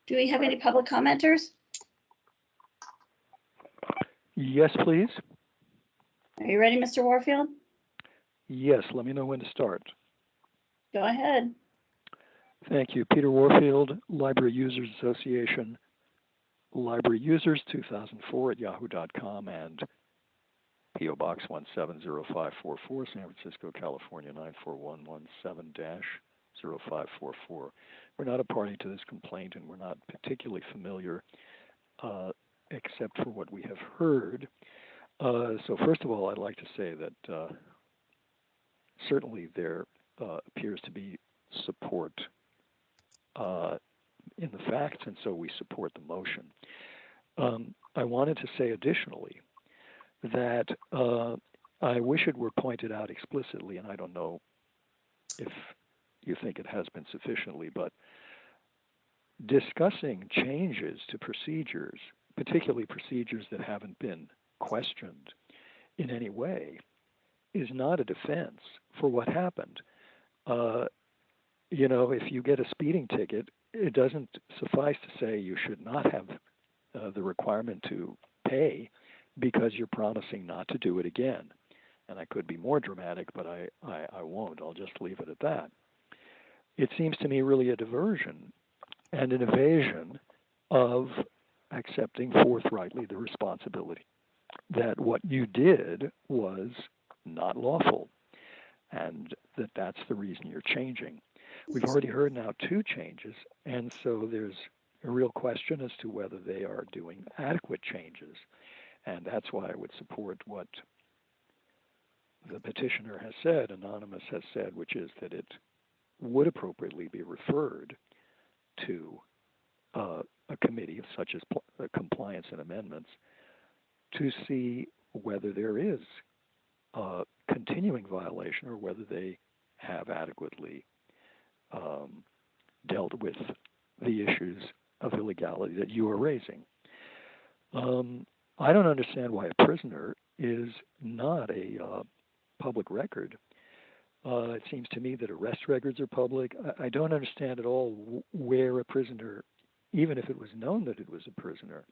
Do we have any public commenters? Yes, please. Are you ready, Mr. Warfield? Yes, let me know when to start. Go ahead. Thank you. Peter Warfield, Library Users Association, Library Users 2004 at yahoo.com and P.O. Box 170544, San Francisco, California 94117-0544. We're not a party to this complaint, and we're not particularly familiar except for what we have heard. So first of all, I'd like to say that certainly there appears to be support in the facts, and so we support the motion. I wanted to say additionally that I wish it were pointed out explicitly, and I don't know if you think it has been sufficiently, but discussing changes to procedures, particularly procedures that haven't been questioned in any way, is not a defense for what happened. You know, if you get a speeding ticket, it doesn't suffice to say you should not have the requirement to pay because you're promising not to do it again. And I could be more dramatic, but I won't. I'll just leave it at that. It seems to me really a diversion and an evasion of accepting forthrightly the responsibility that what you did was not lawful, and that's the reason you're changing. We've already heard now 2 changes, and so there's a real question as to whether they are doing adequate changes, and that's why I would support what the petitioner has said, Anonymous has said, which is that it would appropriately be referred to a committee such as compliance and amendments to see whether there is a continuing violation or whether they have adequately dealt with the issues of illegality that you are raising. I don't understand why a prisoner is not a public record. It seems to me that arrest records are public. I don't understand at all where a prisoner, even if it was known that it was a prisoner,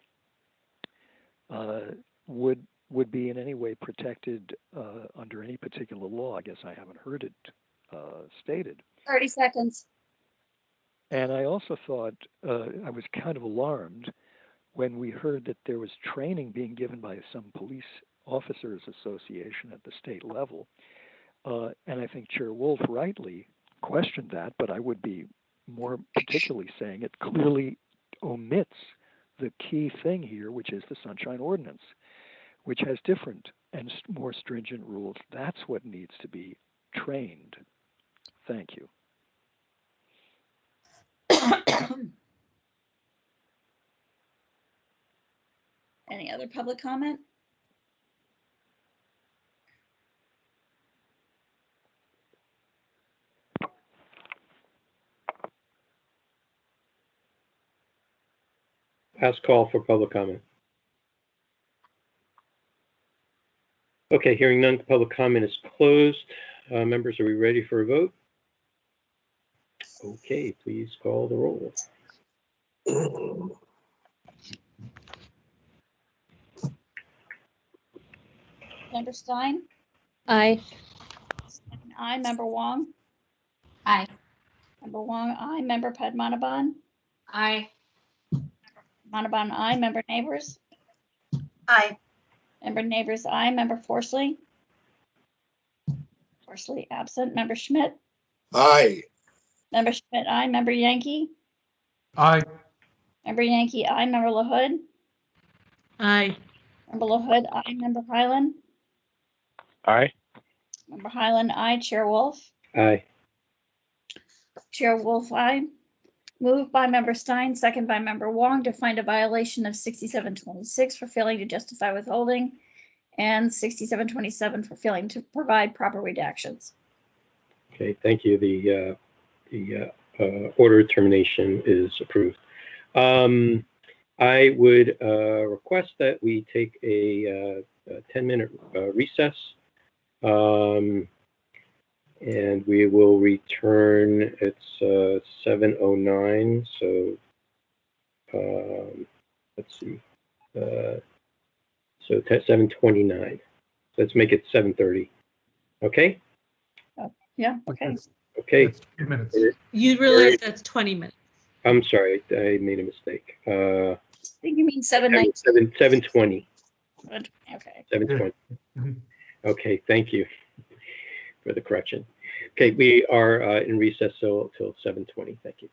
would be in any way protected under any particular law. I guess I haven't heard it stated. 30 seconds. And I also thought, I was kind of alarmed when we heard that there was training being given by some police officers association at the state level. And I think Chair Wolf rightly questioned that, but I would be more particularly saying it clearly omits the key thing here, which is the Sunshine Ordinance, which has different and more stringent rules. That's what needs to be trained. Thank you. Any other public comment? Last call for public comment. Okay, hearing none, public comment is closed. Members, are we ready for a vote? Okay, please call the roll. Member Stein? Aye. Aye. Member Wong? Aye. Member Wong, aye. Member Padmanabhan? Aye. Padmanabhan, aye. Member Neighbors? Aye. Member Neighbors, aye. Member Forsley? Forsley absent. Member Schmidt? Aye. Member Schmidt, aye. Member Yankee? Aye. Member Yankee, aye. Member LaHood? Aye. Member LaHood, aye. Member Highland? Aye. Member Highland, aye. Chair Wolf? Aye. Chair Wolf, aye. Moved by Member Stein, second by Member Wong to find a violation of 6726 for failing to justify withholding and 6727 for failing to provide proper redactions. Okay, thank you. The order of termination is approved. I would request that we take a 10-minute recess, and we will return. It's 7:09, so let's see. So 7:29. Let's make it 7:30. Okay? Yeah, okay. Okay. That's 2 minutes. You realize that's 20 minutes. I'm sorry, I made a mistake. I think you mean 7:19. 7:20. Okay. 7:20. Mhm. Okay, thank you for the correction. Okay, we are in recess till 7:20. Thank you.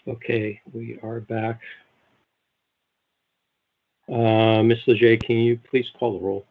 Okay, we are back. Ms. Leger, can you please call the roll?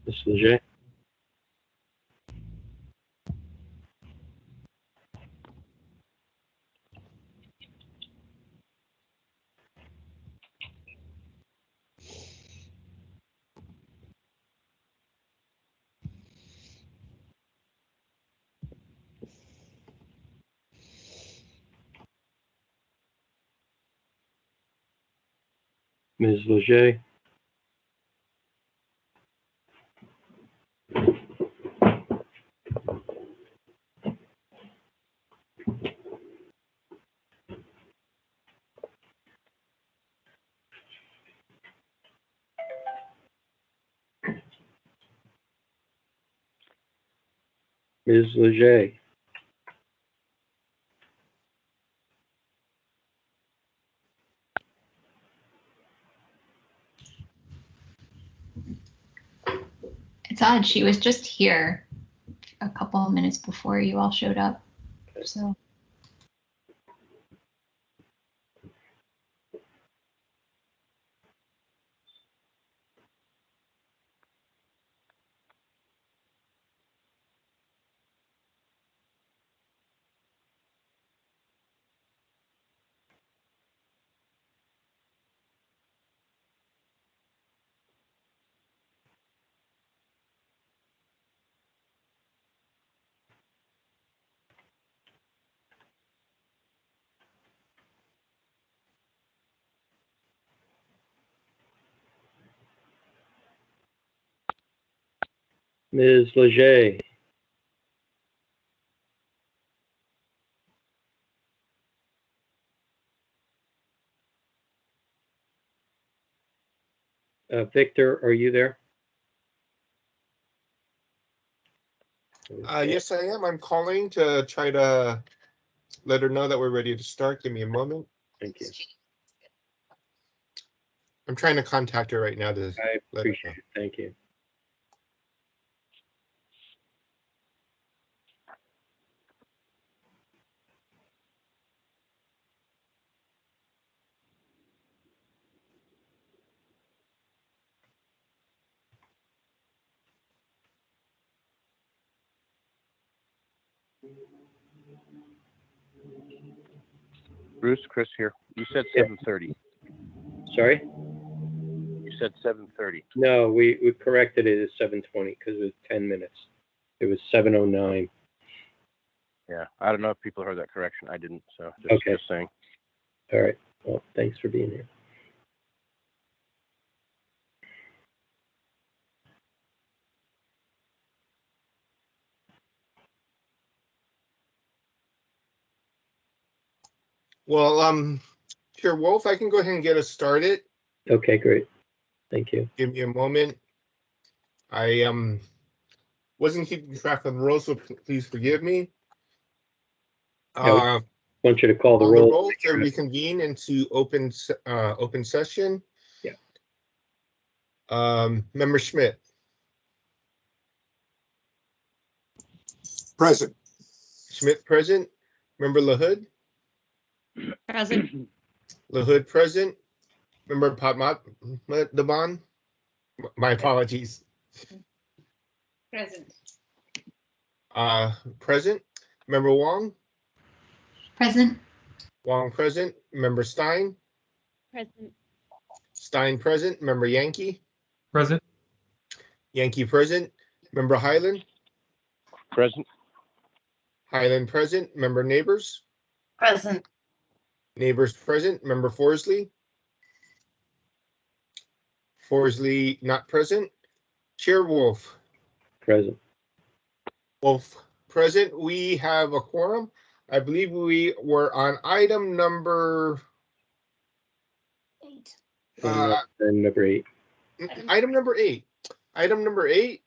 Ms. Leger? Ms. Leger? Ms. Leger? It's odd. She was just here a couple of minutes before you all showed up. So Ms. Leger? Victor, are you there? Yes, I am. I'm calling to try to let her know that we're ready to start. Give me a moment. Thank you. I'm trying to contact her right now to I let her appreciate it. Thank you. Bruce, Chris here. You said Yeah. 7:30. Sorry? You said 7:30. No, we corrected it as 7:20 because it was 10 minutes. It was 7:09. Yeah, I don't know if people heard that correction. I didn't, so Okay. just saying. All right. Well, thanks for being here. Well, Chair Wolf, I can go ahead and get us started. Okay, great. Thank you. Give me a moment. I wasn't keeping track of the rules, so please forgive me. I want you to call the On the roll. roll to reconvene into open session. Yeah. Member Schmidt. Present. Schmidt present. Member LaHood. Present. LaHood present. Member Patmat, my apologies. present. Present. Member Wong. Present. Wong present. Member Stein. Present. Stein present. Member Yankee. Present. Yankee present. Member Highland. Present. Highland present. Member Neighbors. Present. Neighbors present. Member Forsley. Forsley not present. Chair Wolf. Present. Wolf present. We have a quorum. I believe we were on item number, 8. And number 8. item number 8. Item number 8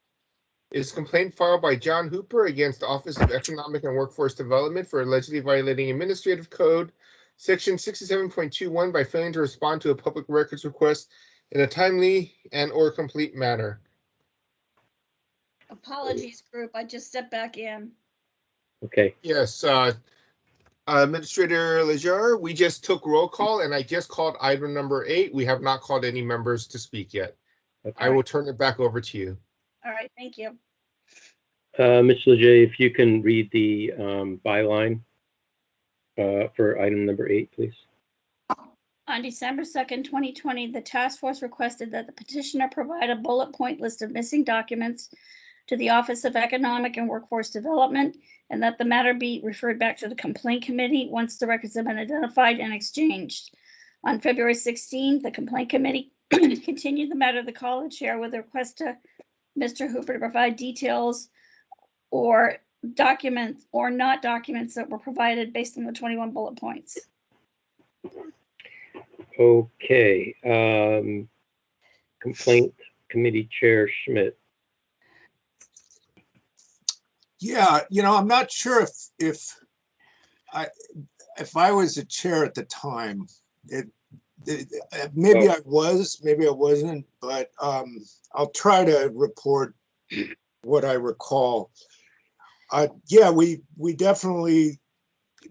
is complaint filed by John Hooper against the Office of Economic and Workforce Development for allegedly violating Administrative Code Section 67.21 by failing to respond to a public records request in a timely and or complete manner. Apologies, group. I just stepped back in. Okay, Yes, Administrator Lejar, we just took roll call and I just called item number 8. We have not called any members to speak yet. I will turn it back over to you. All right, thank you. Mr. Leger, if you can read the byline for item number 8, please. On December 2nd, 2020, the task force requested that the petitioner provide a bullet point list of missing documents to the Office of Economic and Workforce Development, and that the matter be referred back to the complaint committee once the records have been identified and exchanged. On February 16th, the complaint committee continued the matter to the college chair with a request to Mr. Hooper to provide details or documents or not documents that were provided based on the 21 bullet points. Okay, complaint committee chair Schmidt. Yeah, I'm not sure if I was the chair at the time, maybe I was, maybe I wasn't, but I'll try to report what I recall. Yeah, we definitely,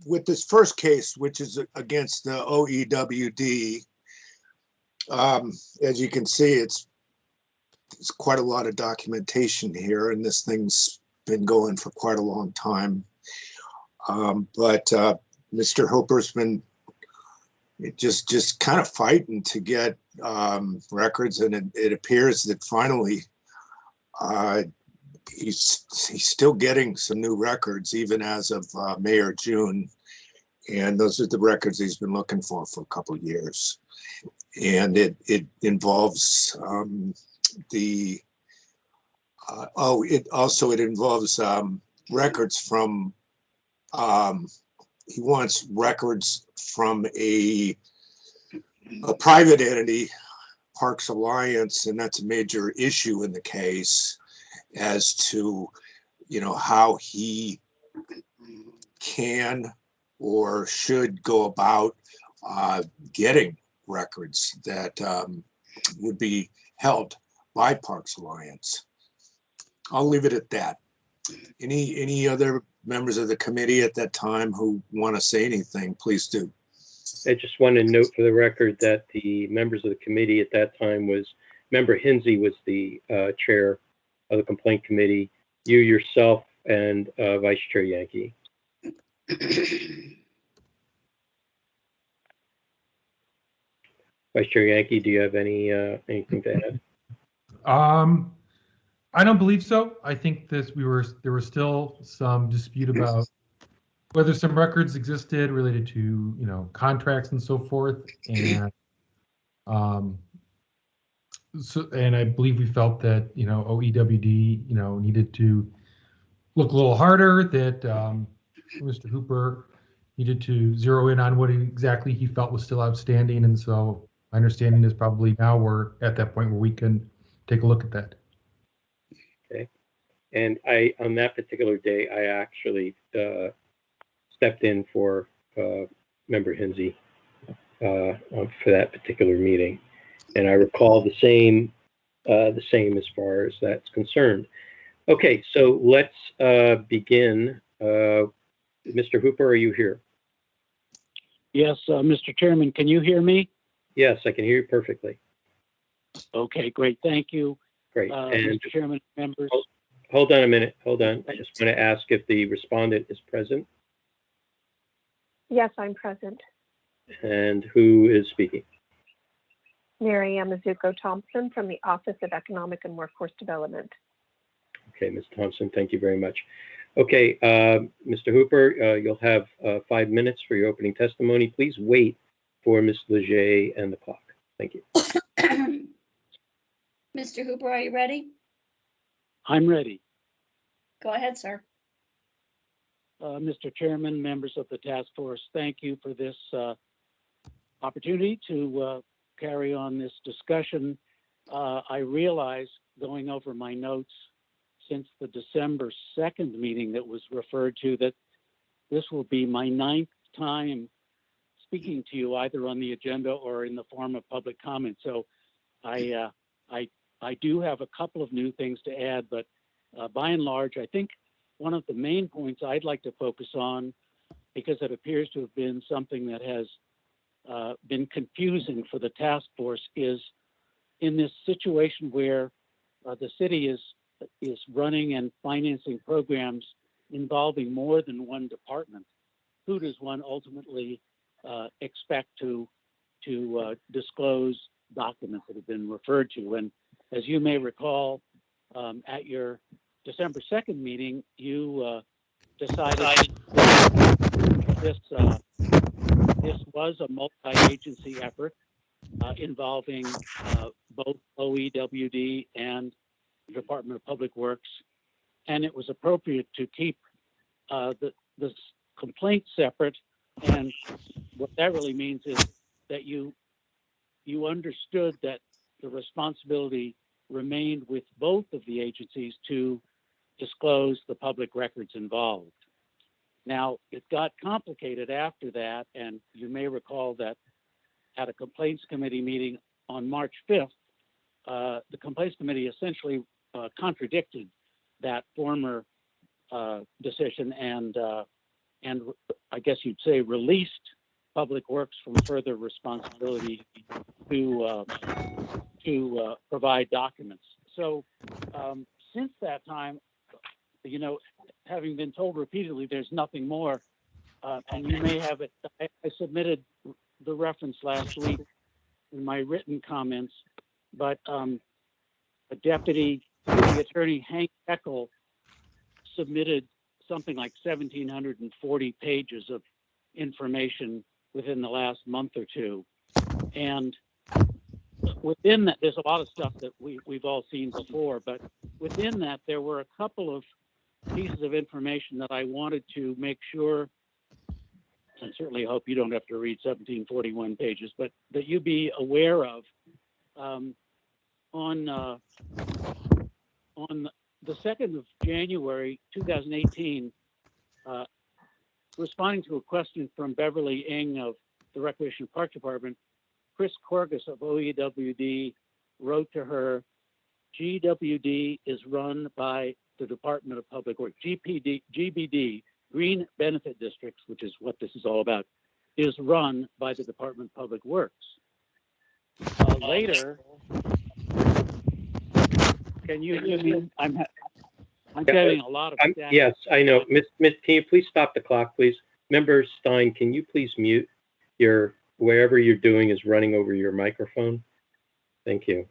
with this first case, which is against the OEWD, as you can see, it's quite a lot of documentation here, and this thing's been going for quite a long time. But Mr. Hooper's been just kind of fighting to get records, and it appears that finally he's still getting some new records, even as of May or June. And those are the records he's been looking for a couple of years. And it involves it involves records from, he wants records from a private entity, Parks Alliance, and that's a major issue in the case as to, how he can or should go about getting records that would be held by Parks Alliance. I'll leave it at that. Any other members of the committee at that time who want to say anything, please do. I just want to note for the record that the members of the committee at that time was, Member Hinsey was the chair of the complaint committee, you yourself, and Vice Chair Yankee. Vice Chair Yankee, do you have anything to add? I don't believe so. I think there was still some dispute about whether some records existed related to contracts and so forth, and and I believe we felt that OEWD needed to look a little harder, that Mr. Hooper needed to zero in on what exactly he felt was still outstanding, and so my understanding is probably now we're at that point where we can take a look at that. Okay. And on that particular day, I actually stepped in for Member Hinsey for that particular meeting. And I recall the same as far as that's concerned. Okay, so let's begin. Mr. Hooper, are you here? Yes, Mr. Chairman, can you hear me? Yes, I can hear you perfectly. Okay, great, thank you. Great. And Mr. Chairman, members. Hold on a minute, hold on. I just want to ask if the respondent is present. Yes, I'm present. And who is speaking? Mary Yamazuko Thompson from the Office of Economic and Workforce Development. Okay, Ms. Thompson, thank you very much. Okay, Mr. Hooper, you'll have 5 minutes for your opening testimony. Please wait for Ms. Leger and the clock. Thank you. Mr. Hooper, are you ready? I'm ready. Go ahead, sir. Mr. Chairman, members of the task force, thank you for this opportunity to carry on this discussion. I realize, going over my notes since the December 2nd meeting that was referred to, that this will be my 9th time speaking to you either on the agenda or in the form of public comment. So I do have a couple of new things to add, but by and large, I think one of the main points I'd like to focus on, because it appears to have been something that has been confusing for the task force, is in this situation where the city is running and financing programs involving more than one department. Who does one ultimately expect to disclose documents that have been referred to? And as you may recall, at your December 2nd meeting, you decided this was a multi-agency effort involving both OEWD and the Department of Public Works, and it was appropriate to keep the complaint separate. And what that really means is that you understood that the responsibility remained with both of the agencies to disclose the public records involved. Now, it got complicated after that, and you may recall that at a complaints committee meeting on March 5th, the complaints committee essentially contradicted that former decision and I guess you'd say released Public Works from further responsibility to provide documents. So since that time, you know, having been told repeatedly there's nothing more, and you may have it, I submitted the reference last week in my written comments, but a deputy, the attorney Hank Eckel, submitted something like 1,740 pages of information within the last month or two. And within that, there's a lot of stuff that we've all seen before, but within that, there were a couple of pieces of information that I wanted to make sure, and certainly hope you don't have to read 1,741 pages, but that you be aware of. On the 2nd of January, 2018, responding to a question from Beverly Ng of the Recreation Park Department, Chris Corgus of OEWD wrote to her, GWD is run by the Department of Public Works. GBD, Green Benefit Districts, which is what this is all about, is run by the Department of Public Works. Later, can you hear me? I'm getting a lot of static. Yes, I know. Miss, can you please stop the clock, please? Member Stein, can you please mute your, wherever you're doing is running over your microphone? Thank you.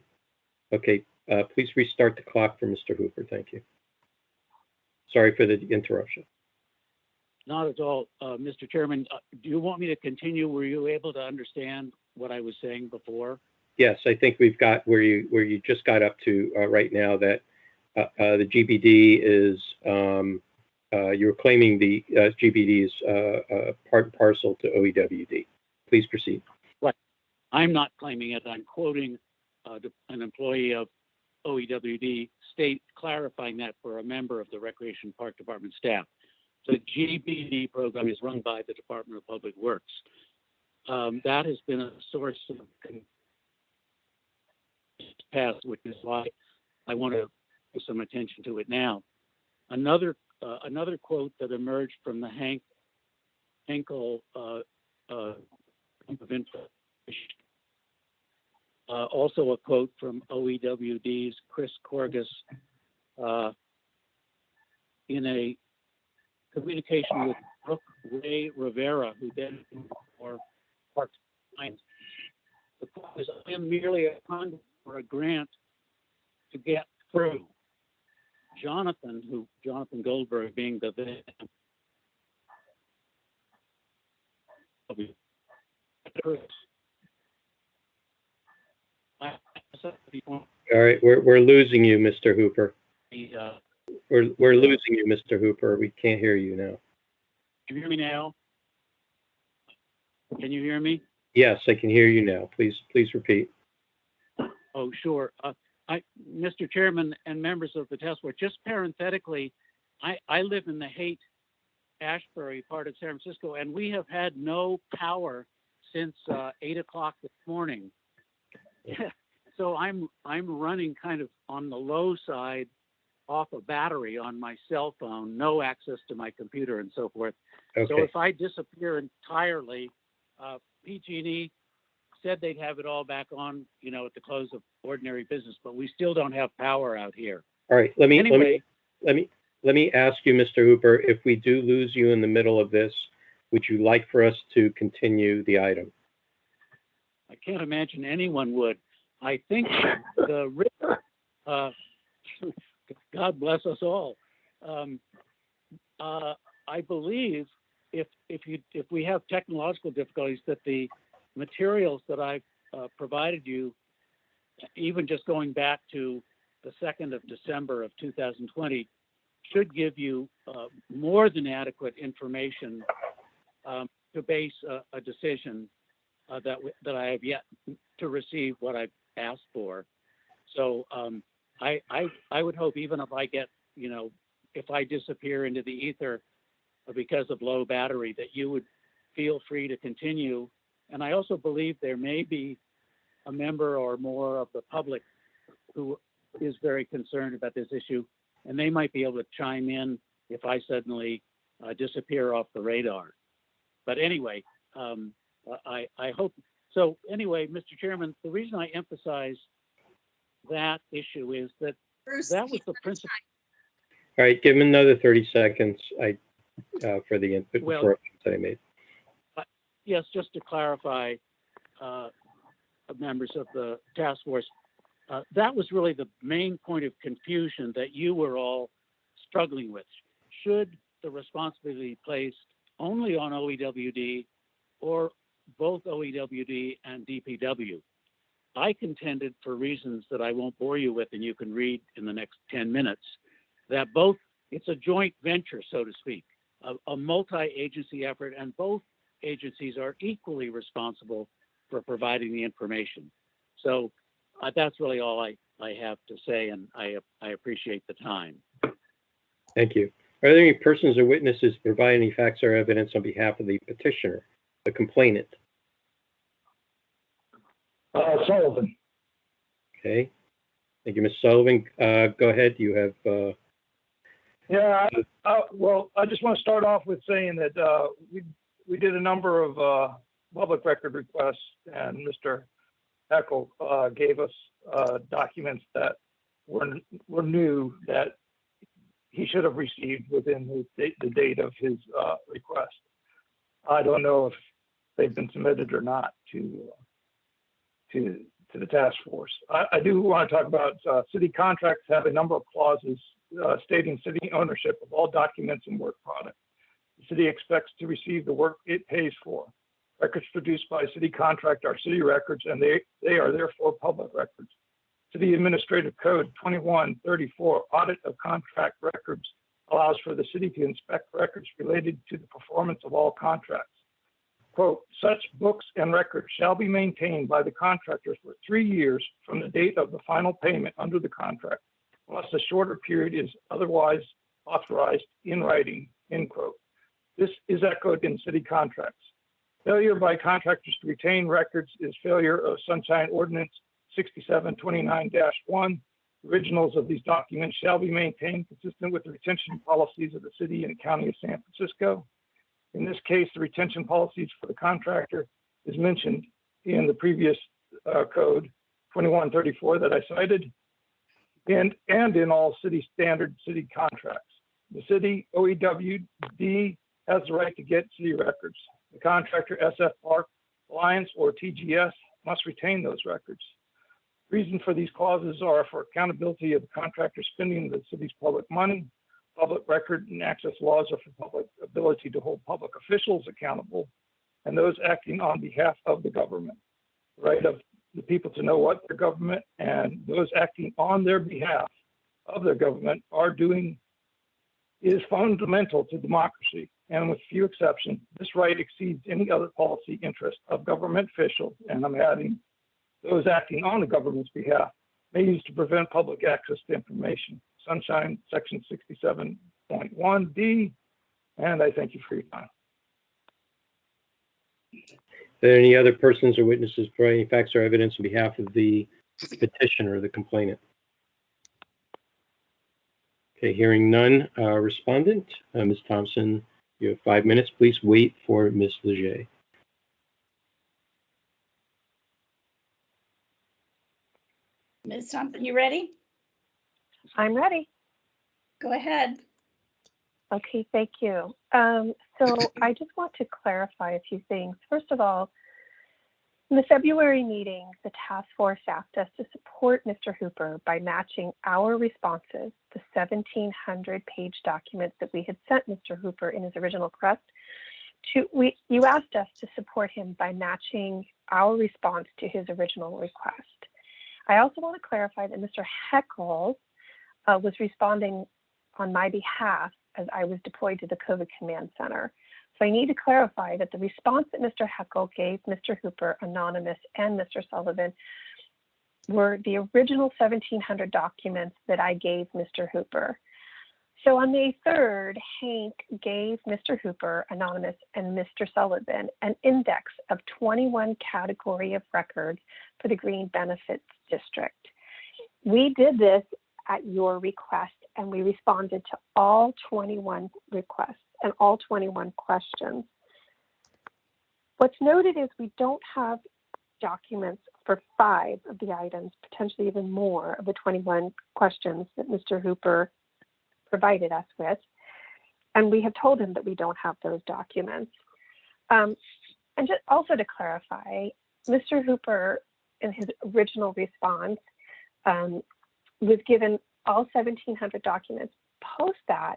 Okay, please restart the clock for Mr. Hooper. Thank you. Sorry for the interruption. Not at all, Mr. Chairman. Do you want me to continue? Were you able to understand what I was saying before? Yes, I think we've got where you just got up to right now, that the GBD is, you're claiming the GBD is part and parcel to OEWD. Please proceed. Right. I'm not claiming it. I'm quoting an employee of OEWD state clarifying that for a member of the Recreation Park Department staff. The GBD program is run by the Department of Public Works. That has been a source of past, which is why I want to pay some attention to it now. Another quote that emerged from the Hank Henkel of information, also a quote from OEWD's Chris Corgus in a communication with Brooke Ray Rivera, who then for Parks and Science. The quote is, I am merely a conduit for a grant to get through. Jonathan Goldberg being the All right, we're losing you, Mr. Hooper. We're losing you, Mr. Hooper. We can't hear you now. you hear me now? Can you hear me? Yes, I can hear you now. Please repeat. Oh, sure. Mr. Chairman and members of the task force, just parenthetically, I live in the Haight-Ashbury part of San Francisco, and we have had no power since 8 o'clock this morning. So I'm running kind of on the low side off a battery on my cell phone, no access to my computer and so forth. Okay. So if I disappear entirely, PG&E said they'd have it all back on, at the close of ordinary business, but we still don't have power out here. All right. Let me ask you, Mr. Hooper, if we do lose you in the middle of this, would you like for us to continue the item? I can't imagine anyone would. I think the risk, God bless us all. I believe if we have technological difficulties, that the materials that I've provided you, even just going back to the 2nd of December of 2020, should give you more than adequate information to base a decision that I have yet to receive what I've asked for. So I would hope, even if I get, if I disappear into the ether because of low battery, that you would feel free to continue. And I also believe there may be a member or more of the public who is very concerned about this issue, and they might be able to chime in if I suddenly disappear off the radar. But anyway, I hope so. Anyway, Mr. Chairman, the reason I emphasize that issue is that that was the principle. All right, give him another 30 seconds for the input Well, that I made. Yes, just to clarify, members of the task force, that was really the main point of confusion that you were all struggling with. Should the responsibility be placed only on OEWD or both OEWD and DPW? I contended, for reasons that I won't bore you with and you can read in the next 10 minutes, that both, it's a joint venture, so to speak, a multi-agency effort, and both agencies are equally responsible for providing the information. So that's really all I have to say, and I appreciate the time. Thank you. Are there any persons or witnesses to provide any facts or evidence on behalf of the petitioner, the complainant? Sullivan. Okay. Thank you, Ms. Sullivan. Go ahead. You have. Well, I just want to start off with saying that we did a number of public record requests, and Mr. Eckel gave us documents that were new that he should have received within the date of his request. I don't know if they've been submitted or not to the task force. I do want to talk about city contracts have a number of clauses stating city ownership of all documents and work product. The city expects to receive the work it pays for. Records produced by city contract are city records, and they are therefore public records. City Administrative Code 2134, audit of contract records, allows for the city to inspect records related to the performance of all contracts. Quote, such books and records shall be maintained by the contractors for 3 years from the date of the final payment under the contract, unless a shorter period is otherwise authorized in writing, end quote. This is echoed in city contracts. Failure by contractors to retain records is failure of Sunshine Ordinance 6729-1. Originals of these documents shall be maintained consistent with the retention policies of the city and county of San Francisco. In this case, the retention policies for the contractor is mentioned in the previous code 2134 that I cited, and in all city standard city contracts. The city OEWD has the right to get city records. The contractor, SF Park Alliance or TGS, must retain those records. Reason for these clauses are for accountability of the contractor spending the city's public money. Public record and access laws are for public ability to hold public officials accountable and those acting on behalf of the government. The right of the people to know what their government and those acting on their behalf of their government are doing is fundamental to democracy and with few exceptions, this right exceeds any other policy interest of government officials, and I'm adding those acting on the government's behalf, may use to prevent public access to information. Sunshine, section 67.1D, and I thank you for your time. Are there any other persons or witnesses providing facts or evidence on behalf of the petitioner or the complainant? Okay, hearing none. Respondent, Ms. Thompson, you have 5 minutes. Please wait for Ms. Leger. Ms. Thompson, you ready? I'm ready. Go ahead. Okay, thank you. So I just want to clarify a few things. First of all, in the February meeting, the task force asked us to support Mr. Hooper by matching our responses, the 1,700-page documents that we had sent Mr. Hooper in his original request. You asked us to support him by matching our response to his original request. I also want to clarify that Mr. Heckel was responding on my behalf as I was deployed to the COVID command center. So I need to clarify that the response that Mr. Heckel gave Mr. Hooper, Anonymous, and Mr. Sullivan were the original 1,700 documents that I gave Mr. Hooper. So on May 3rd, Hank gave Mr. Hooper, Anonymous, and Mr. Sullivan an index of 21 category of records for the Green Benefits District. We did this at your request, and we responded to all 21 requests and all 21 questions. What's noted is we don't have documents for 5 of the items, potentially even more of the 21 questions that Mr. Hooper provided us with. And we have told him that we don't have those documents. And just also to clarify, Mr. Hooper, in his original response, was given all 1,700 documents. Post that,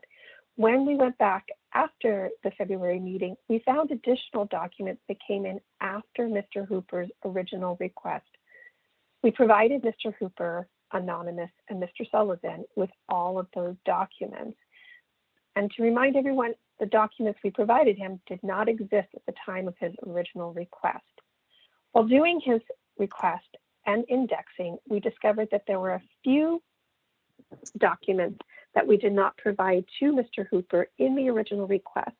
when we went back after the February meeting, we found additional documents that came in after Mr. Hooper's original request. We provided Mr. Hooper, Anonymous, and Mr. Sullivan with all of those documents. And to remind everyone, the documents we provided him did not exist at the time of his original request. While doing his request and indexing, we discovered that there were a few documents that we did not provide to Mr. Hooper in the original request.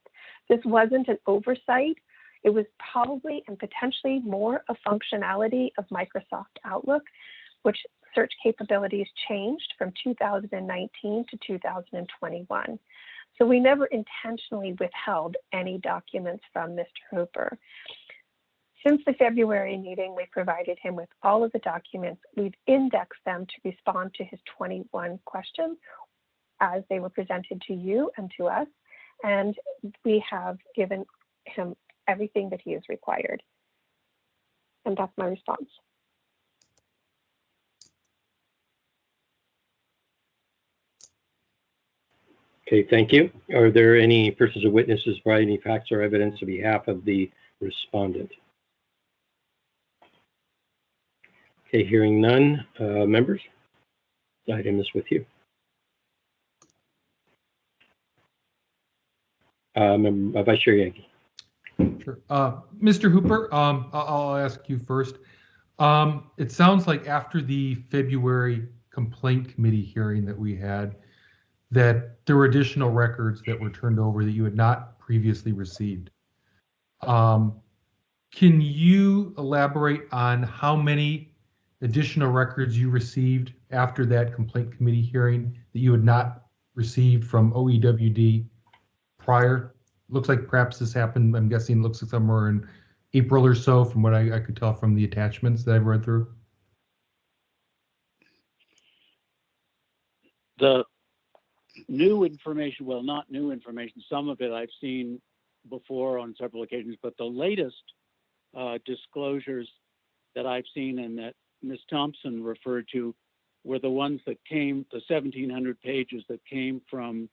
This wasn't an oversight. It was probably and potentially more a functionality of Microsoft Outlook, which search capabilities changed from 2019 to 2021. So we never intentionally withheld any documents from Mr. Hooper. Since the February meeting, we provided him with all of the documents. We've indexed them to respond to his 21 questions as they were presented to you and to us. And we have given him everything that he has required. And that's my response. Okay, thank you. Are there any persons or witnesses providing any facts or evidence on behalf of the respondent? Okay, hearing none. Members, the item is with you. Vice Chair Yankee. Sure. Mr. Hooper, I'll ask you first. It sounds like after the February complaint committee hearing that we had, that there were additional records that were turned over that you had not previously received. Can you elaborate on how many additional records you received after that complaint committee hearing that you had not received from OEWD prior? Looks like perhaps this happened, I'm guessing, looks like somewhere in April or so, from what I could tell from the attachments that I've read through. The new information, well, not new information, some of it I've seen before on several occasions, but the latest disclosures that I've seen and that Ms. Thompson referred to were the ones that came, the 1,700 pages that came from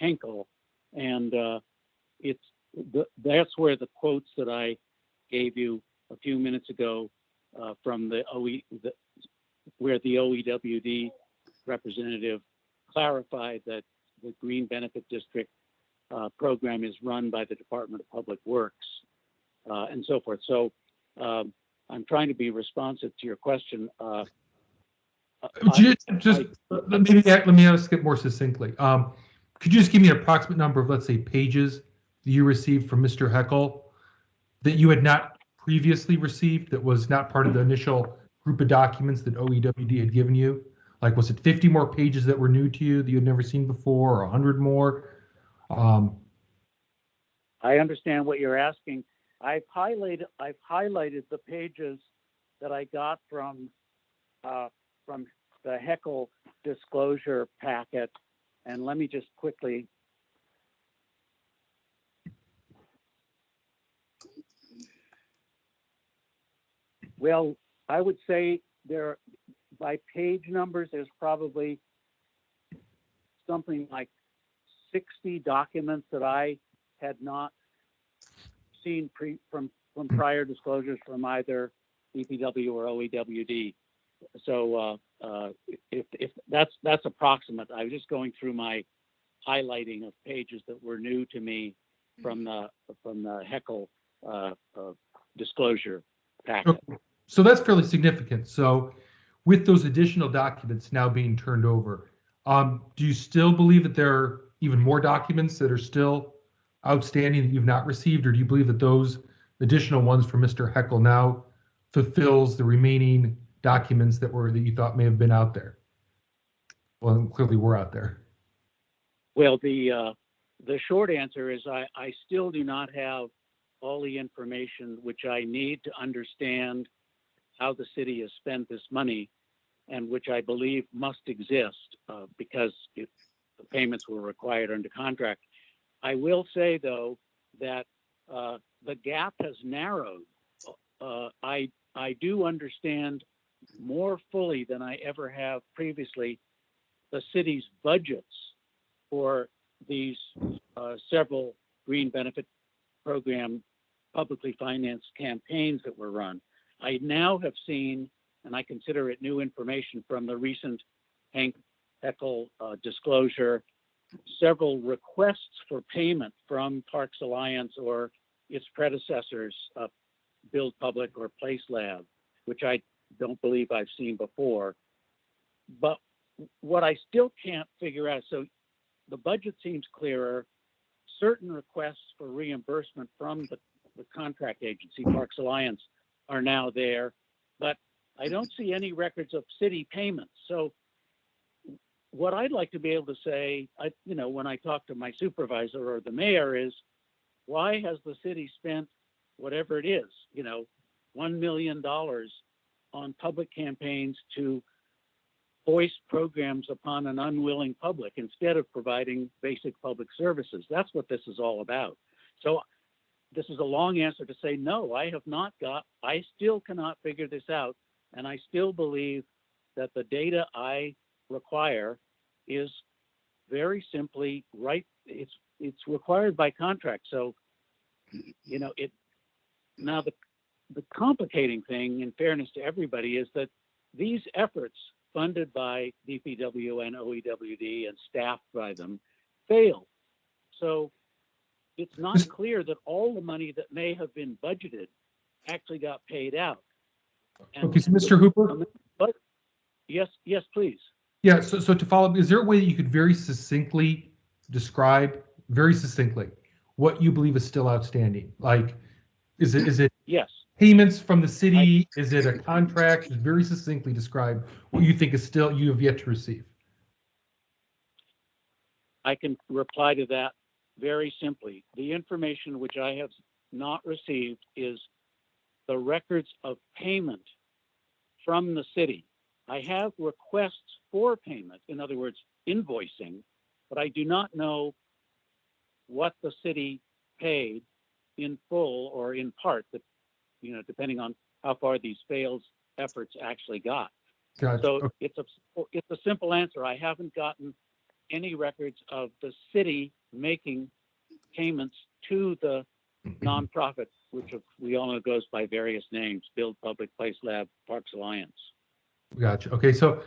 Henkel, and that's where the quotes that I gave you a few minutes ago from where the OEWD representative clarified that the Green Benefit District program is run by the Department of Public Works and so forth. So I'm trying to be responsive to your question. Let me ask it more succinctly. Could you just give me an approximate number of, let's say, pages that you received from Mr. Heckel that you had not previously received, that was not part of the initial group of documents that OEWD had given you? Like, was it 50 more pages that were new to you that you had never seen before, or 100 more? I understand what you're asking. I've highlighted the pages that I got from the Heckel disclosure packet, and let me just quickly. Well, I would say there, by page numbers, there's probably something like 60 documents that I had not seen from prior disclosures from either DPW or OEWD. So if that's approximate. I was just going through my highlighting of pages that were new to me from the Heckel disclosure packet. So that's fairly significant. So with those additional documents now being turned over, do you still believe that there are even more documents that are still outstanding that you've not received, or do you believe that those additional ones from Mr. Heckel now fulfills the remaining documents that you thought may have been out there? Well, clearly were out there. Well, the short answer is I still do not have all the information which I need to understand how the city has spent this money, and which I believe must exist because the payments were required under contract. I will say, though, that the gap has narrowed. I do understand more fully than I ever have previously the city's budgets for these several green benefit program publicly financed campaigns that were run. I now have seen, and I consider it new information from the recent Hank Heckel disclosure, several requests for payment from Parks Alliance or its predecessors, Build Public or Place Lab, which I don't believe I've seen before. But what I still can't figure out, so the budget seems clearer, certain requests for reimbursement from the contract agency, Parks Alliance, are now there, but I don't see any records of city payments. So what I'd like to be able to say, when I talk to my supervisor or the mayor, is why has the city spent whatever it is, $1 million on public campaigns to voice programs upon an unwilling public instead of providing basic public services? That's what this is all about. So this is a long answer to say, no, I still cannot figure this out. And I still believe that the data I require is very simply right. It's required by contract. So, now the complicating thing, in fairness to everybody, is that these efforts funded by DPW and OEWD and staffed by them failed. So it's not clear that all the money that may have been budgeted actually got paid out. Okay, so Mr. Hooper? But yes, please. Yeah, so to follow up, is there a way that you could very succinctly describe, what you believe is still outstanding? Like, is it yes, payments from the city? Is it a contract? Just very succinctly describe what you think is still you have yet to receive. I can reply to that very simply. The information which I have not received is the records of payment from the city. I have requests for payment, in other words, invoicing, but I do not know what the city paid in full or in part, depending on how far these failed efforts actually got. Gotcha. So Okay. it's a simple answer. I haven't gotten any records of the city making payments to the nonprofit, which we all know goes by various names: Build Public, Place Lab, Parks Alliance. Gotcha. Okay, so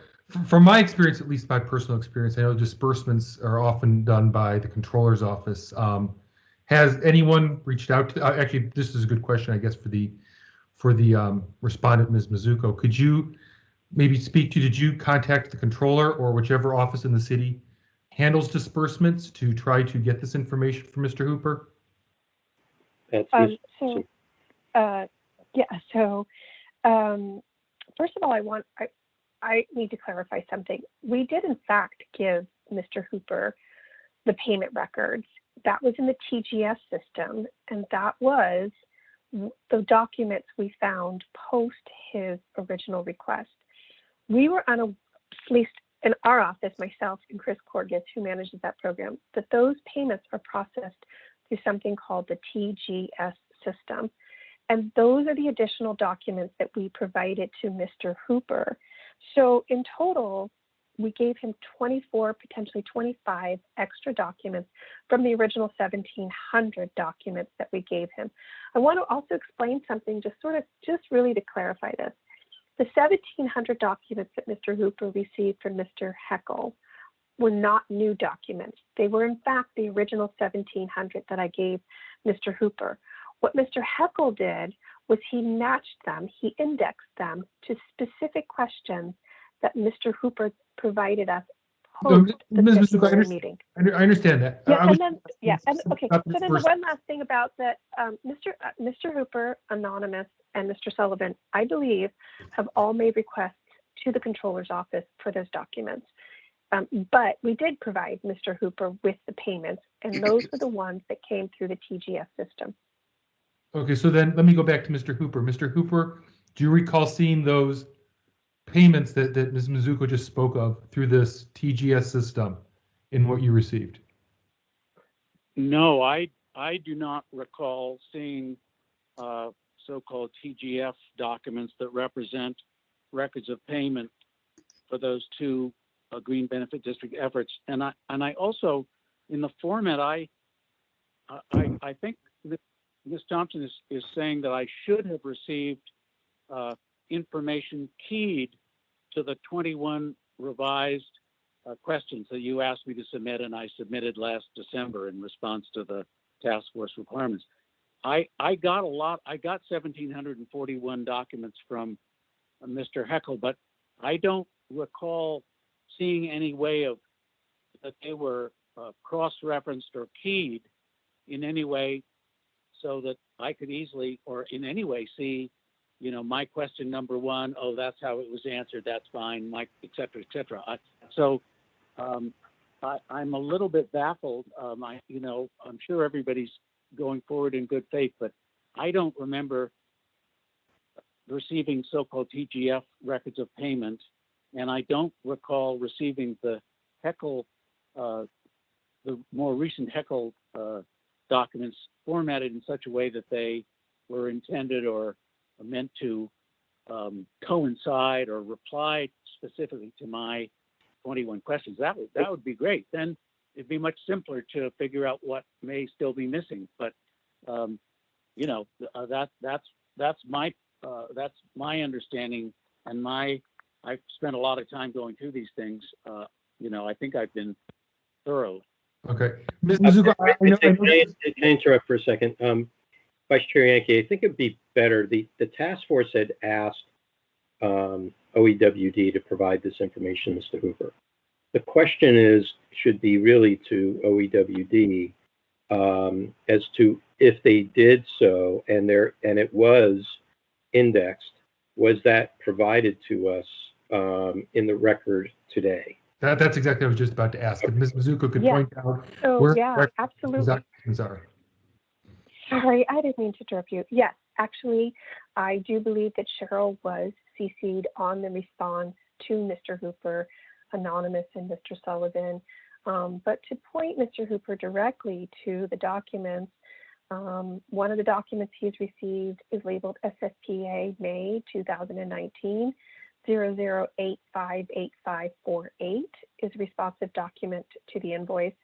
from my experience, at least my personal experience, I know disbursements are often done by the controller's office. Has anyone reached out to? Actually, this is a good question, I guess, for the respondent, Ms. Mizuko. Could you maybe speak to? Did you contact the controller or whichever office in the city handles disbursements to try to get this information from Mr. Hooper? That's First of all, I need to clarify something. We did in fact give Mr. Hooper the payment records. That was in the TGS system, and that was the documents we found post his original request. We were at least in our office, myself and Chris Corgus, who manages that program, that those payments are processed through something called the TGS system. And those are the additional documents that we provided to Mr. Hooper. So in total, we gave him 24, potentially 25 extra documents from the original 1,700 documents that we gave him. I want to also explain something, just really to clarify this. The 1,700 documents that Mr. Hooper received from Mr. Heckel were not new documents. They were in fact the original 1,700 that I gave Mr. Hooper. What Mr. Heckel did was he matched them, he indexed them to specific questions that Mr. Hooper provided us post the February meeting. I understand that. Okay. So then the one last thing about that, Mr. Hooper, Anonymous, and Mr. Sullivan, I believe, have all made requests to the controller's office for those documents. But we did provide Mr. Hooper with the payments, and those were the ones that came through the TGS system. Okay, so then let me go back to Mr. Hooper. Mr. Hooper, do you recall seeing those payments that Ms. Mizuko just spoke of through this TGS system in what you received? No, I do not recall seeing so-called TGF documents that represent records of payment for those two Green Benefit District efforts. And I also, in the format, I think Ms. Thompson is saying that I should have received information keyed to the 21 revised questions that you asked me to submit, and I submitted last December in response to the task force requirements. I got 1,741 documents from Mr. Heckel, but I don't recall seeing any way of that they were cross-referenced or keyed in any way so that I could easily or in any way see, my question number one, oh, that's how it was answered, that's fine, et cetera, et cetera. I'm a little bit baffled. I'm sure everybody's going forward in good faith, but I don't remember receiving so-called TGF records of payment, and I don't recall receiving the Heckel, the more recent Heckel documents formatted in such a way that they were intended or meant to coincide or reply specifically to my 21 questions. That would be great. Then it'd be much simpler to figure out what may still be missing. But that's my understanding, and I've spent a lot of time going through these things. I think I've been thorough. Okay, Ms. Mizuko, Can I interrupt for a second? Vice Chair Yankee, I think it'd be better. The task force had asked OEWD to provide this information, Mr. Hooper. The question should be really to OEWD as to if they did so, and it was indexed. Was that provided to us in the record today? That's exactly what I was just about to ask. If Ms. Mizuko could point out where absolutely. Documents are. Sorry, I didn't mean to interrupt you. Yes, actually, I do believe that Cheryl was CC'd on the response to Mr. Hooper, Anonymous, and Mr. Sullivan. But to point Mr. Hooper directly to the documents, one of the documents he's received is labeled SSPA May 2019. 00858548 is a responsive document to the invoice.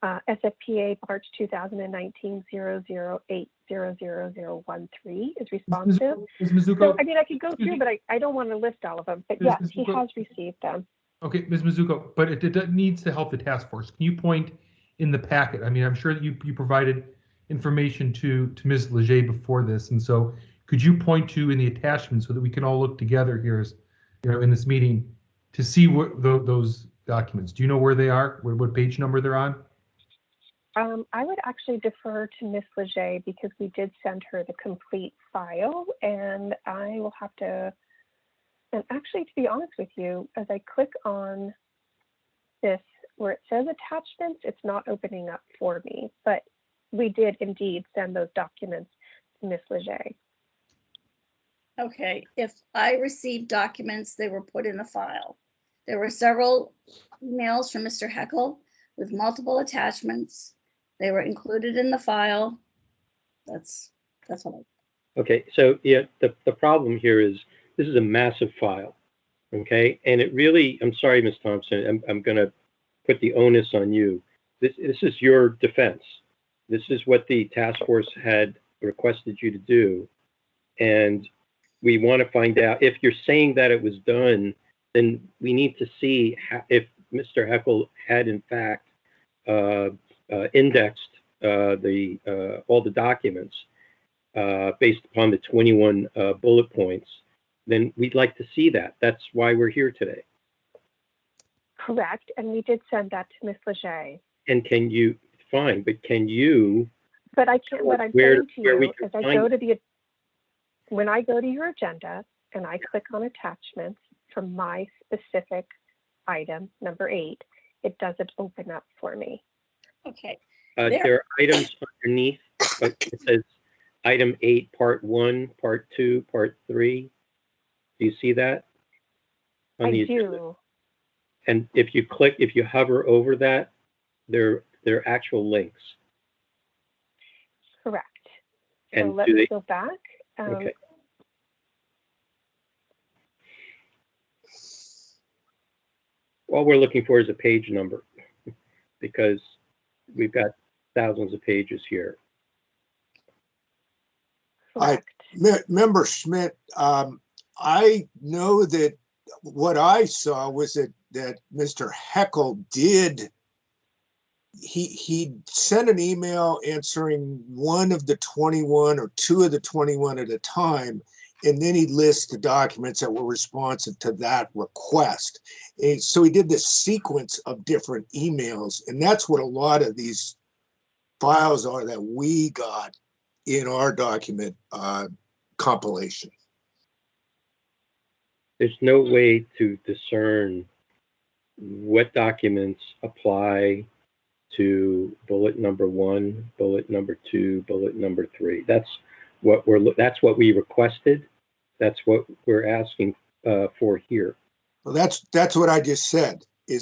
SFPA March 2019 008000013 is Ms. responsive. Mizuko, So, I mean, I could go through, but I don't want to list all of them. But yes, he Mizuko. has received them. Okay, Ms. Mizuko, but it needs to help the task force. Can you point in the packet? I mean, I'm sure that you provided information to Ms. Leger before this, and so could you point to in the attachment so that we can all look together here as, in this meeting to see what those documents? Do you know where they are? What page number they're on? I would actually defer to Ms. Leger because we did send her the complete file, and I will have to. And actually, to be honest with you, as I click on this where it says attachments, it's not opening up for me. But we did indeed send those documents to Ms. Leger. Okay, if I received documents, they were put in a file. There were several emails from Mr. Heckel with multiple attachments. They were included in the file. That's what Okay, so yeah, the problem here is this is a massive file, okay? And it really, I'm sorry, Ms. Thompson, I'm going to put the onus on you. This is your defense. This is what the task force had requested you to do. And we want to find out if you're saying that it was done, then we need to see if Mr. Heckel had in fact indexed all the documents based upon the 21 bullet points. Then we'd like to see that. That's why we're here today. Correct, and we did send that to Ms. Leger. And can you, fine, but can you? But I can't, what I'm saying to you is when I go to your agenda and I click on attachments for my specific item, number 8, it doesn't open up for me. Okay. There are items underneath. It says item 8, part 1, part 2, part 3. Do you see that? I do. And if you hover over that, they're actual links. Correct. And so let me go back. Okay. All we're looking for is a page number because we've got thousands of pages here. Member Schmidt, I know that what I saw was that Mr. Heckel did, he sent an email answering one of the 21 or 2 of the 21 at a time, and then he lists the documents that were responsive to that request. And so he did this sequence of different emails, and that's what a lot of these files are that we got in our document compilation. There's no way to discern what documents apply to bullet number 1, bullet number 2, bullet number 3. That's what we requested. That's what we're asking for here. Well, that's what I just said. He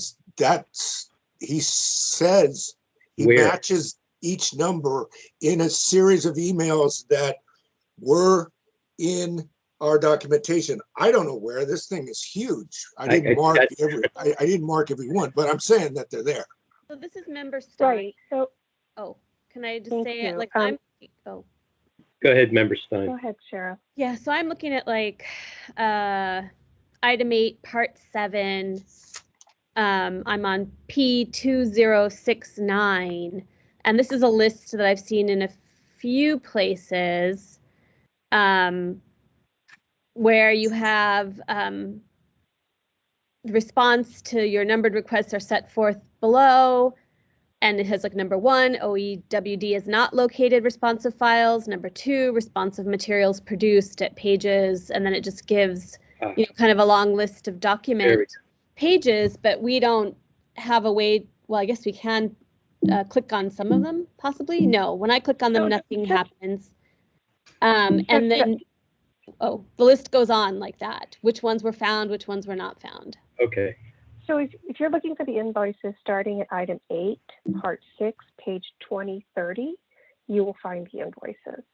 says he matches each number in a series of emails that were in our documentation. I don't know where. This thing is huge. I didn't mark every one, but I'm saying that they're there. So this is member Stein. Right. So, can I just thank say you. it? Like Go ahead, Member Stein. Go ahead, Sheriff. Yeah, so I'm looking at like item 8, part 7. I'm on P2069, and this is a list that I've seen in a few places where you have the response to your numbered requests are set forth below, and it has like number 1, OEWD is not located responsive files. Number 2, responsive materials produced at pages, and then it just gives kind of a long list of document pages, but we don't have a way. Well, I guess we can click on some of them, possibly. No, when I click on them, nothing happens. And then, the list goes on like that. Which ones were found, which ones were not found. Okay. So if you're looking for the invoices starting at item 8, part 6, page 2030, you will find the invoices.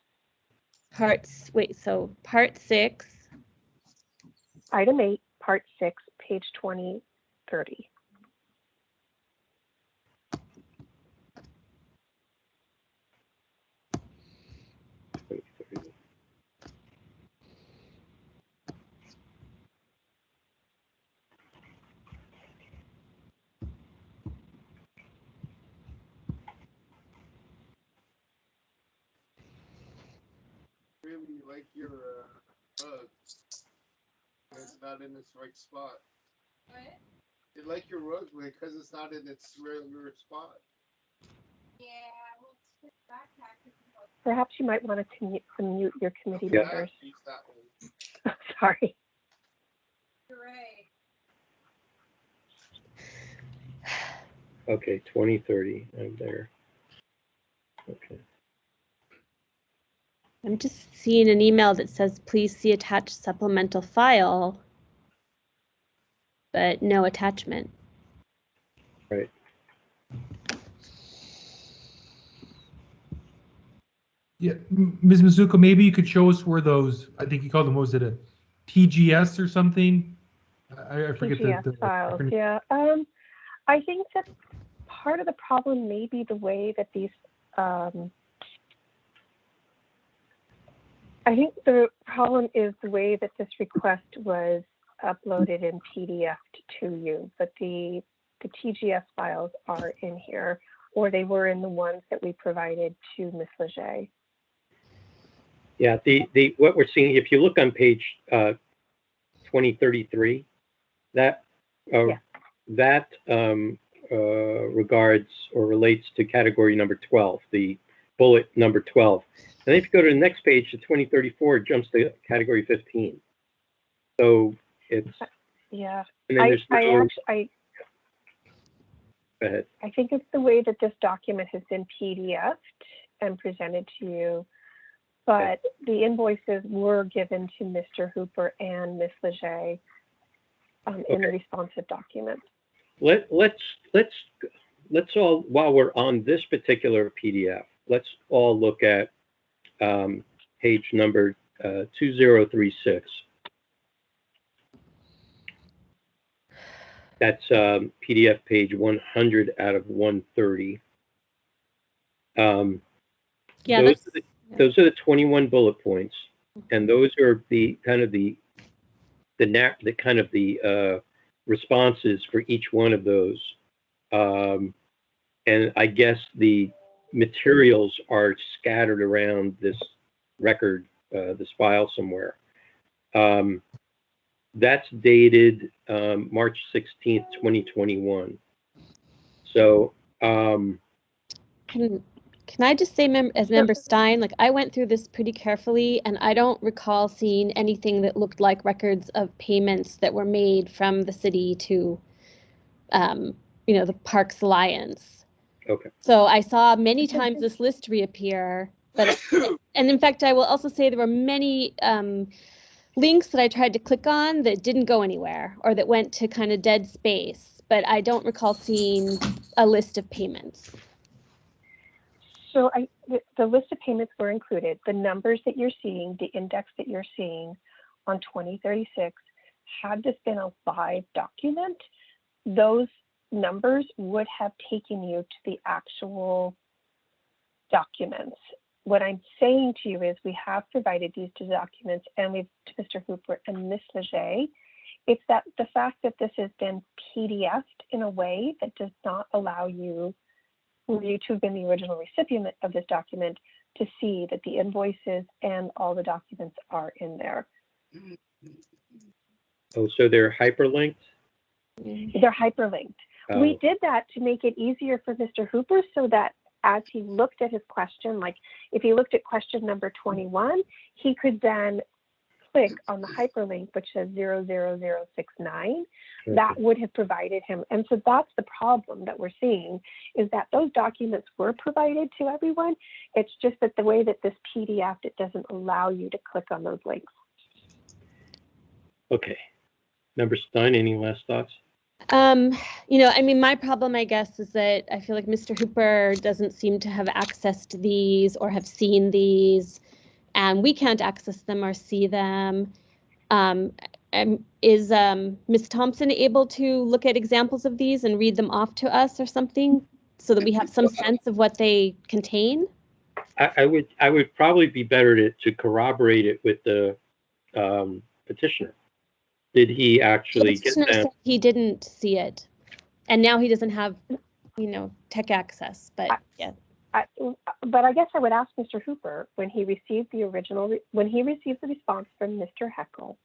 So part 6. Item 8, part 6, page 2030. like your rug. It's not in its right spot. What? You like your rug because it's not in its regular spot. Yeah, well, it's backpack. Perhaps you might want to mute your committee members. Sorry. You're right. Okay, 2030, I'm there. Okay. I'm just seeing an email that says, please see attached supplemental file, but no attachment. Right. Yeah, Ms. Mizuko, maybe you could show us where those, I think you called them, was it a TGS or something? I forget TGS the files, acronym. yeah. I think that part of the problem may be the way that these, I think the problem is the way that this request was uploaded in PDF to you, but the TGS files are in here, or they were in the ones that we provided to Ms. Leger. Yeah, the what we're seeing, if you look on page 2033, that regards or relates to category number 12, the bullet number 12. And then if you go to the next page, to 2034, it jumps to category 15. So it's yeah. And then Go ahead. I think it's the way that this document has been PDF'd and presented to you, but the invoices were given to Mr. Hooper and Ms. Leger in the responsive document. Let's all, while we're on this particular PDF, let's all look at page number 2036. That's PDF page 100 out of 130. Yeah, those are the 21 bullet points, and those are the kind of the responses for each one of those. And I guess the materials are scattered around this record, this file somewhere. That's dated March 16th, 2021. So can I just say, as Member Stein, like I went through this pretty carefully, and I don't recall seeing anything that looked like records of payments that were made from the city to, the Parks Alliance. Okay. So I saw many times this list reappear, but and in fact, I will also say there were many links that I tried to click on that didn't go anywhere, or that went to kind of dead space, but I don't recall seeing a list of payments. So the list of payments were included. The numbers that you're seeing, the index that you're seeing on 2036, had this been a live document, those numbers would have taken you to the actual documents. What I'm saying to you is we have provided these two documents, and we've to Mr. Hooper and Ms. Leger. It's that the fact that this has been PDF'd in a way that does not allow you to have been the original recipient of this document to see that the invoices and all the documents are in there. Oh, so they're hyperlinked? They're hyperlinked. Oh. We did that to make it easier for Mr. Hooper so that as he looked at his question, like if he looked at question number 21, he could then click on the hyperlink, which says 00069. That would have provided him. And so that's the problem that we're seeing, is that those documents were provided to everyone. It's just that the way that this PDF, it doesn't allow you to click on those links. Okay. Member Stein, any last thoughts? My problem, I guess, is that I feel like Mr. Hooper doesn't seem to have accessed these or have seen these, and we can't access them or see them. Is Ms. Thompson able to look at examples of these and read them off to us or something so that we have some sense of what they contain? I would probably be better to corroborate it with the petitioner. Did he actually get them? Said he didn't see it, and now he doesn't have, tech access. But yeah, But I guess I would ask Mr. Hooper, when he received the response from Mr. Heckel,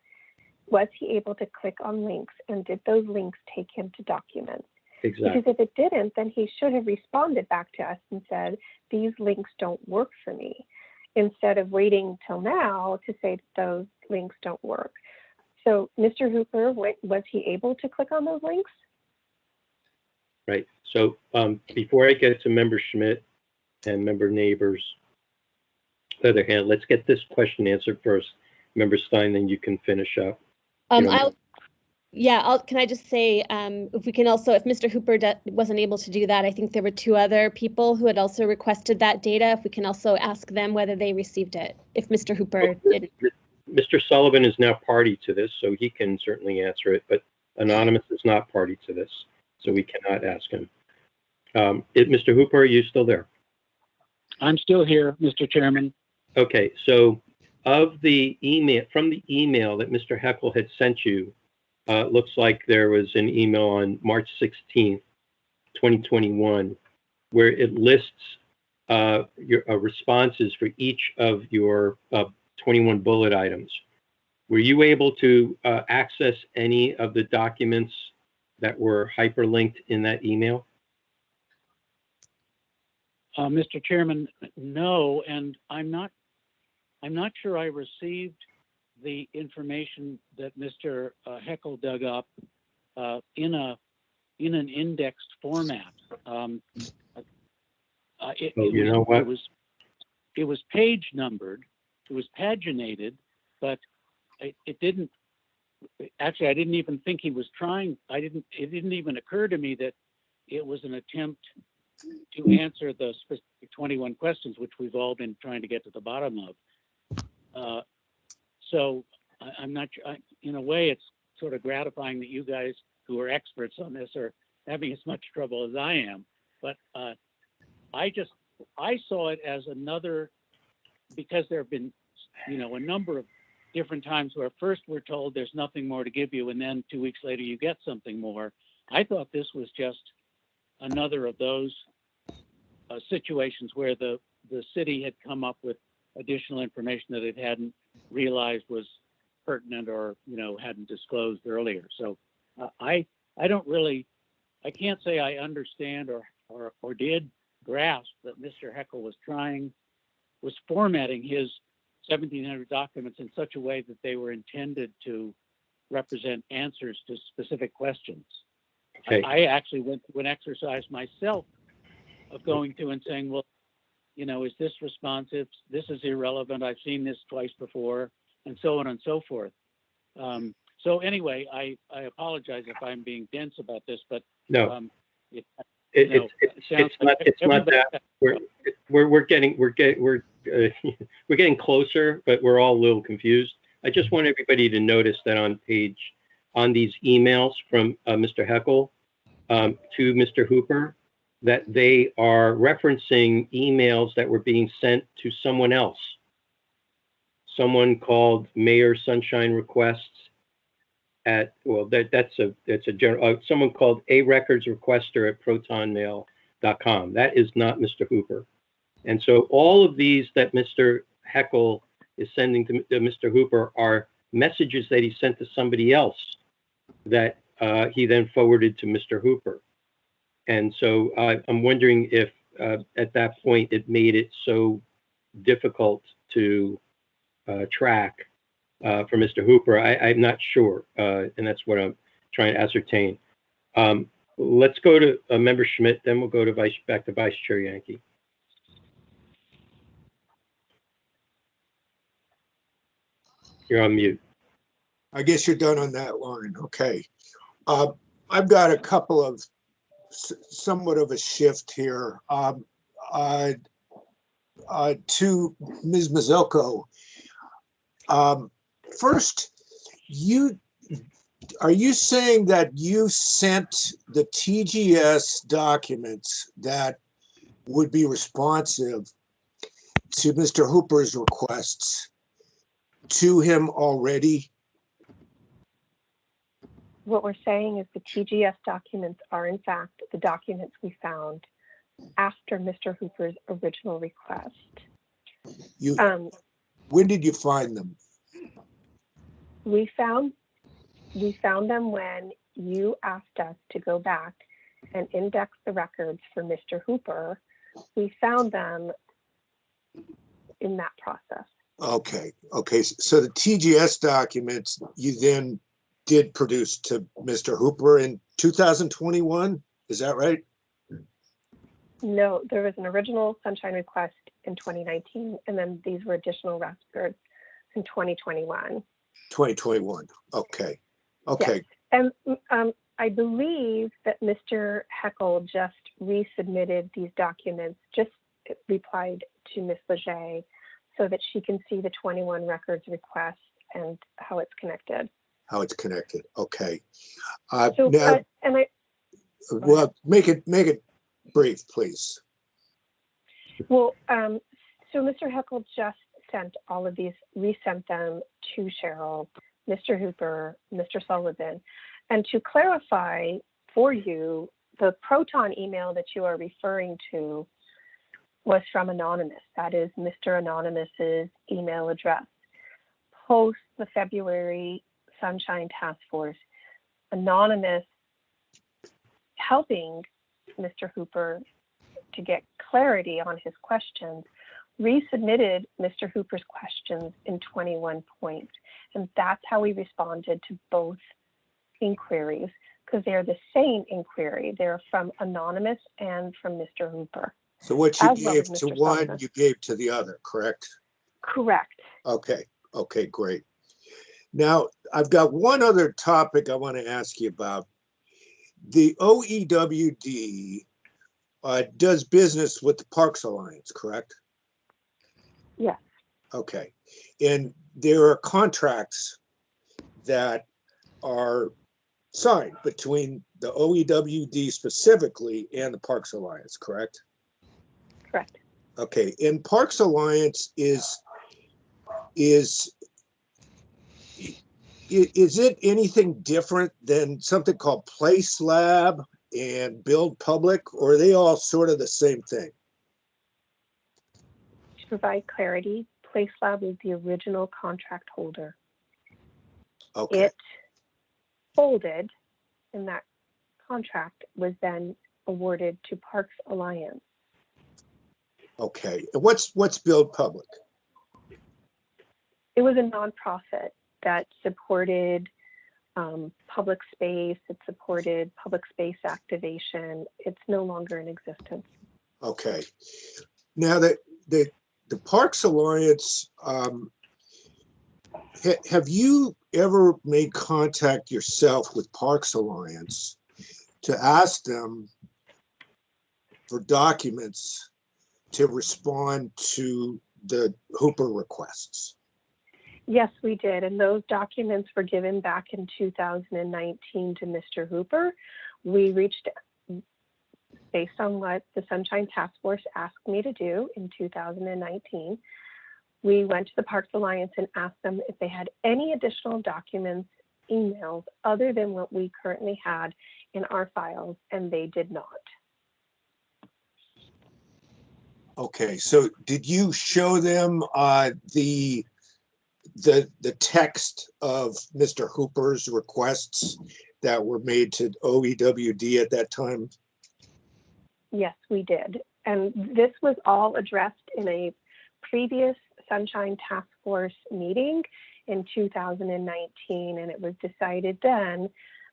was he able to click on links, and did those links take him to documents? Exactly. Because if it didn't, then he should have responded back to us and said, these links don't work for me, instead of waiting till now to say that those links don't work. So Mr. Hooper, was he able to click on those links? Right. So before I get to Member Schmidt and Member Neighbors, on the other hand, let's get this question answered first. Member Stein, then you can finish up. Can I just say, if we can also, if Mr. Hooper wasn't able to do that, I think there were 2 other people who had also requested that data. If we can also ask them whether they received it, if Mr. Hooper didn't. Mr. Sullivan is now party to this, so he can certainly answer it, but Anonymous is not party to this, so we cannot ask him. Mr. Hooper, are you still there? I'm still here, Mr. Chairman. Okay, so of the email, from the email that Mr. Heckel had sent you, looks like there was an email on March 16th, 2021, where it lists your responses for each of your 21 bullet items. Were you able to access any of the documents that were hyperlinked in that email? Mr. Chairman, no, and I'm not sure I received the information that Mr. Heckel dug up in an indexed format. It was page numbered, it was paginated, but it didn't. Actually, I didn't even think he was trying. It didn't even occur to me that it was an attempt to answer the specific 21 questions, which we've all been trying to get to the bottom of. So I'm not sure. In a way, it's sort of gratifying that you guys who are experts on this are having as much trouble as I am. But I saw it as another, because there have been, a number of different times where first we're told there's nothing more to give you, and then 2 weeks later you get something more. I thought this was just another of those situations where the city had come up with additional information that it hadn't realized was pertinent or hadn't disclosed earlier. So I can't say I understand or did grasp that Mr. Heckel was formatting his 1,700 documents in such a way that they were intended to represent answers to specific questions. Okay. I actually went through an exercise myself of going through and saying, well, is this responsive? This is irrelevant. I've seen this twice before, and so on and so forth. So anyway, I apologize if I'm being dense about this, but no, it's not that. We're getting closer, but we're all a little confused. I just want everybody to notice that on these emails from Mr. Heckel to Mr. Hooper, that they are referencing emails that were being sent to someone else. Someone called Mayor Sunshine Requests at, well, that's a general, someone called A Records Requester at protonmail.com. That is not Mr. Hooper. And so all of these that Mr. Heckel is sending to Mr. Hooper are messages that he sent to somebody else that he then forwarded to Mr. Hooper. And so I'm wondering if at that point it made it so difficult to track for Mr. Hooper. I'm not sure, and that's what I'm trying to ascertain. Let's go to Member Schmidt, then we'll go to back to Vice Chair Yankee. You're on mute. I guess you're done on that line. Okay. I've got a couple of somewhat of a shift here. To Ms. Mazzocco. First, are you saying that you sent the TGS documents that would be responsive to Mr. Hooper's requests to him already? What we're saying is the TGS documents are in fact the documents we found after Mr. Hooper's original request. You, when did you find them? We found them when you asked us to go back and index the records for Mr. Hooper. We found them in that process. Okay, so the TGS documents you then did produce to Mr. Hooper in 2021, is that right? No, there was an original Sunshine request in 2019, and then these were additional records in 2021. 2021, okay. Yes. And I believe that Mr. Heckel just resubmitted these documents, just replied to Ms. Leger so that she can see the 21 records request and how it's connected. How it's connected, okay. So, now, well, make it brief, please. Well, so Mr. Heckel just sent all of these, resent them to Cheryl, Mr. Hooper, Mr. Sullivan. And to clarify for you, the Proton email that you are referring to was from Anonymous. That is Mr. Anonymous's email address. Post the February Sunshine Task Force, Anonymous helping Mr. Hooper to get clarity on his questions, resubmitted Mr. Hooper's questions in 21 points. And that's how we responded to both inquiries, because they're the same inquiry. They're from Anonymous and from Mr. Hooper. So what you gave to one, you gave to the other, correct? Correct. Okay, great. Now, I've got one other topic I want to ask you about. The OEWD does business with the Parks Alliance, correct? Yes. Okay. And there are contracts that are signed between the OEWD specifically and the Parks Alliance, correct? Correct. Okay. And Parks Alliance is it anything different than something called Place Lab and Build Public, or are they all sort of the same thing? To provide clarity, Place Lab was the original contract holder. Okay. It folded, and that contract was then awarded to Parks Alliance. Okay. And what's Build Public? It was a nonprofit that supported public space. It supported public space activation. It's no longer in existence. Okay. Now that the Parks Alliance, have you ever made contact yourself with Parks Alliance to ask them for documents to respond to the Hooper requests? Yes, we did. And those documents were given back in 2019 to Mr. Hooper. We reached, based on what the Sunshine Task Force asked me to do in 2019, we went to the Parks Alliance and asked them if they had any additional documents, emails, other than what we currently had in our files, and they did not. Okay, so did you show them the text of Mr. Hooper's requests that were made to OEWD at that time? Yes, we did. And this was all addressed in a previous Sunshine Task Force meeting in 2019, and it was decided then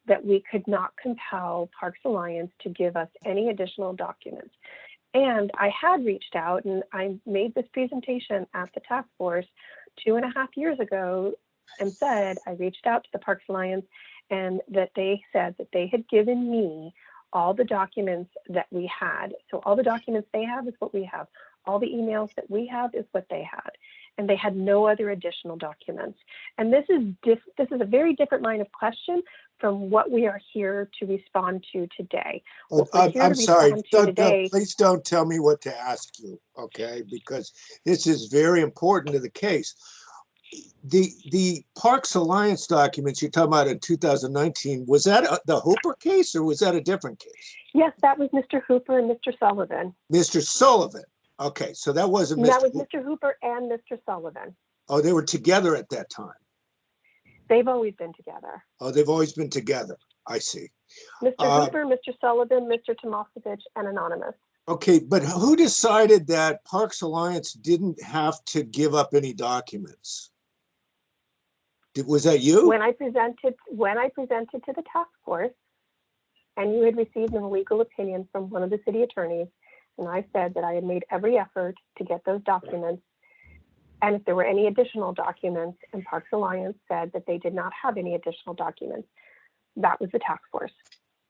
that we could not compel Parks Alliance to give us any additional documents. And I had reached out, and I made this presentation at the task force 2.5 years ago and said I reached out to the Parks Alliance and that they said that they had given me all the documents that we had. So all the documents they have is what we have. All the emails that we have is what they had. And they had no other additional documents. And this is a very different line of question from what we are here to respond to today. I'm sorry, please don't tell me what to ask you, okay? Because this is very important to the case. the Parks Alliance documents you're talking about in 2019, was that the Hooper case or was that a different case? Yes, that was Mr. Hooper and Mr. Sullivan. Mr. Sullivan. Okay, so that wasn't And that Mr. was Mr. Hooper and Mr. Sullivan. Oh, they were together at that time. They've always been together. Oh, they've always been together. I see. Mr. Hooper, Mr. Sullivan, Mr. Tomasevich, and Anonymous. Okay, but who decided that Parks Alliance didn't have to give up any documents? Was that you? When I presented to the task force, and you had received a legal opinion from one of the city attorneys, and I said that I had made every effort to get those documents. And if there were any additional documents, and Parks Alliance said that they did not have any additional documents, that was the task force.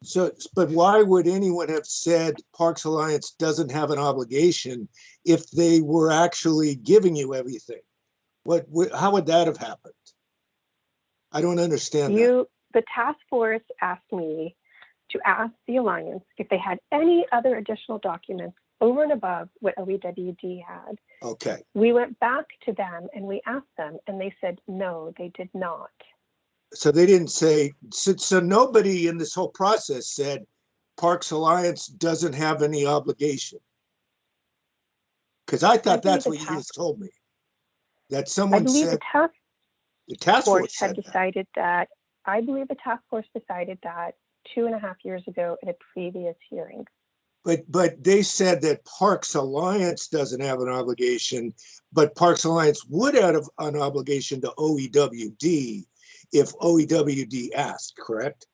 So, but why would anyone have said Parks Alliance doesn't have an obligation if they were actually giving you everything? How would that have happened? I don't understand that. The task force asked me to ask the Alliance if they had any other additional documents over and above what OEWD had. Okay. We went back to them and we asked them, and they said, no, they did not. So they didn't say, so nobody in this whole process said Parks Alliance doesn't have any obligation. Because I thought that's what you just told me. That someone said the task force had decided that. I believe the task force decided that 2.5 years ago at a previous hearing. But they said that Parks Alliance doesn't have an obligation, but Parks Alliance would have an obligation to OEWD if OEWD asked, correct?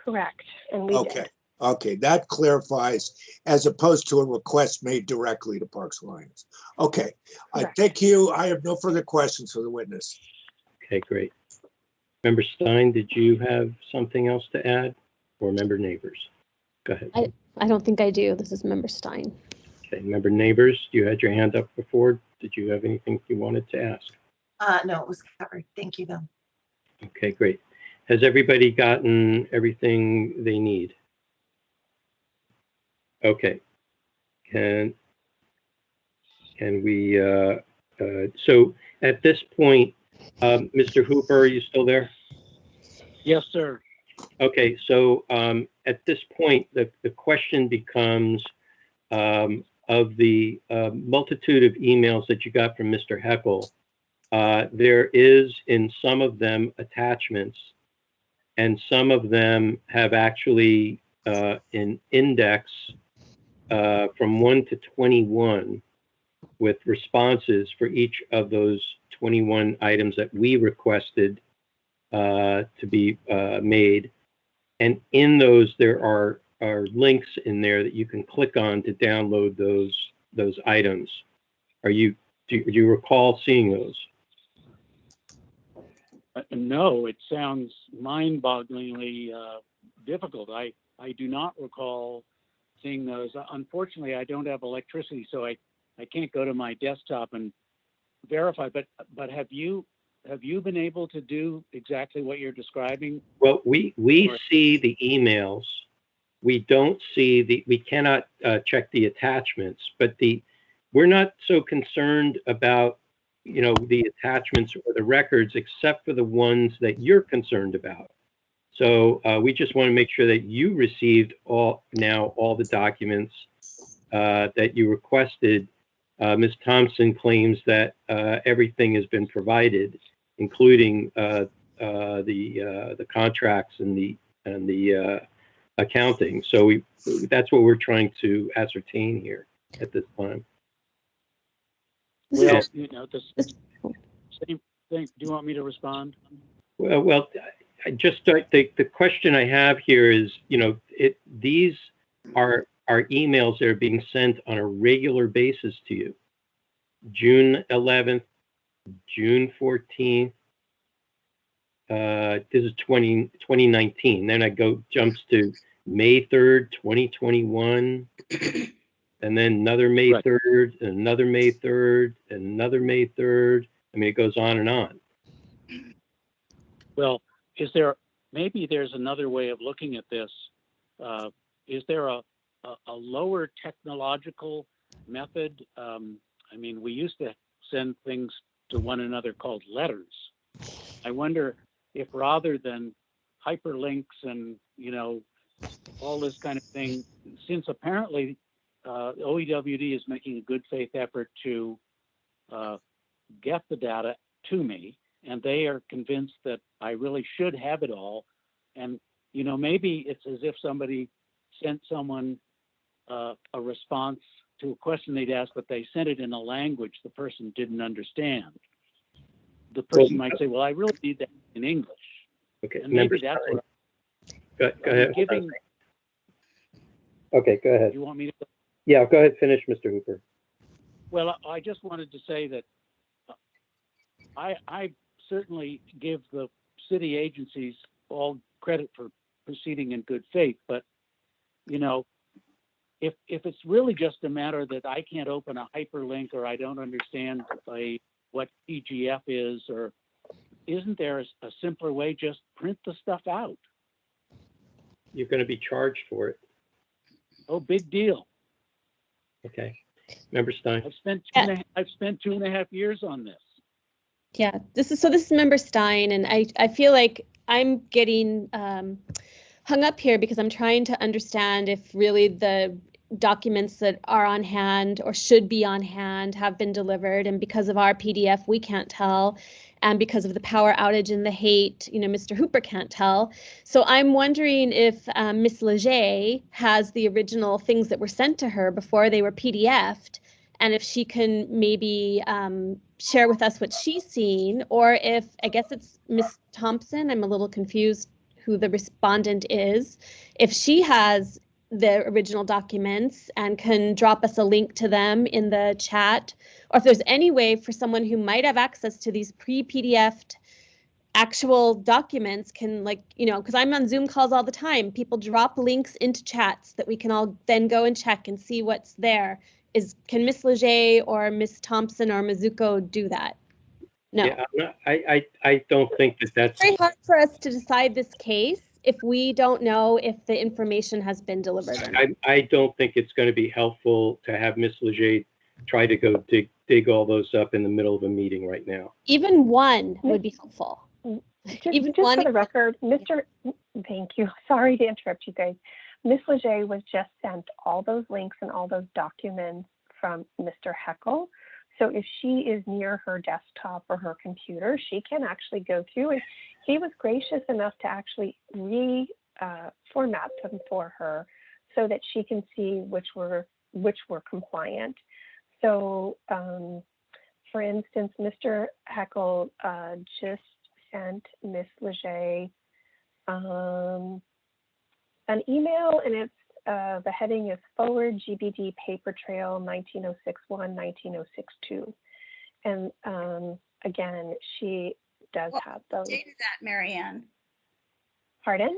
Correct, and we did. Okay, that clarifies as opposed to a request made directly to Parks Alliance. Okay, I thank you. I have no further questions for the witness. Okay, great. Member Stein, did you have something else to add? Or Member Neighbors? Go ahead. I don't think I do. This is Member Stein. Okay, Member Neighbors, you had your hand up before. Did you have anything you wanted to ask? No, it was covered. Thank you, though. Okay, great. Has everybody gotten everything they need? Okay. Can we, so at this point, Mr. Hooper, are you still there? Yes, sir. Okay, so at this point, the question becomes of the multitude of emails that you got from Mr. Heckel, there is in some of them attachments, and some of them have actually an index from 1 to 21 with responses for each of those 21 items that we requested to be made. And in those, there are links in there that you can click on to download those items. Do you recall seeing those? No, it sounds mind-bogglingly difficult. I do not recall seeing those. Unfortunately, I don't have electricity, so I can't go to my desktop and verify. But have you been able to do exactly what you're describing? Well, we see the emails. We don't see we cannot check the attachments, but we're not so concerned about, the attachments or the records, except for the ones that you're concerned about. So we just want to make sure that you received all the documents that you requested. Ms. Thompson claims that everything has been provided, including the contracts and the accounting. So that's what we're trying to ascertain here at this time. Well, the same thing. Do you want me to respond? Well, I just the question I have here is, these are emails that are being sent on a regular basis to you. June 11th, June 14th. This is 2019. Then jumps to May 3rd, 2021. And then another May 3rd, and another May 3rd, and another May 3rd. I mean, it goes on and on. Well, maybe there's another way of looking at this. Is there a lower technological method? I mean, we used to send things to one another called letters. I wonder if rather than hyperlinks and, all this kind of thing, since apparently OEWD is making a good faith effort to get the data to me, and they are convinced that I really should have it all. And, maybe it's as if somebody sent someone a response to a question they'd asked, but they sent it in a language the person didn't understand. The person might say, well, I really need that in English. Okay, And maybe that's what Go ahead. giving. Okay, go ahead. You want me to? Yeah, go ahead. Finish, Mr. Hooper. Well, I just wanted to say that I certainly give the city agencies all credit for proceeding in good faith, but if it's really just a matter that I can't open a hyperlink or I don't understand what PGF is, or isn't there a simpler way? Just print the stuff out. You're going to be charged for it. Oh, big deal. Okay, Member Stein. I've spent 2.5 years on this. Yeah, this is Member Stein, and I feel like I'm getting hung up here because I'm trying to understand if really the documents that are on hand or should be on hand have been delivered, and because of our PDF we can't tell, and because of the power outage and the hate, Mr. Hooper can't tell. So I'm wondering if Ms. Leger has the original things that were sent to her before they were PDF'd, and if she can maybe share with us what she's seen, or if, I guess it's Ms. Thompson, I'm a little confused who the respondent is, if she has the original documents and can drop us a link to them in the chat, or if there's any way for someone who might have access to these pre-PDF'd actual documents can, because I'm on Zoom calls all the time, people drop links into chats that we can all then go and check and see what's there. Can Ms. Leger or Ms. Thompson or Mizuko do that? No. Yeah, I don't think that's It's very hard for us to decide this case if we don't know if the information has been delivered or not. I don't think it's going to be helpful to have Ms. Leger try to go dig all those up in the middle of a meeting right now. Even one would be helpful. Just for the record, thank you. Sorry to interrupt you guys. Ms. Leger was just sent all those links and all those documents from Mr. Heckel. So if she is near her desktop or her computer, she can actually go through, and he was gracious enough to actually format them for her so that she can see which were compliant. So for instance, Mr. Heckel just sent Ms. Leger an email, and it's the heading is Forward GBD Paper Trail 19061-19062. And again, she does have those. What date is that, Marianne? Pardon?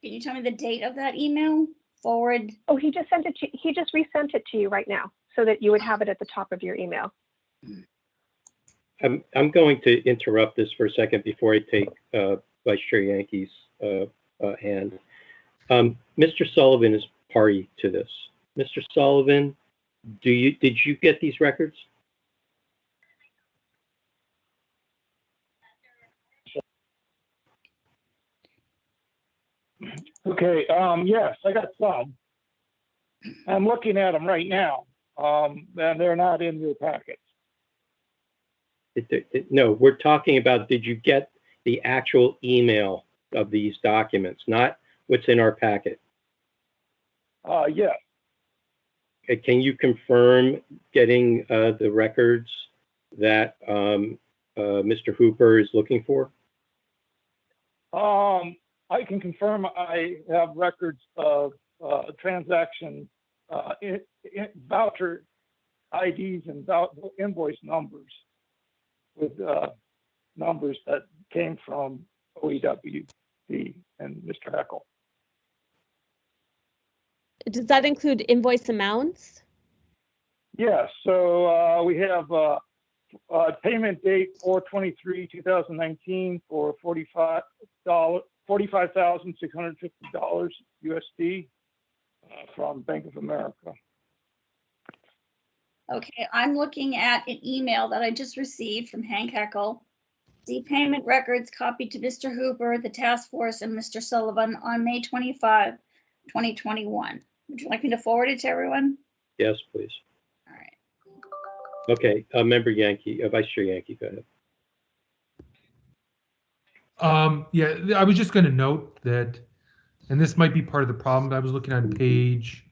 Can you tell me the date of that email? Forward. Oh, he just sent it to, he just resent it to you right now so that you would have it at the top of your email. I'm going to interrupt this for a second before I take Vice Chair Yankee's hand. Mr. Sullivan is party to this. Mr. Sullivan, did you get these records? Okay, yes, I got some. I'm looking at them right now, and they're not in your packets. No, we're talking about, did you get the actual email of these documents, not what's in our packet? Yes. Can you confirm getting the records that Mr. Hooper is looking for? I can confirm I have records of transaction voucher IDs and invoice numbers with numbers that came from OEWD and Mr. Heckel. Does that include invoice amounts? Yes, so we have payment date 4/23/2019 for $45,650 USD from Bank of America. Okay, I'm looking at an email that I just received from Hank Heckel. The payment records copied to Mr. Hooper, the task force, and Mr. Sullivan on May 25, 2021. Would you like me to forward it to everyone? Yes, please. All right. Okay, Member Yankee, Vice Chair Yankee, go ahead. Yeah, I was just going to note that, and this might be part of the problem. I was looking on page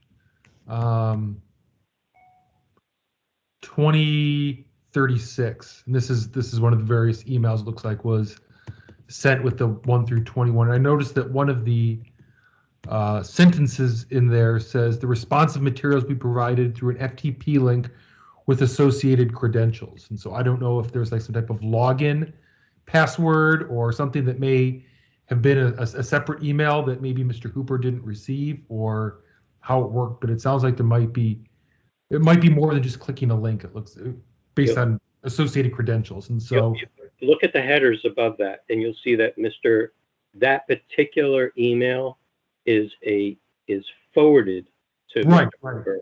2036, and this is one of the various emails. It looks like was sent with the 1 through 21. And I noticed that one of the sentences in there says the responsive materials be provided through an FTP link with associated credentials. And so I don't know if there's like some type of login password or something that may have been a separate email that maybe Mr. Hooper didn't receive, or how it worked. But it sounds like it might be more than just clicking a link. It looks based on associated credentials. And so look at the headers above that, and you'll see that that particular email is forwarded to right. Mr. Hooper.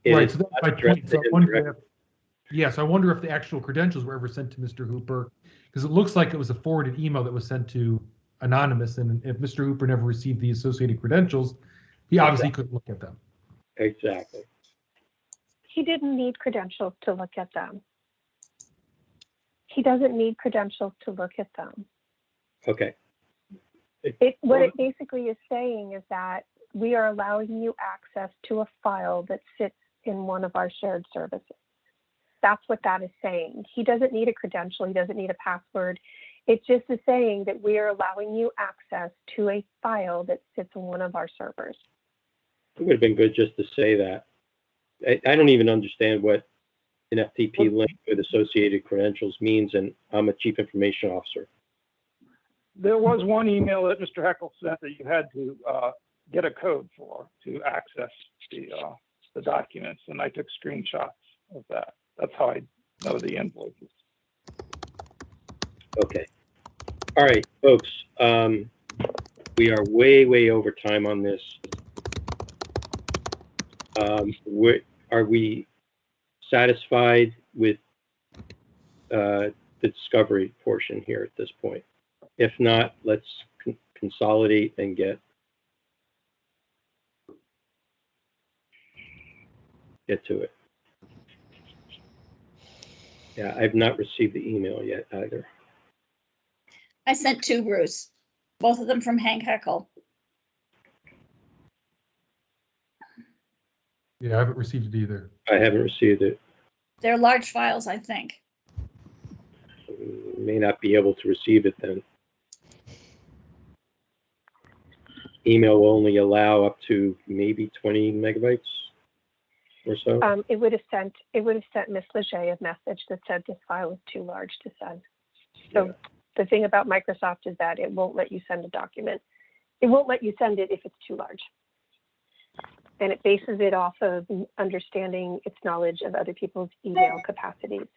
Right. So that's my point. So I wonder if the actual credentials were ever sent to Mr. Hooper, because it looks like it was a forwarded email that was sent to anonymous. And if Mr. Hooper never received the associated credentials, he obviously couldn't look at them. Exactly. He didn't need credentials to look at them. He doesn't need credentials to look at them. Okay. What it basically is saying is that we are allowing you access to a file that sits in one of our shared services. That's what that is saying. He doesn't need a credential. He doesn't need a password. It just is saying that we are allowing you access to a file that sits in one of our servers. It would have been good just to say that. I don't even understand what an FTP link with associated credentials means, and I'm a chief information officer. There was one email that Mr. Heckel sent that you had to get a code for to access the documents, and I took screenshots of that. That's how I know the invoices. Okay. All right, folks. We are way over time on this. Are we satisfied with the discovery portion here at this point? If not, let's consolidate and get to it. Yeah, I've not received the email yet either. I sent 2, Bruce, both of them from Hank Heckel. Yeah, I haven't received it either. I haven't received it. They're large files, I think. May not be able to receive it then. Email will only allow up to maybe 20 megabytes or so. It would have sent Ms. Leger a message that said this file is too large to send. So the thing about Microsoft is that it won't let you send a document. It won't let you send it if it's too large. And it bases it off of understanding its knowledge of other people's email capacities.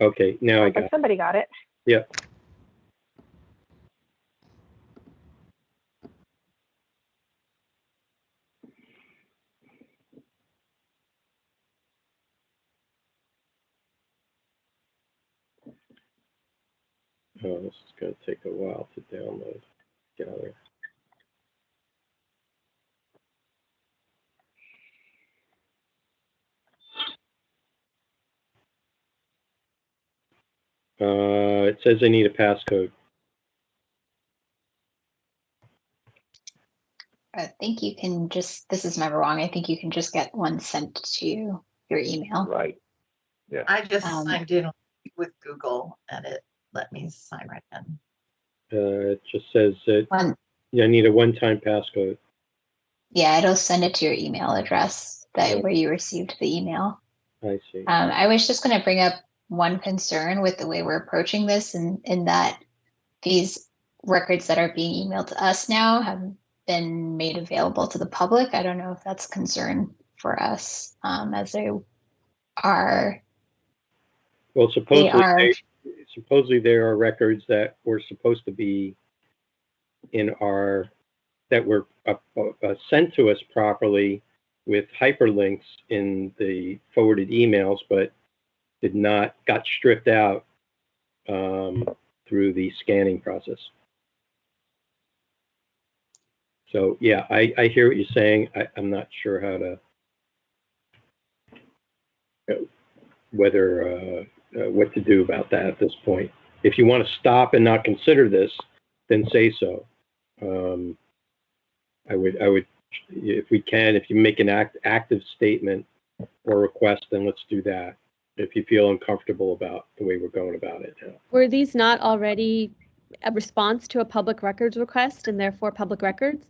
Okay, now I got it. Somebody got it. Yep. Oh, this is going to take a while to download. Gather. It says I need a passcode. I think you can just, this is Member Wong, I think you can just get one sent to your email. Right. Yeah. I just signed in with Google and it let me sign right in. It just says that I need a one-time passcode. Yeah, it'll send it to your email address where you received the email. I see. I was just going to bring up one concern with the way we're approaching this, in that these records that are being emailed to us now have been made available to the public. I don't know if that's a concern for us, as they are. Well, supposedly there are records that were supposed to be in that were sent to us properly, with hyperlinks in the forwarded emails, but got stripped out through the scanning process. So yeah, I hear what you're saying. I'm not sure how to, what to do about that at this point. If you want to stop and not consider this, then say so. I would, if we can, if you make an active statement or request, then let's do that. If you feel uncomfortable about the way we're going about it now. Were these not already a response to a public records request and therefore public records?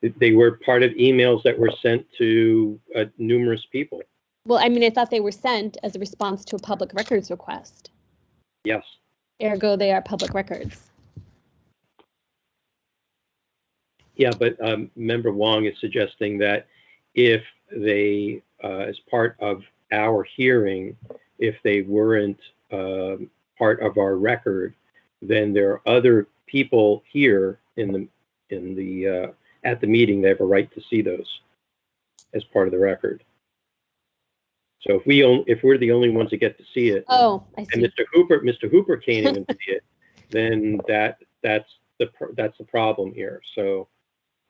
They were part of emails that were sent to numerous people. Well, I mean, I thought they were sent as a response to a public records request. Yes. Ergo, they are public records. Yeah, but Member Wong is suggesting that if they, as part of our hearing, if they weren't part of our record, then there are other people here at the meeting that have a right to see those as part of the record. So if we're the only ones that get to see it, oh, I see. and Mr. Hooper can't even see it, then that's the problem here. So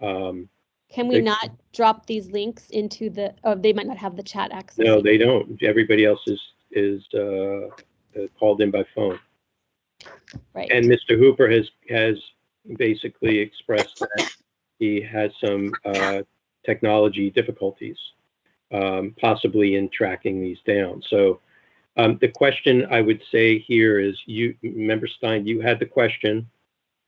can we not drop these links into the? Oh, they might not have the chat access. No, they don't. Everybody else is called in by phone. Right. And Mr. Hooper has basically expressed that he has some technology difficulties, possibly in tracking these down. So the question I would say here is, Member Stein, you had the question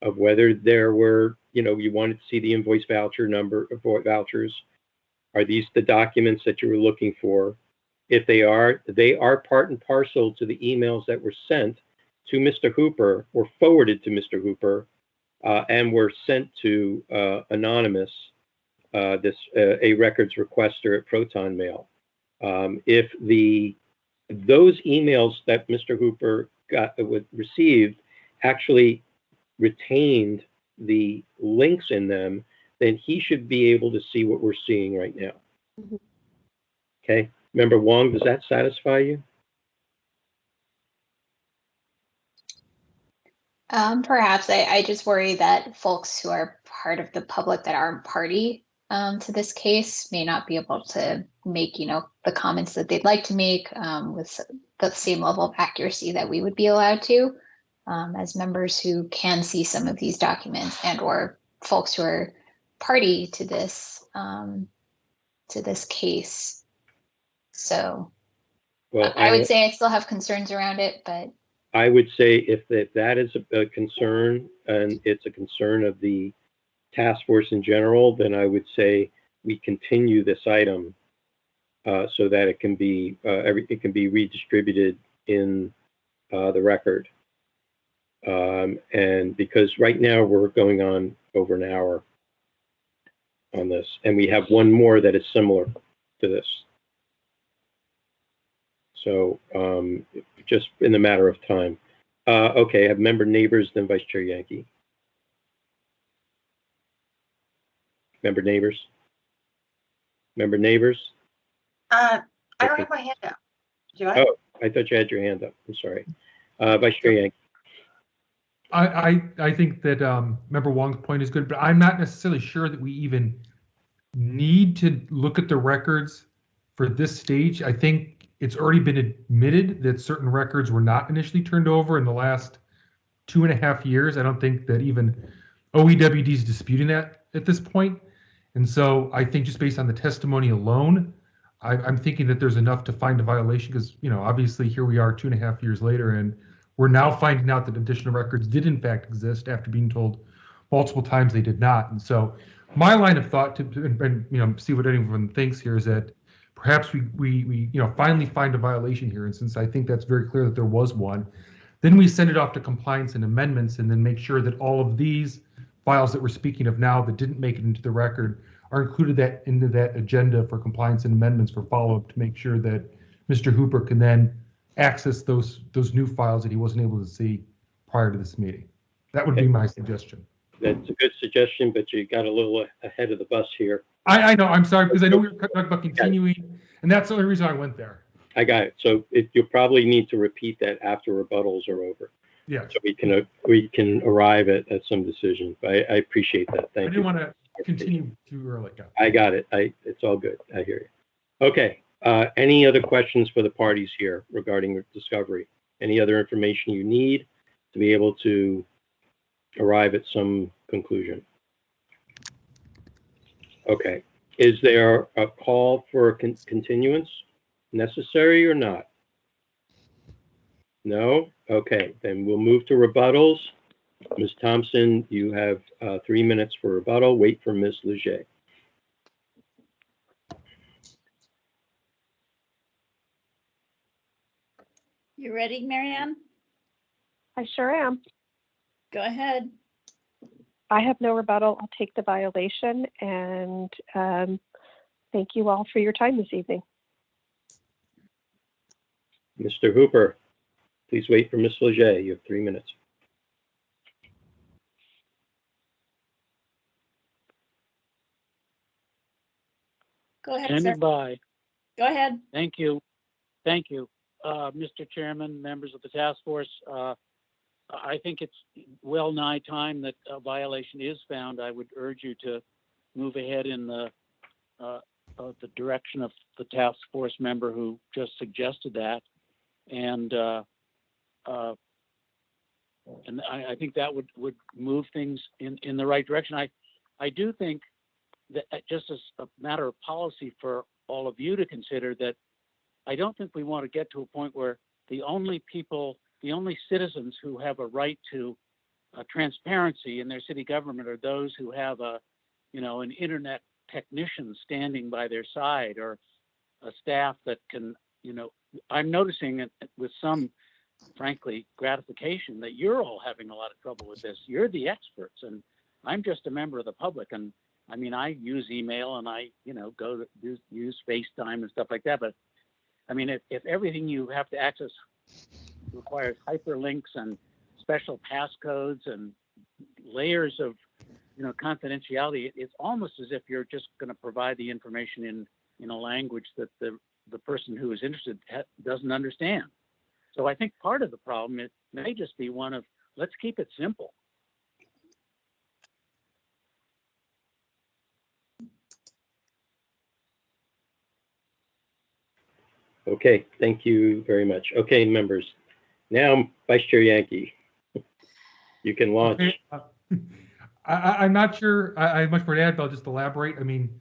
of whether there were, you wanted to see the invoice voucher number of vouchers. Are these the documents that you were looking for? If they are part and parcel to the emails that were sent to Mr. Hooper or forwarded to Mr. Hooper and were sent to Anonymous, a records requester at Proton Mail. If those emails that Mr. Hooper received actually retained the links in them, then he should be able to see what we're seeing right now. Mm-hmm. Okay, Member Wong, does that satisfy you? Perhaps. I just worry that folks who are part of the public that aren't party to this case may not be able to make, the comments that they'd like to make with the same level of accuracy that we would be allowed to as members who can see some of these documents, and or folks who are party to this case. So well, I would say I still have concerns around it, but I would say if that is a concern, and it's a concern of the task force in general, then I would say we continue this item so that it can be redistributed in the record. And because right now we're going on over an hour on this, and we have one more that is similar to this. So just in a matter of time. Okay, I have Member Neighbors, then Vice Chair Yankee. Member Neighbors? Member Neighbors? I don't have my hand up. Do I? Oh, I thought you had your hand up. I'm sorry. Vice Chair Yankee. I think that Member Wong's point is good, but I'm not necessarily sure that we even need to look at the records for this stage. I think it's already been admitted that certain records were not initially turned over in the last 2.5 years. I don't think that even OEWD is disputing that at this point. And so I think just based on the testimony alone, I'm thinking that there's enough to find a violation because, obviously here we are 2.5 years later, and we're now finding out that additional records did in fact exist after being told multiple times they did not. And so my line of thought and see what anyone thinks here is that perhaps we finally find a violation here. And since I think that's very clear that there was one, then we send it off to compliance and amendments and then make sure that all of these files that we're speaking of now that didn't make it into the record are included into that agenda for compliance and amendments for follow-up to make sure that Mr. Hooper can then access those new files that he wasn't able to see prior to this meeting. That would be my suggestion. That's a good suggestion, but you got a little ahead of the bus here. I know, I'm sorry, because I know we were talking about continuing, and that's the only reason I went there. I got it. So you'll probably need to repeat that after rebuttals are over. Yeah. So we can arrive at some decision. I appreciate that. I Thank didn't you. want to continue too early. I got it. It's all good. I hear you. Okay. Any other questions for the parties here regarding discovery? Any other information you need to be able to arrive at some conclusion? Okay. Is there a call for a continuance necessary or not? No? Okay, then we'll move to rebuttals. Ms. Thompson, you have 3 minutes for rebuttal. Wait for Ms. Leger. You ready, Marianne? I sure am. Go ahead. I have no rebuttal. I'll take the violation, and thank you all for your time this evening. Mr. Hooper, please wait for Ms. Leger. You have 3 minutes. Go ahead, Standing sir. by. Go ahead. Thank you. Thank you. Mr. Chairman, members of the task force, I think it's well nigh time that a violation is found. I would urge you to move ahead in the direction of the task force member who just suggested that. And I think that would move things in the right direction. I do think that just as a matter of policy for all of you to consider, that I don't think we want to get to a point where the only citizens who have a right to transparency in their city government are those who have an internet technician standing by their side, or a staff that can, I'm noticing it with some, frankly, gratification that you're all having a lot of trouble with this. You're the experts, and I'm just a member of the public. And I mean, I use email, and I, go to use FaceTime and stuff like that. But I mean, if everything you have to access requires hyperlinks and special passcodes and layers of, confidentiality, it's almost as if you're just going to provide the information in a language that the person who is interested doesn't understand. So I think part of the problem, it may just be one of, let's keep it simple. Okay, thank you very much. Okay, members. Now, Vice Chair Yankee, you can launch. Okay. I'm not sure I have much more to add, but I'll just elaborate. I mean,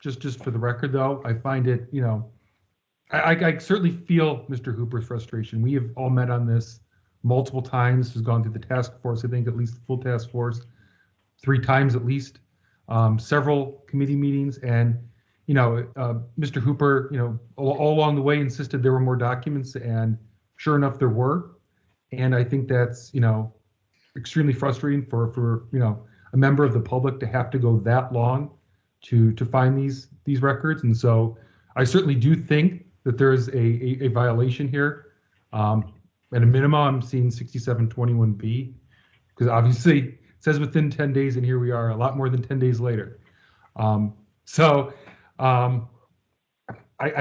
just for the record, though, I find it, I certainly feel Mr. Hooper's frustration. We have all met on this multiple times. This has gone through the task force, I think at least the full task force, 3 times at least, several committee meetings. And, Mr. Hooper, all along the way insisted there were more documents, and sure enough, there were. And I think that's, extremely frustrating for a member of the public to have to go that long to find these records. And so I certainly do think that there is a violation here. At a minimum, I'm seeing 6721B, because obviously it says within 10 days, and here we are a lot more than 10 days later. I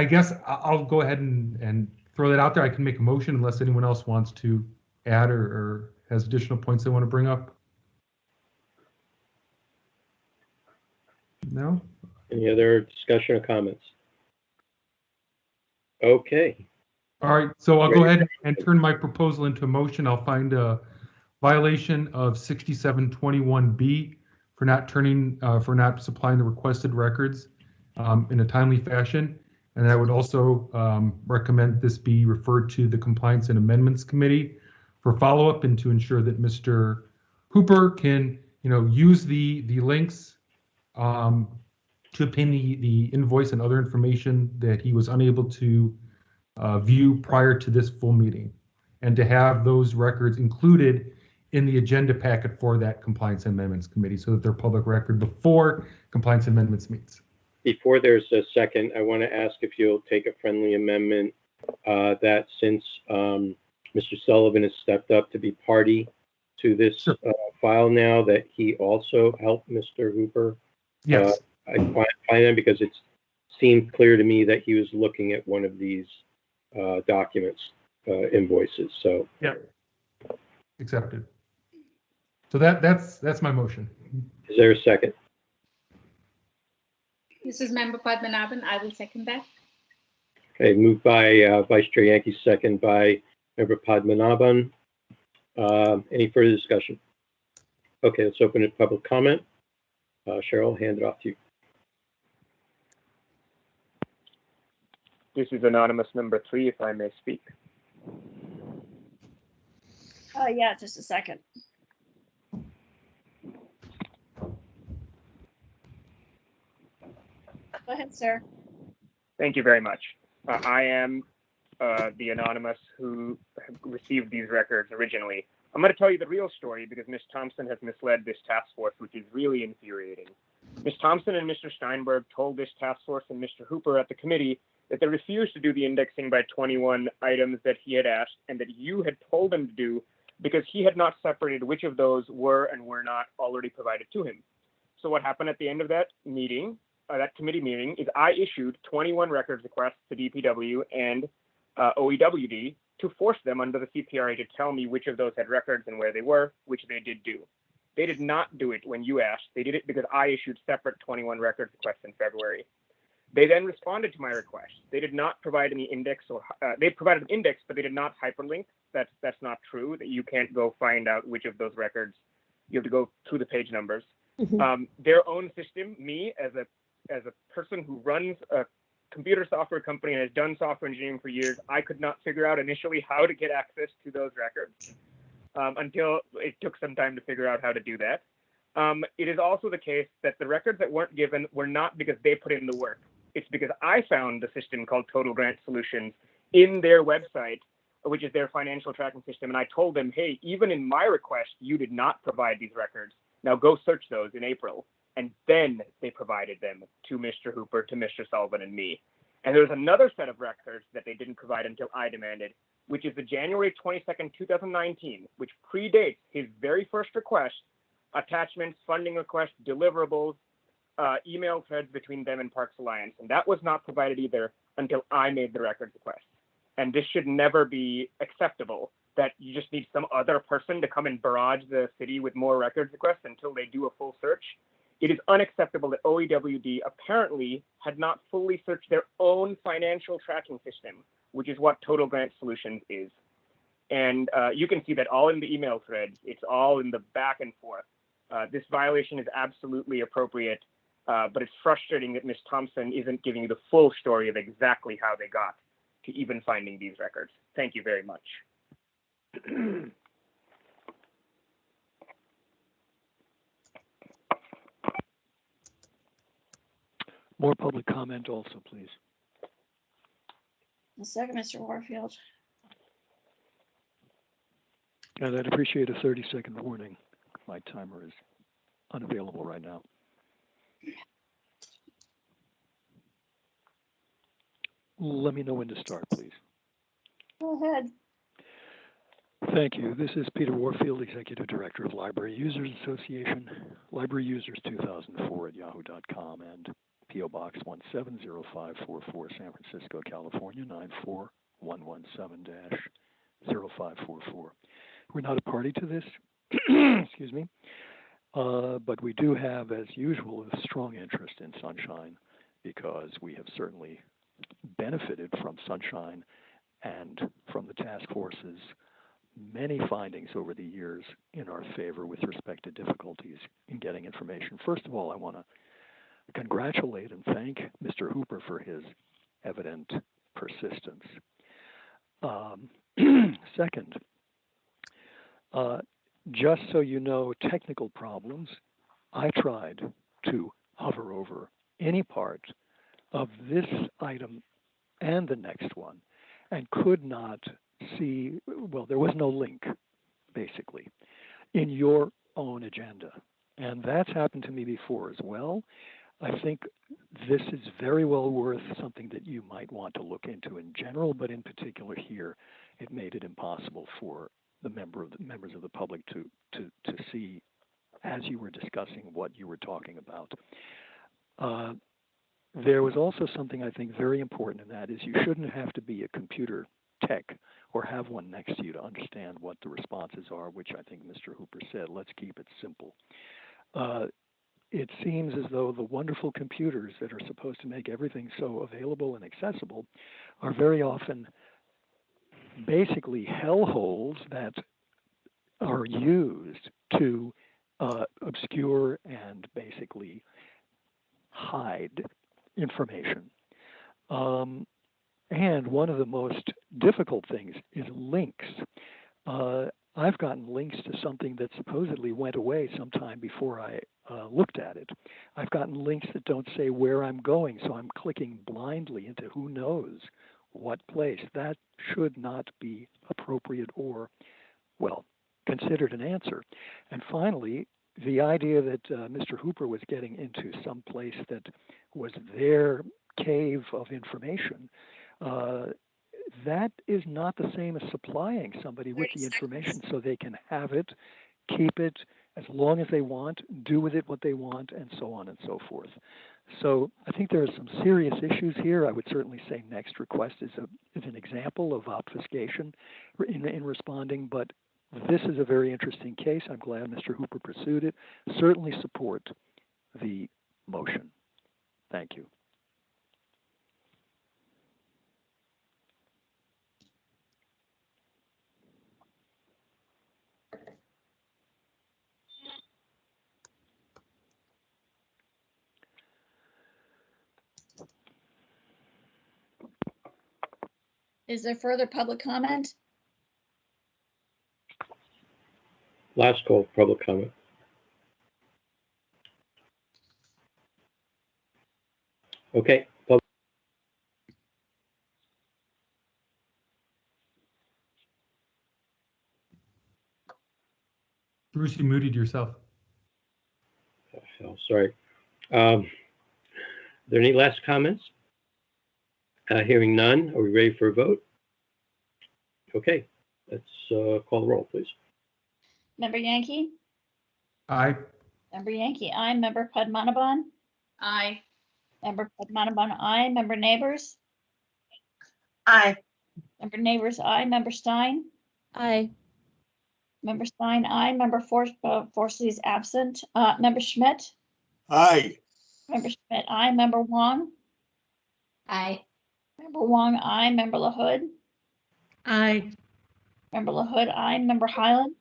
guess I'll go ahead and throw that out there. I can make a motion unless anyone else wants to add or has additional points they want to bring up. No? Any other discussion or comments? Okay. All right, so I'll go ahead and turn my proposal into a motion. I'll find a violation of 6721B for not supplying the requested records in a timely fashion. And I would also recommend this be referred to the Compliance and Amendments Committee for follow-up, and to ensure that Mr. Hooper can, use the links to obtain the invoice and other information that he was unable to view prior to this full meeting, and to have those records included in the agenda packet for that Compliance and Amendments Committee, so that they're public record before Compliance and Amendments meets. Before there's a second, I want to ask if you'll take a friendly amendment that since Mr. Sullivan has stepped up to be party to this file now, that he also help Mr. Hooper Yes. I find them because it seemed clear to me that he was looking at one of these documents, invoices. So Yeah. Accepted. So that's my motion. is there a second? This is Member Padmanabhan. I will second that. Okay, moved by Vice Chair Yankee, second by Member Padmanabhan. Any further discussion? Okay, let's open it public comment. Cheryl, hand it off to you. This is anonymous number 3, if I may speak. Yeah, just a second. Go ahead, sir. Thank you very much. I am the anonymous who received these records originally. I'm going to tell you the real story because Ms. Thompson has misled this task force, which is really infuriating. Ms. Thompson and Mr. Steinberg told this task force and Mr. Hooper at the committee that they refused to do the indexing by 21 items that he had asked and that you had told him to do because he had not separated which of those were and were not already provided to him. So what happened at the end of that meeting, that committee meeting, is I issued 21 records requests to DPW and OEWD to force them under the CPRA to tell me which of those had records and where they were, which they did do. They did not do it when you asked. They did it because I issued separate 21 records requests in February. They then responded to my request. They did not provide any index, or they provided an index, but they did not hyperlink. That's not true. That you can't go find out which of those records. You have to go through the page numbers. Mm-hmm. Their own system, me as a person who runs a computer software company and has done software engineering for years, I could not figure out initially how to get access to those records until it took some time to figure out how to do that. It is also the case that the records that weren't given were not because they put in the work. It's because I found the system called Total Grant Solutions in their website, which is their financial tracking system. And I told them, hey, even in my request, you did not provide these records. Now go search those in April. And then they provided them to Mr. Hooper, to Mr. Sullivan, and me. And there's another set of records that they didn't provide until I demanded, which is the January 22nd, 2019, which predates his very first request, attachments, funding requests, deliverables, email threads between them and Parks Alliance. And that was not provided either until I made the records request. And this should never be acceptable, that you just need some other person to come and barrage the city with more records requests until they do a full search. It is unacceptable that OEWD apparently had not fully searched their own financial tracking system, which is what Total Grant Solutions is. And you can see that all in the email threads. It's all in the back and forth. This violation is absolutely appropriate, but it's frustrating that Ms. Thompson isn't giving you the full story of exactly how they got to even finding these records. Thank you very much. More public comment also, please. A second, Mr. Warfield. And I'd appreciate a 30-second warning. My timer is unavailable right now. Let me know when to start, please. Go ahead. Thank you. This is Peter Warfield, Executive Director of Library Users Association, Library Users 2004 at yahoo.com, and P.O. Box 170544, San Francisco, California, 94117-0544. We're not a party to this, excuse me, but we do have, as usual, a strong interest in Sunshine because we have certainly benefited from Sunshine and from the task force's many findings over the years in our favor with respect to difficulties in getting information. First of all, I want to congratulate and thank Mr. Hooper for his evident persistence. Second, just so you know, technical problems, I tried to hover over any part of this item and the next one and could not see, well, there was no link, basically, in your own agenda. And that's happened to me before as well. I think this is very well worth something that you might want to look into in general, but in particular here, it made it impossible for the members of the public to see, as you were discussing, what you were talking about. There was also something I think very important, and that is you shouldn't have to be a computer tech or have one next to you to understand what the responses are, which I think Mr. Hooper said, let's keep it simple. It seems as though the wonderful computers that are supposed to make everything so available and accessible are very often basically hellholes that are used to obscure and basically hide information. And one of the most difficult things is links. I've gotten links to something that supposedly went away sometime before I looked at it. I've gotten links that don't say where I'm going, so I'm clicking blindly into who knows what place. That should not be appropriate or, well, considered an answer. And finally, the idea that Mr. Hooper was getting into some place that was their cave of information, that is not the same as supplying somebody with the information so they can have it, keep it as long as they want, do with it what they want, and so on and so forth. So I think there are some serious issues here. I would certainly say next request is an example of obfuscation in responding, but this is a very interesting case. I'm glad Mr. Hooper pursued it. Certainly support the motion. Thank you. Is there further public comment? Last call, public comment. Okay. Bruce, you muted yourself. Oh, sorry. Are there any last comments? Hearing none, are we ready for a vote? Okay, let's call the roll, please. Member Yankee? Aye. Member Yankee, aye. Member Padmanabhan? Aye. Member Padmanabhan, aye. Member Neighbors? Aye. Member Neighbors, aye. Member Stein? Aye. Member Stein, aye. Member Forsley is absent. Member Schmidt? Aye. Member Schmidt, aye. Member Wong? Aye. Member Wong, aye. Member LaHood? Aye. Member LaHood, aye. Member Highland?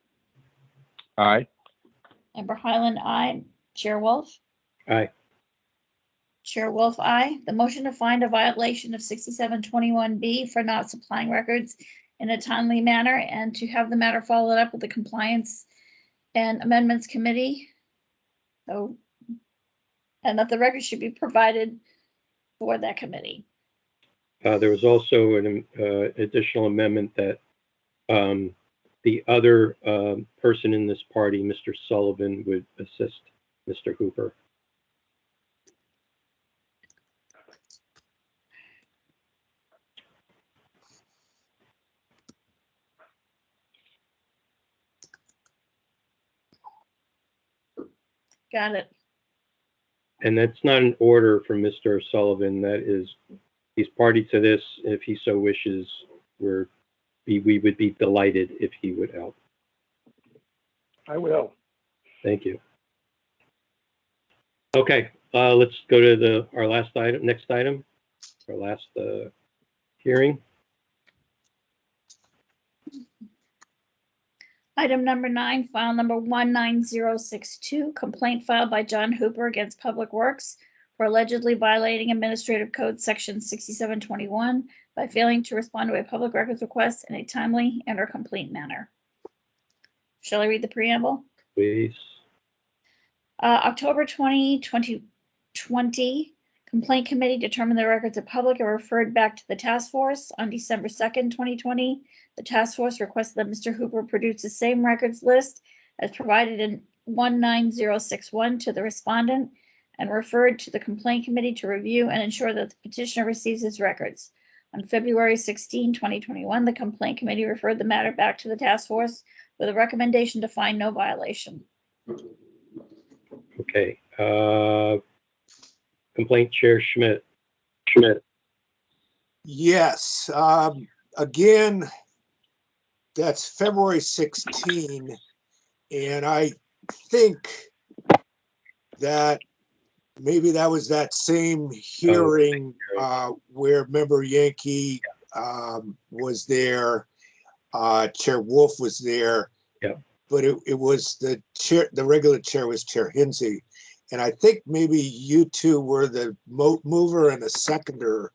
Aye. Member Highland, aye. Chair Wolf? Aye. Chair Wolf, aye. The motion to find a violation of 6721B for not supplying records in a timely manner and to have the matter followed up with the Compliance and Amendments Committee. So, and that the record should be provided for that committee. There was also an additional amendment that the other person in this party, Mr. Sullivan, would assist Mr. Hooper. Got it. And that's not an order from Mr. Sullivan. That is, he's party to this. If he so wishes, we would be delighted if he would help. I will. Thank you. Okay, let's go to our last item, next item, our last hearing. Item number 9, file number 19062, complaint filed by John Hooper against Public Works for allegedly violating Administrative Code Section 6721 by failing to respond to a public records request in a timely and/or complete manner. Shall I read the preamble? Please. October 2020, Complaint Committee determined the records are public and referred back to the task force. On December 2nd, 2020, the task force requested that Mr. Hooper produce the same records list as provided in 19061 to the respondent and referred to the Complaint Committee to review and ensure that the petitioner receives his records. On February 16, 2021, the Complaint Committee referred the matter back to the task force with a recommendation to find no violation. Okay. Complaint Chair Schmidt. Yes, again, that's February 16, and I think that maybe that was that same hearing where Member Yankee was there, Chair Wolf was there. Yeah. But it was the chair, the regular chair was Chair Hinsey. And I think maybe you two were the mover and the seconder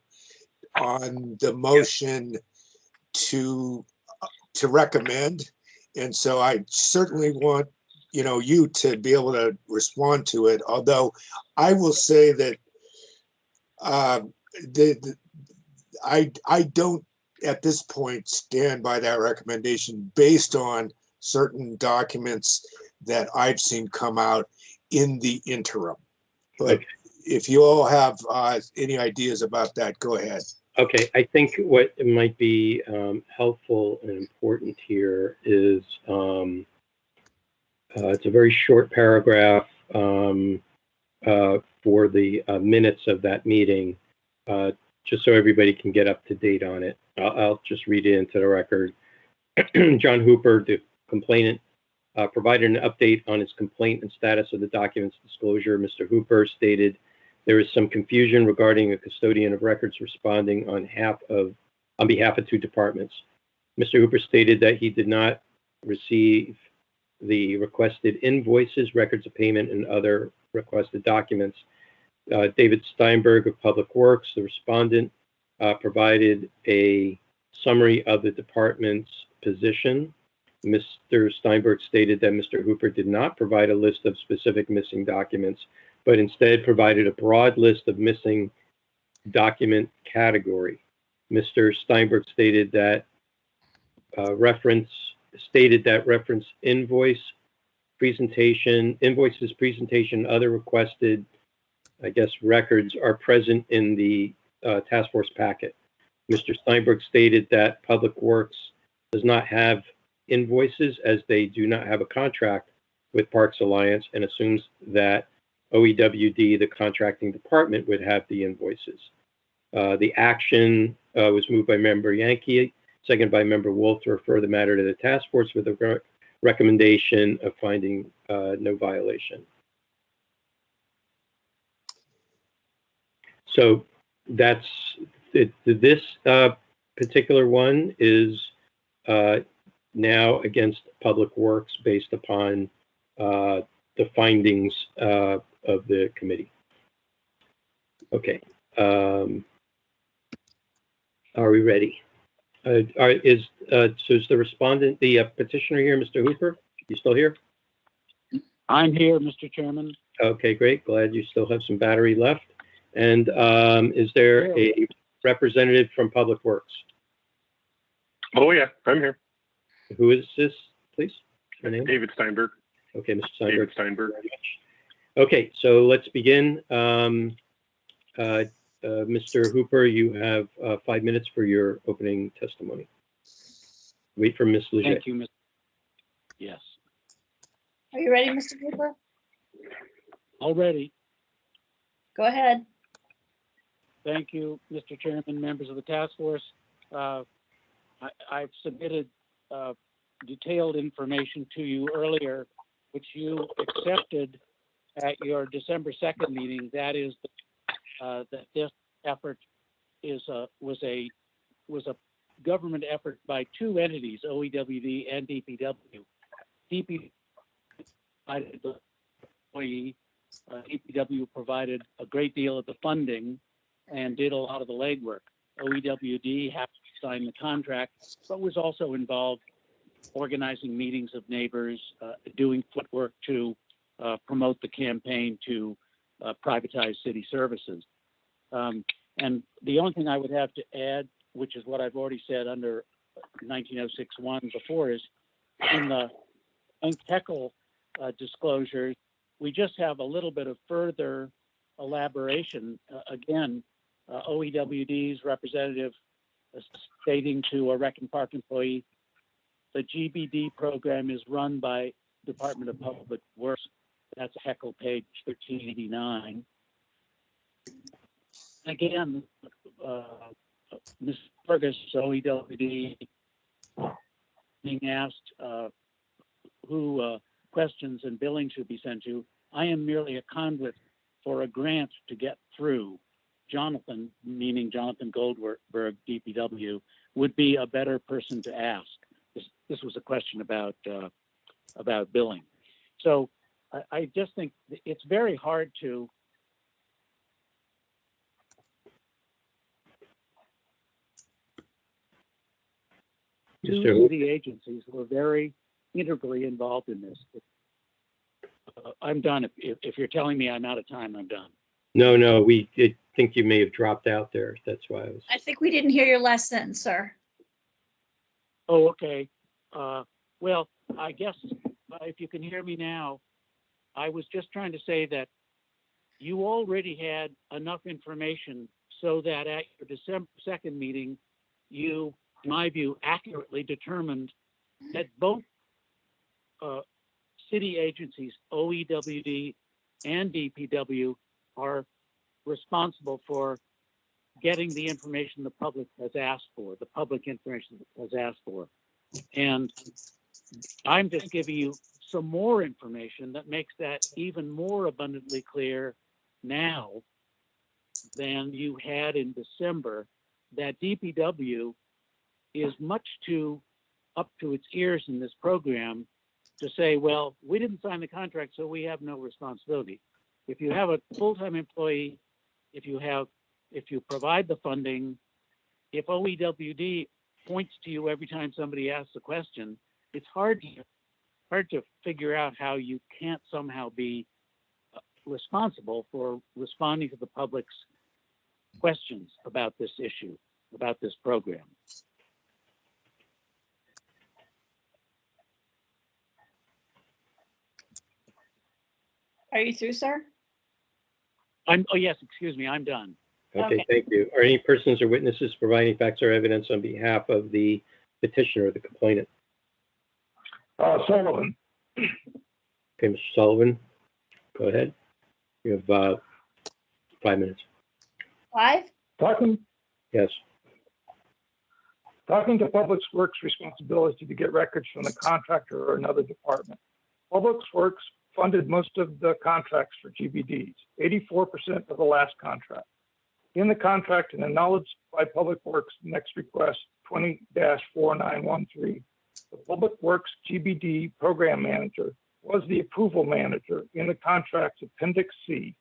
on the motion to recommend. And so I certainly want, you to be able to respond to it. Although I will say that I don't at this point stand by that recommendation based on certain documents that I've seen come out in the interim. But if you all have any ideas about that, go ahead. Okay, I think what might be helpful and important here is it's a very short paragraph for the minutes of that meeting, just so everybody can get up to date on it. I'll just read it into the record. John Hooper, the complainant, provided an update on his complaint and status of the document's disclosure. Mr. Hooper stated there is some confusion regarding a custodian of records responding on behalf of two departments. Mr. Hooper stated that he did not receive the requested invoices, records of payment, and other requested documents. David Steinberg of Public Works, the respondent, provided a summary of the department's position. Mr. Steinberg stated that Mr. Hooper did not provide a list of specific missing documents, but instead provided a broad list of missing document category. Mr. Steinberg stated that reference invoices, presentation, other requested, records are present in the task force packet. Mr. Steinberg stated that Public Works does not have invoices as they do not have a contract with Parks Alliance, and assumes that OEWD, the contracting department, would have the invoices. The action was moved by Member Yankee, seconded by Member Wolf, to refer the matter to the task force with a recommendation of finding no violation. So that's it. This particular one is now against Public Works based upon the findings of the committee. Okay. Are we ready? Is the respondent, the petitioner here, Mr. Hooper? You still here? I'm here, Mr. Chairman. Okay, great. Glad you still have some battery left. And is there a representative from Public Works? Oh, yeah, I'm here. Who is this, please? Your name? David Steinberg. Okay, Mr. Steinberg. David Steinberg. Okay, so let's begin. Mr. Hooper, you have 5 minutes for your opening testimony. Wait for Ms. Leger. Thank you, Ms. Yes. Are you ready, Mr. Cooper? All ready. Go ahead. Thank you, Mr. Chairman, members of the task force. I've submitted detailed information to you earlier, which you accepted at your December 2nd meeting. That is that this effort was a government effort by two entities, OEWD and DPW. DPW provided a great deal of the funding and did a lot of the legwork. OEWD had to sign the contract, but was also involved organizing meetings of neighbors, doing footwork to promote the campaign to privatize city services. And the only thing I would have to add, which is what I've already said under 1906-1 before, is in the Heckle disclosure, we just have a little bit of further elaboration. Again, OEWD's representative stating to a Rec and Park employee, the GBD program is run by Department of Public Works. That's Heckle page 1389. Again, Ms. Fergus, OEWD, being asked who questions and billing should be sent to. I am merely a conduit for a grant to get through. Jonathan, meaning Jonathan Goldberg, DPW, would be a better person to ask. This was a question about billing. So I just think it's very hard to the agencies who are very integrally involved in this. I'm done. If you're telling me I'm out of time, I'm done. No, we did think you may have dropped out there. That's why I was. I think we didn't hear your last sentence, sir. Oh, okay. Well, I guess if you can hear me now, I was just trying to say that you already had enough information so that at your December 2nd meeting, you, in my view, accurately determined that both city agencies, OEWD and DPW, are responsible for getting the information the public has asked for, the public information has asked for. And I'm just giving you some more information that makes that even more abundantly clear now than you had in December, that DPW is much too up to its ears in this program to say, well, we didn't sign the contract, so we have no responsibility. If you have a full-time employee, if you provide the funding, if OEWD points to you every time somebody asks a question, it's hard to figure out how you can't somehow be responsible for responding to the public's questions about this issue, about this program. Are you through, sir? Oh yes, excuse me, I'm done. Okay, thank you. Are any persons or witnesses providing facts or evidence on behalf of the petitioner or the complainant? Sullivan. Okay, Mr. Sullivan, go ahead. You have 5 minutes. 5? Yes. Talking to Public Works' responsibility to get records from the contractor or another department. Public Works funded most of the contracts for GBDs, 84% of the last contract. In the contract and acknowledged by Public Works next request 20-4913, the Public Works GBD program manager was the approval manager in the contract's Appendix C,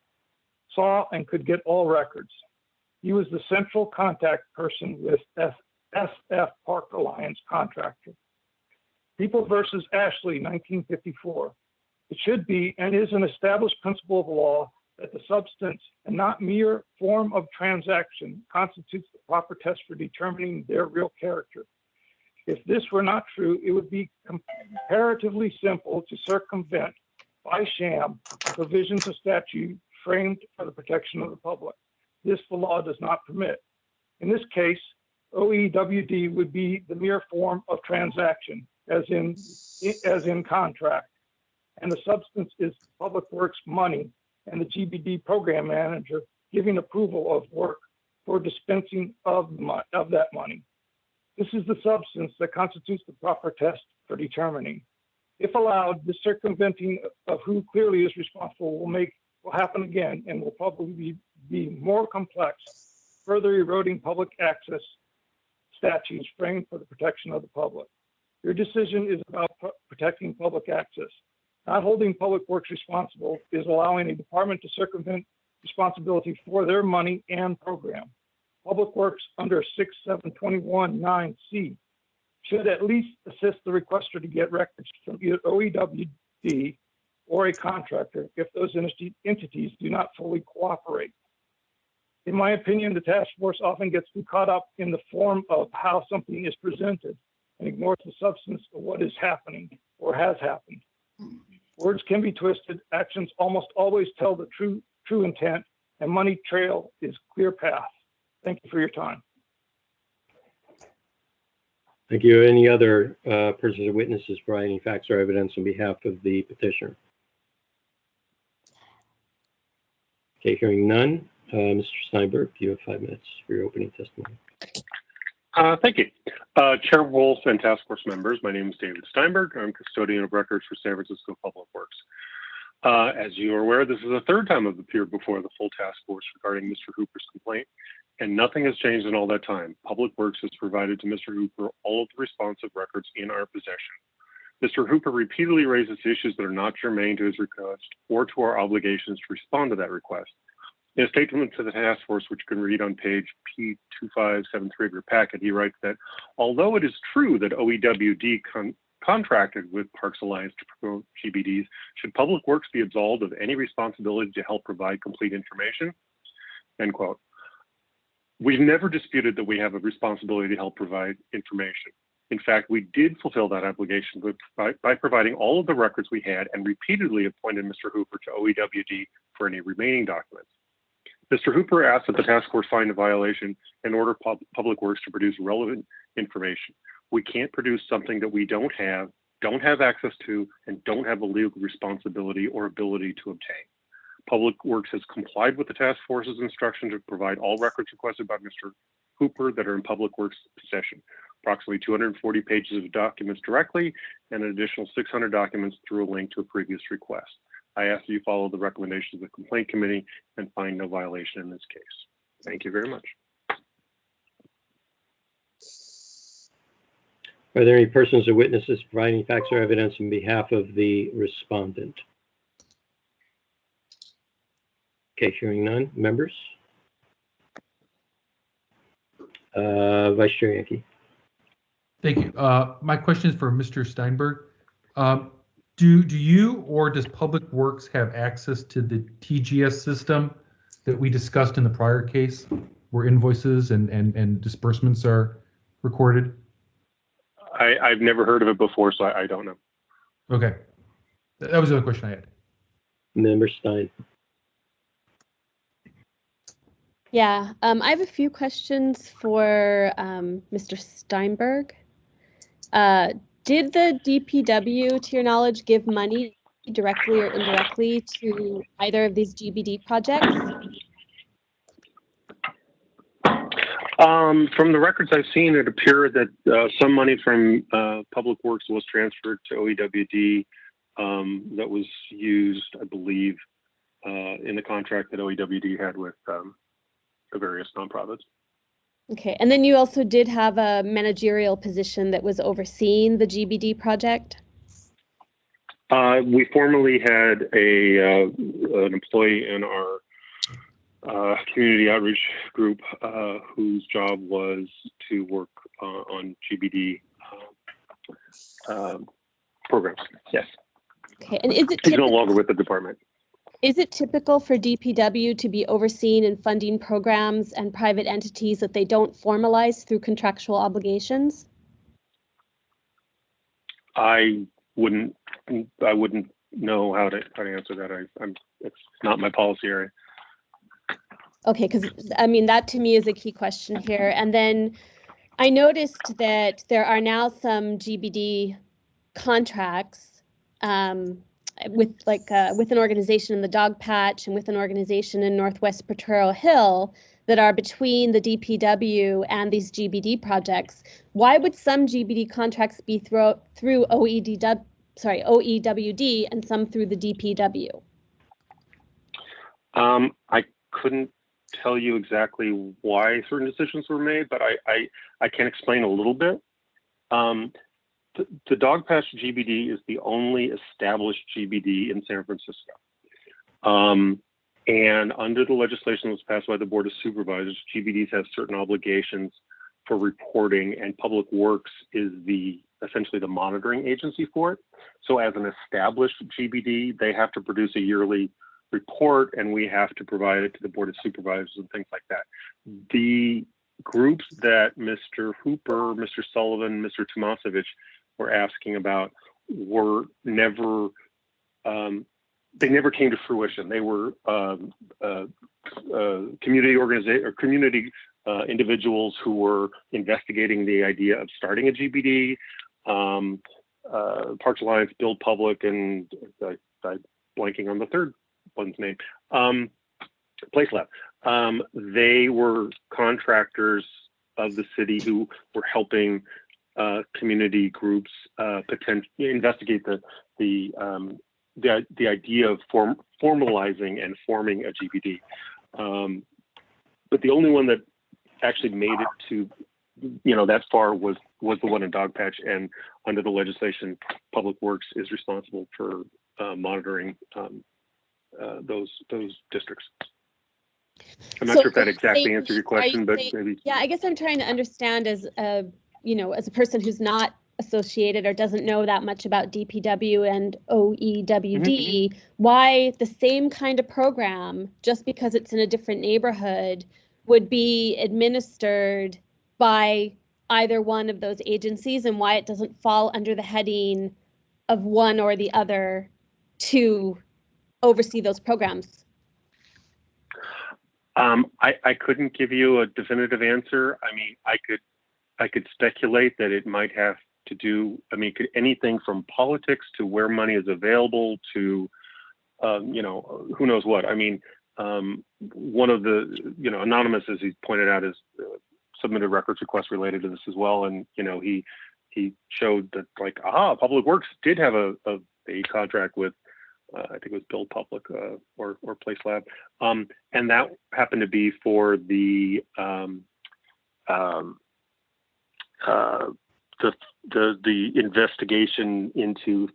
saw and could get all records. He was the central contact person with SF Park Alliance contractor. People versus Ashley, 1954. It should be and is an established principle of law that the substance and not mere form of transaction constitutes the proper test for determining their real character. If this were not true, it would be comparatively simple to circumvent by sham provisions of statute framed for the protection of the public. This the law does not permit. In this case, OEWD would be the mere form of transaction, as in contract, and the substance is Public Works money and the GBD program manager giving approval of work for dispensing of that money. This is the substance that constitutes the proper test for determining. If allowed, the circumventing of who clearly is responsible will happen again and will probably be more complex, further eroding public access statutes framed for the protection of the public. Your decision is about protecting public access. Not holding Public Works responsible is allowing a department to circumvent responsibility for their money and program. Public Works under 6721(9)(c) should at least assist the requester to get records from either OEWD or a contractor if those entities do not fully cooperate. In my opinion, the task force often gets too caught up in the form of how something is presented and ignores the substance of what is happening or has happened. Words can be twisted, actions almost always tell the true intent, and money trail is clear path. Thank you for your time. Thank you. Any other persons or witnesses providing facts or evidence on behalf of the petitioner? Okay, hearing none, Mr. Steinberg, you have 5 minutes for your opening testimony. Thank you. Chair Wolf and task force members, my name is David Steinberg. I'm custodian of records for San Francisco Public Works. As you are aware, this is the 3rd time I've appeared before the full task force regarding Mr. Hooper's complaint, and nothing has changed in all that time. Public Works has provided to Mr. Hooper all of the responsive records in our possession. Mr. Hooper repeatedly raises issues that are not germane to his request or to our obligations to respond to that request. In a statement to the task force, which you can read on page P2573 of your packet, he writes that although it is true that OEWD contracted with Parks Alliance to promote GBDs, should Public Works be absolved of any responsibility to help provide complete information? End quote. We've never disputed that we have a responsibility to help provide information. In fact, we did fulfill that obligation by providing all of the records we had and repeatedly appointed Mr. Hooper to OEWD for any remaining documents. Mr. Hooper asked that the task force find a violation and order Public Works to produce relevant information. We can't produce something that we don't have access to, and don't have a legal responsibility or ability to obtain. Public Works has complied with the task force's instruction to provide all records requested by Mr. Hooper that are in Public Works possession, approximately 240 pages of documents directly and an additional 600 documents through a link to a previous request. I ask that you follow the recommendations of the complaint committee and find no violation in this case. Thank you very much. Are there any persons or witnesses providing facts or evidence on behalf of the respondent? Okay, hearing none. Members? Vice Chair Yankee. Thank you. My question is for Mr. Steinberg. Do you or does Public Works have access to the TGS system that we discussed in the prior case where invoices and disbursements are recorded? I've never heard of it before, so I don't know. Okay. That was the other question I had. Member Stein. Yeah, I have a few questions for Mr. Steinberg. Did the DPW, to your knowledge, give money directly or indirectly to either of these GBD projects? From the records I've seen, it appeared that some money from Public Works was transferred to OEWD that was used, I believe, in the contract that OEWD had with the various nonprofits. Okay, and then you also did have a managerial position that was overseeing the GBD project? We formerly had an employee in our community outreach group whose job was to work on GBD programs. Yes. Okay, and is it He's no longer with the department. Is it typical for DPW to be overseeing and funding programs and private entities that they don't formalize through contractual obligations? I wouldn't know how to answer that. It's not my policy area. Okay, because I mean, that to me is a key question here. And then I noticed that there are now some GBD contracts with an organization in the Dog Patch and with an organization in Northwest Potrero Hill that are between the DPW and these GBD projects. Why would some GBD contracts be through OEWD and some through the DPW? I couldn't tell you exactly why certain decisions were made, but I can explain a little bit. The Dog Patch GBD is the only established GBD in San Francisco. And under the legislation that was passed by the Board of Supervisors, GBDs have certain obligations for reporting, and Public Works is essentially the monitoring agency for it. So as an established GBD, they have to produce a yearly report, and we have to provide it to the Board of Supervisors and things like that. The groups that Mr. Hooper, Mr. Sullivan, Mr. Tomasevich were asking about were never, they never came to fruition. They were community individuals who were investigating the idea of starting a GBD. Parks Alliance, Build Public, and I'm blanking on the third one's name. Place Lab. They were contractors of the city who were helping community groups investigate the idea of formalizing and forming a GBD. But the only one that actually made it to that far was the one in Dogpatch, and under the legislation, Public Works is responsible for monitoring those districts. I'm not sure if that exactly answered your question, but maybe. Yeah, I guess I'm trying to understand as a person who's not associated or doesn't know that much about DPW and OEWD, why the same kind of program, just because it's in a different neighborhood, would be administered by either one of those agencies, and why it doesn't fall under the heading of one or the other to oversee those programs. I couldn't give you a definitive answer. I mean, I could speculate that it might have to do, anything from politics to where money is available to, who knows what. I mean, one of the, Anonymous, as he pointed out, is submitted records requests related to this as well. And, he showed that Public Works did have a contract with, I think it was Build Public or Place Lab. And that happened to be for the investigation into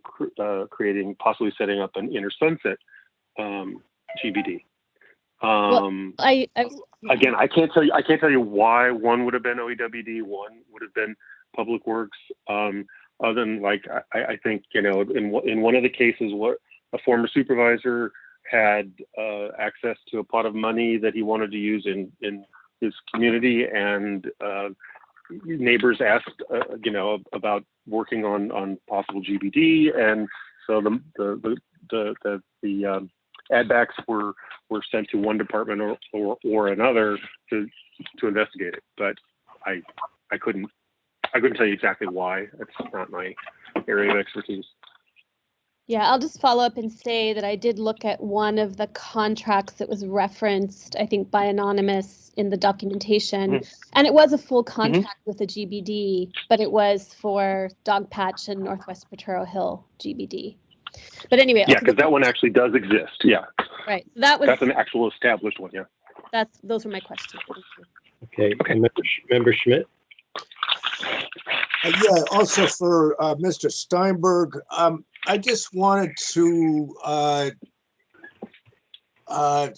possibly setting up an Inner Sunset GBD. Again, I can't tell you why one would have been OEWD, one would have been Public Works. Other than I think in one of the cases, what a former supervisor had access to a pot of money that he wanted to use in his community, and neighbors asked, about working on possible GBD, and so the ad backs were sent to one department or another to investigate it. But I couldn't tell you exactly why. That's not my area of expertise. Yeah, I'll just follow up and say that I did look at one of the contracts that was referenced, I think, by Anonymous in the documentation, and it was a full contract with a GBD, but it was for Dogpatch and Northwest Potrero Hill GBD. But anyway, yeah, because that one actually does exist. Yeah, right. So that's an actual established one. Yeah. Those were my questions. Okay. Member Schmidt. Yeah, also for Mr. Steinberg, I just wanted to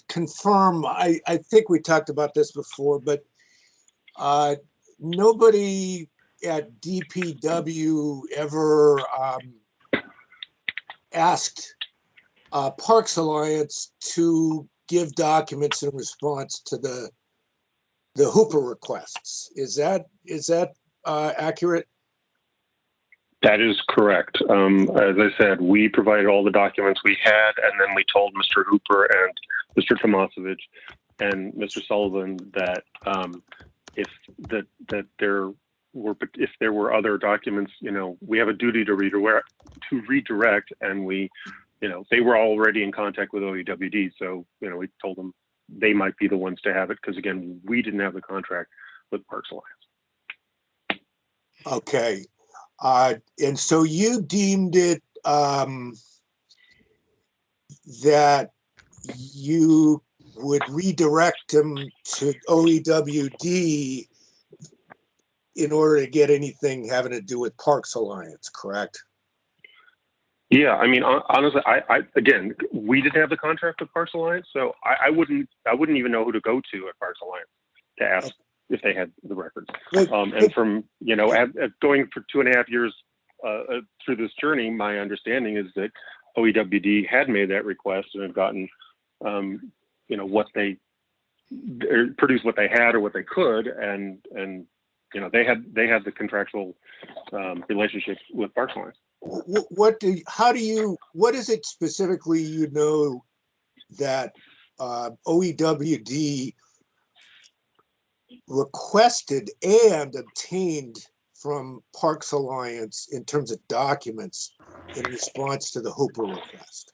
confirm, I think we talked about this before, but nobody at DPW ever asked Parks Alliance to give documents in response to the Hooper requests. Is that accurate? That is correct. As I said, we provided all the documents we had, and then we told Mr. Hooper and Mr. Tomasovich and Mr. Sullivan that if there were other documents, we have a duty to redirect, and we, they were already in contact with OEWD, so we told them they might be the ones to have it, because again, we didn't have the contract with Parks Alliance. Okay. And so you deemed it that you would redirect them to OEWD in order to get anything having to do with Parks Alliance, correct? Yeah, I mean, honestly, again, we didn't have the contract with Parks Alliance, so I wouldn't even know who to go to at Parks Alliance to ask if they had the records. And from, going for 2.5 years through this journey, my understanding is that OEWD had made that request and had gotten, what they produced, what they had or what they could, and they had the contractual relationship with Parks Alliance. What is it specifically that OEWD requested and obtained from Parks Alliance in terms of documents in response to the Hooper request?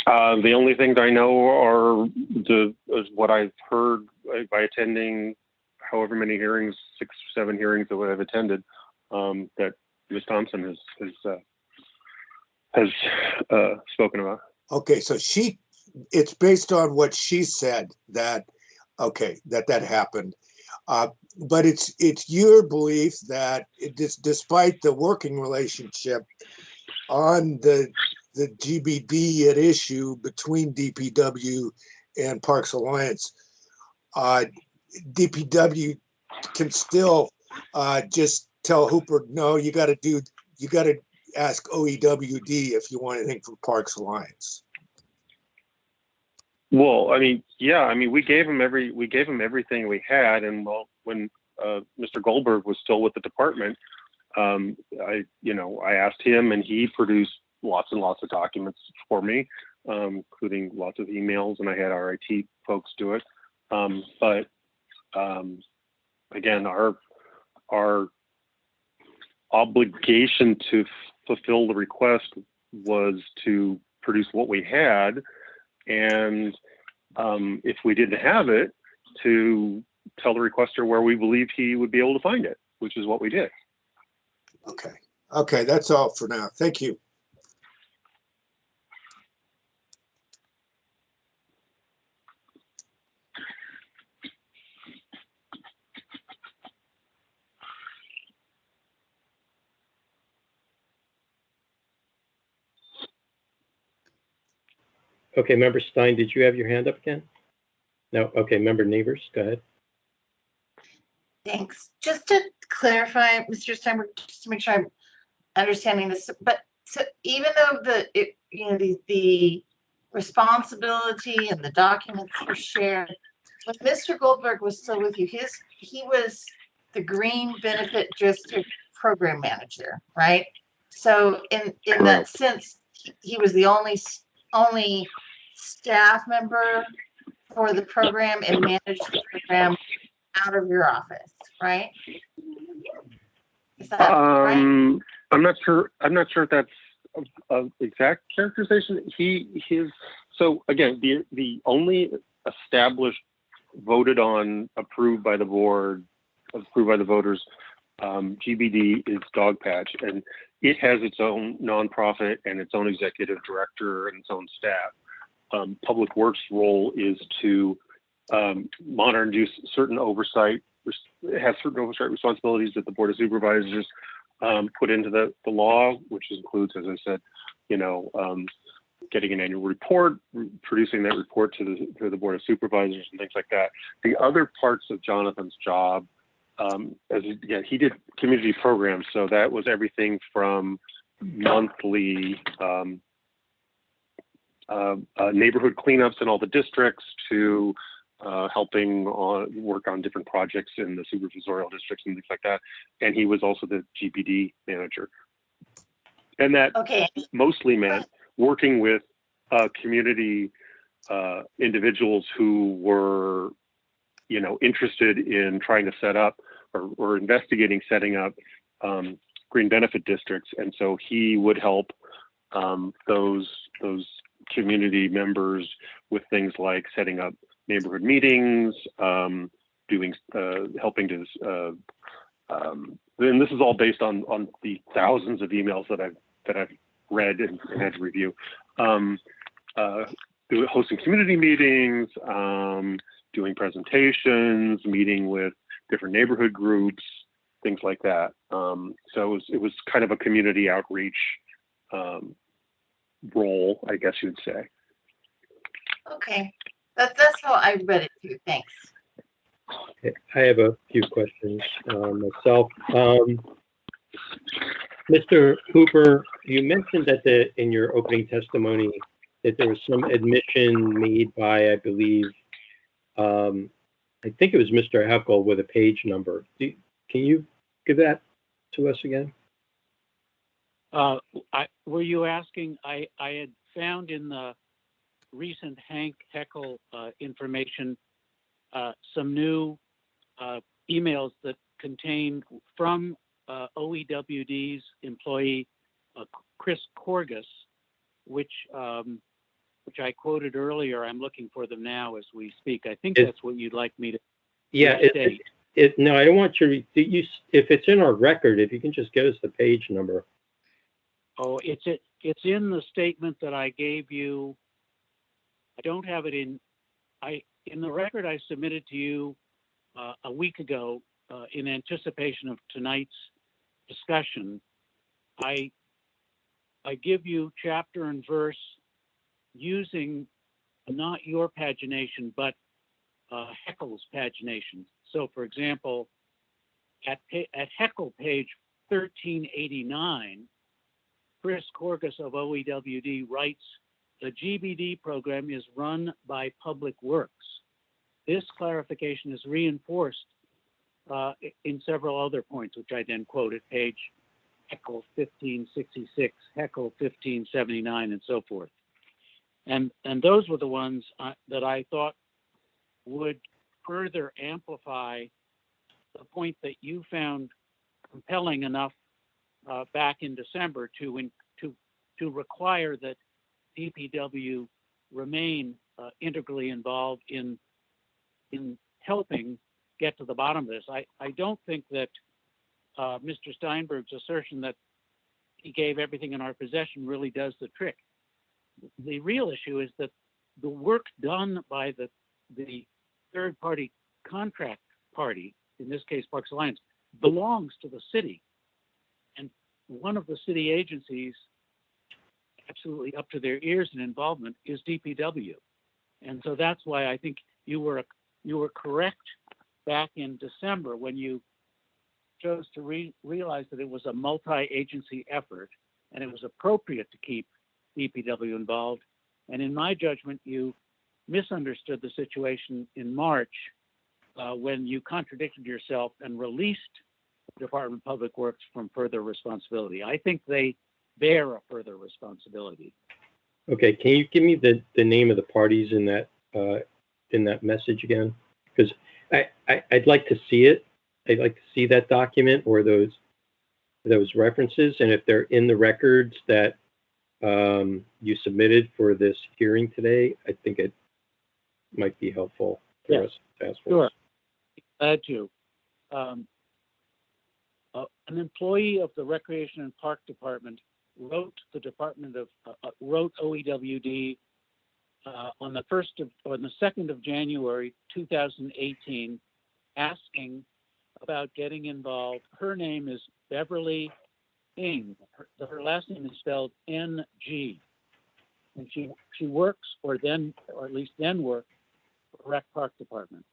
The only things I know are is what I've heard by attending however many hearings, 6 or 7 hearings that I've attended, that Ms. Thompson has spoken about. Okay, so it's based on what she said that, okay, that happened. But it's your belief that despite the working relationship on the GBD at issue between DPW and Parks Alliance, DPW can still just tell Hooper, no, you got to ask OEWD if you want anything from Parks Alliance. Well, I mean, yeah, I mean, we gave him everything we had, and well, when Mr. Goldberg was still with the department, I asked him, and he produced lots and lots of documents for me, including lots of emails, and I had our IT folks do it. But again, our obligation to fulfill the request was to produce what we had, and if we didn't have it, to tell the requester where we believe he would be able to find it, which is what we did. Okay, that's all for now. Thank you. Okay, Member Stein, did you have your hand up again? No. Okay, Member Neighbors, go ahead. Thanks. Just to clarify, Mr. Steinberg, just to make sure I'm understanding this, but so even though the responsibility and the documents were shared, when Mr. Goldberg was still with you, he was the Green Benefit District Program Manager, right? So in that sense, he was the only staff member for the program and managed the program out of your office, right? Is that right? I'm not sure if that's an exact characterization. So again, the only established, voted on, approved by the board, approved by the voters, GBD is Dogpatch, and it has its own nonprofit and its own executive director and its own staff. Public Works' role is to monitor and do certain oversight. It has certain oversight responsibilities that the Board of Supervisors put into the law, which includes, as I said, getting an annual report, producing that report to the Board of Supervisors and things like that. The other parts of Jonathan's job, he did community programs, so that was everything from monthly neighborhood cleanups in all the districts to helping work on different projects in the supervisorial districts and things like that. And he was also the GPD manager. And that mostly meant working with community individuals who were, interested in trying to set up or investigating setting up green benefit districts. And so he would help those community members with things like setting up neighborhood meetings, helping to, and this is all based on the thousands of emails that I've read and had to review. Hosting community meetings, doing presentations, meeting with different neighborhood groups, things like that. So it was kind of a community outreach role, I guess you'd say. Okay, that's how I read it too. Thanks. Okay. I have a few questions myself. Mr. Hooper, you mentioned that in your opening testimony that there was some admission made by, I believe, I think it was Mr. Heckel with a page number. Can you give that to us again? Were you asking? I had found in the recent Hank Heckel information some new emails that contained from OEWD's employee Chris Corgus, which which I quoted earlier. I'm looking for them now as we speak. I think It- that's what you'd like me to Yeah, state. no, I don't want you to, if it's in our record, if you can just give us the page number. Oh, it's in the statement that I gave you. I don't have it in the record I submitted to you a week ago in anticipation of tonight's discussion. I give you chapter and verse using not your pagination, but Heckle's pagination. So, for example, at Heckle page 1389, Chris Corgus of OEWD writes, the GBD program is run by Public Works. This clarification is reinforced in several other points, which I then quoted, page Heckle 1566, Heckle 1579, and so forth. And those were the ones that I thought would further amplify the point that you found compelling enough back in December to require that DPW remain integrally involved in helping get to the bottom of this. I don't think that Mr. Steinberg's assertion that he gave everything in our possession really does the trick. The real issue is that the work done by the third-party contract party, in this case Parks Alliance, belongs to the city. And one of the city agencies absolutely up to their ears in involvement is DPW. And so that's why I think you were correct back in December when you chose to realize that it was a multi-agency effort and it was appropriate to keep DPW involved. And in my judgment, you misunderstood the situation in March when you contradicted yourself and released the Department of Public Works from further responsibility. I think they bear a further responsibility. Okay, can you give me the name of the parties in that message again? Because I'd like to see it. I'd like to see that document or those references, and if they're in the records that you submitted for this hearing today, I think it might be helpful for us. Task Force. Sure, glad to. An employee of the Recreation and Park Department wrote the wrote OEWD on the 2nd of January 2018, asking about getting involved. Her name is Beverly Ng. Her last name is spelled N-G, and she works, or at least then worked, for Rec Park Department.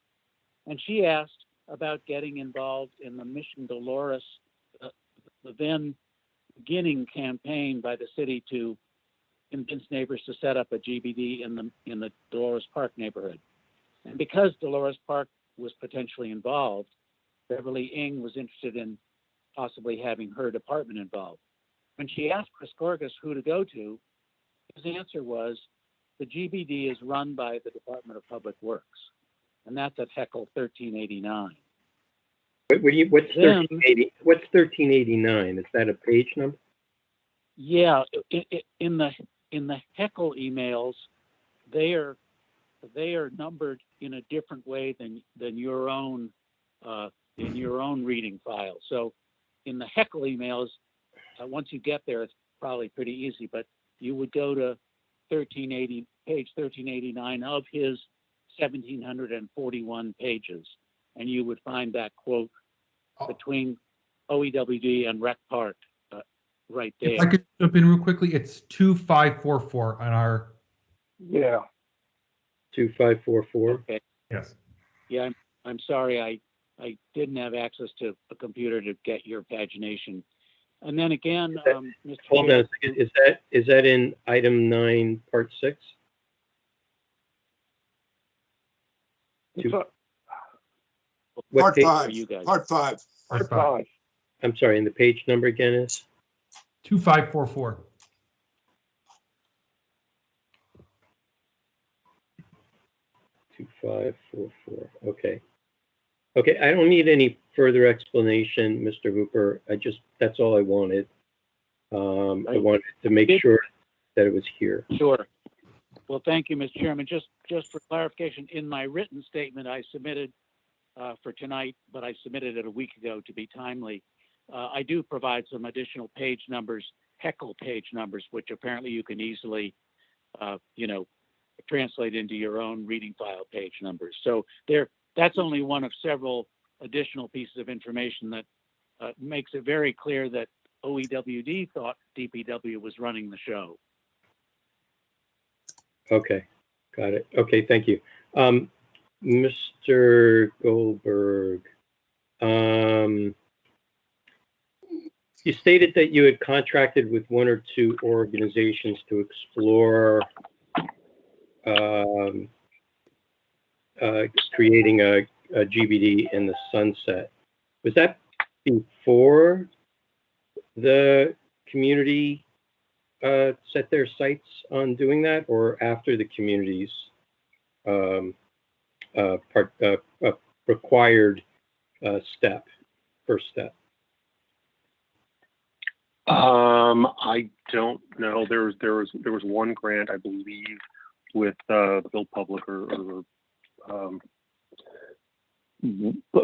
And she asked about getting involved in the Mission Dolores, the then beginning campaign by the city to convince neighbors to set up a GBD in the Dolores Park neighborhood. And because Dolores Park was potentially involved, Beverly Ng was interested in possibly having her department involved. When she asked Chris Corgus who to go to, his answer was, the GBD is run by the Department of Public Works. And that's at Heckle 1389. What's 1389? Is that a page number? Yeah, in the Heckle emails, they are numbered in a different way than your own in your own reading file. So in the Heckle emails, once you get there, it's probably pretty easy. But you would go to page 1389 of his 1,741 pages, and you would find that quote between OEWD and Rec Park right there. If I could jump in real quickly, it's 2544 on our. Yeah. 2544. Okay. Yes. Yeah, I'm sorry, I didn't have access to a computer to get your pagination. And then again, Mr. Hold on a second. Is that in item 9, part 6? Part page 5. are you guys? Part 5. Part 5. I'm sorry, and the page number again is? 2544. Okay. Okay, I don't need any further explanation, Mr. Hooper. That's all I wanted. I wanted to make sure that it was here. Sure. Well, thank you, Mr. Chairman. Just for clarification, in my written statement I submitted for tonight, but I submitted it a week ago to be timely. I do provide some additional page numbers, Heckle page numbers, which apparently you can easily, translate into your own reading file page numbers. So that's only one of several additional pieces of information that makes it very clear that OEWD thought DPW was running the show. Okay, got it. Okay, thank you. Mr. Goldberg, you stated that you had contracted with one or two organizations to explore creating a GBD in the sunset. Was that before the community set their sights on doing that, or after the community's required first step? I don't know. There was one grant, I believe, with the Build Public or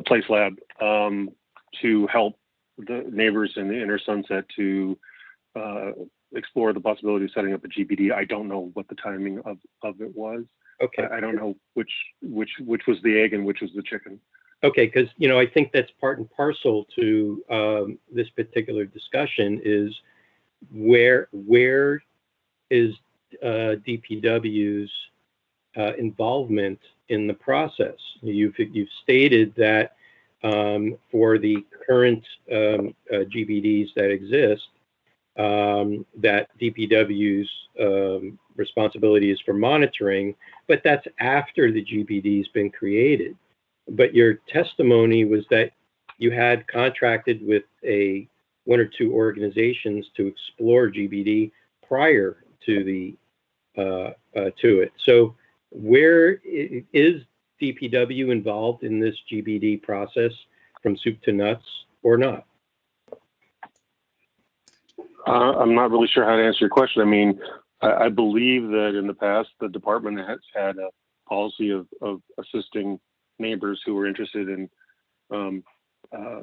Place Lab to help the neighbors in the inner sunset to explore the possibility of setting up a GBD. I don't know what the timing of it was. Okay. I don't know which was the egg and which was the chicken. Okay, because I think that's part and parcel to this particular discussion is where is DPW's involvement in the process. You've stated that for the current GBDs that exist, that DPW's responsibility is for monitoring, but that's after the GBD's been created. But your testimony was that you had contracted with one or two organizations to explore GBD prior to it. So where is DPW involved in this GBD process from soup to nuts or not? I'm not really sure how to answer your question. I mean, I believe that in the past, the department has had a policy of assisting neighbors who were interested in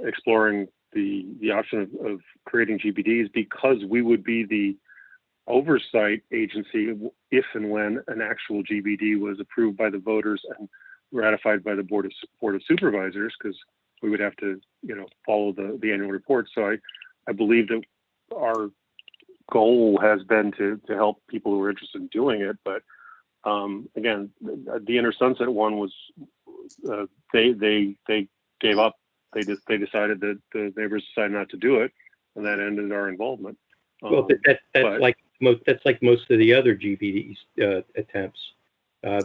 exploring the option of creating GBDs, because we would be the oversight agency if and when an actual GBD was approved by the voters and ratified by the Board of Supervisors, because we would have to, follow the annual report. So I believe that our goal has been to help people who are interested in doing it. But again, the Inner Sunset one was they gave up. They decided that the neighbors decided not to do it, and that ended our involvement. Well, that's like most of the other GBD's attempts,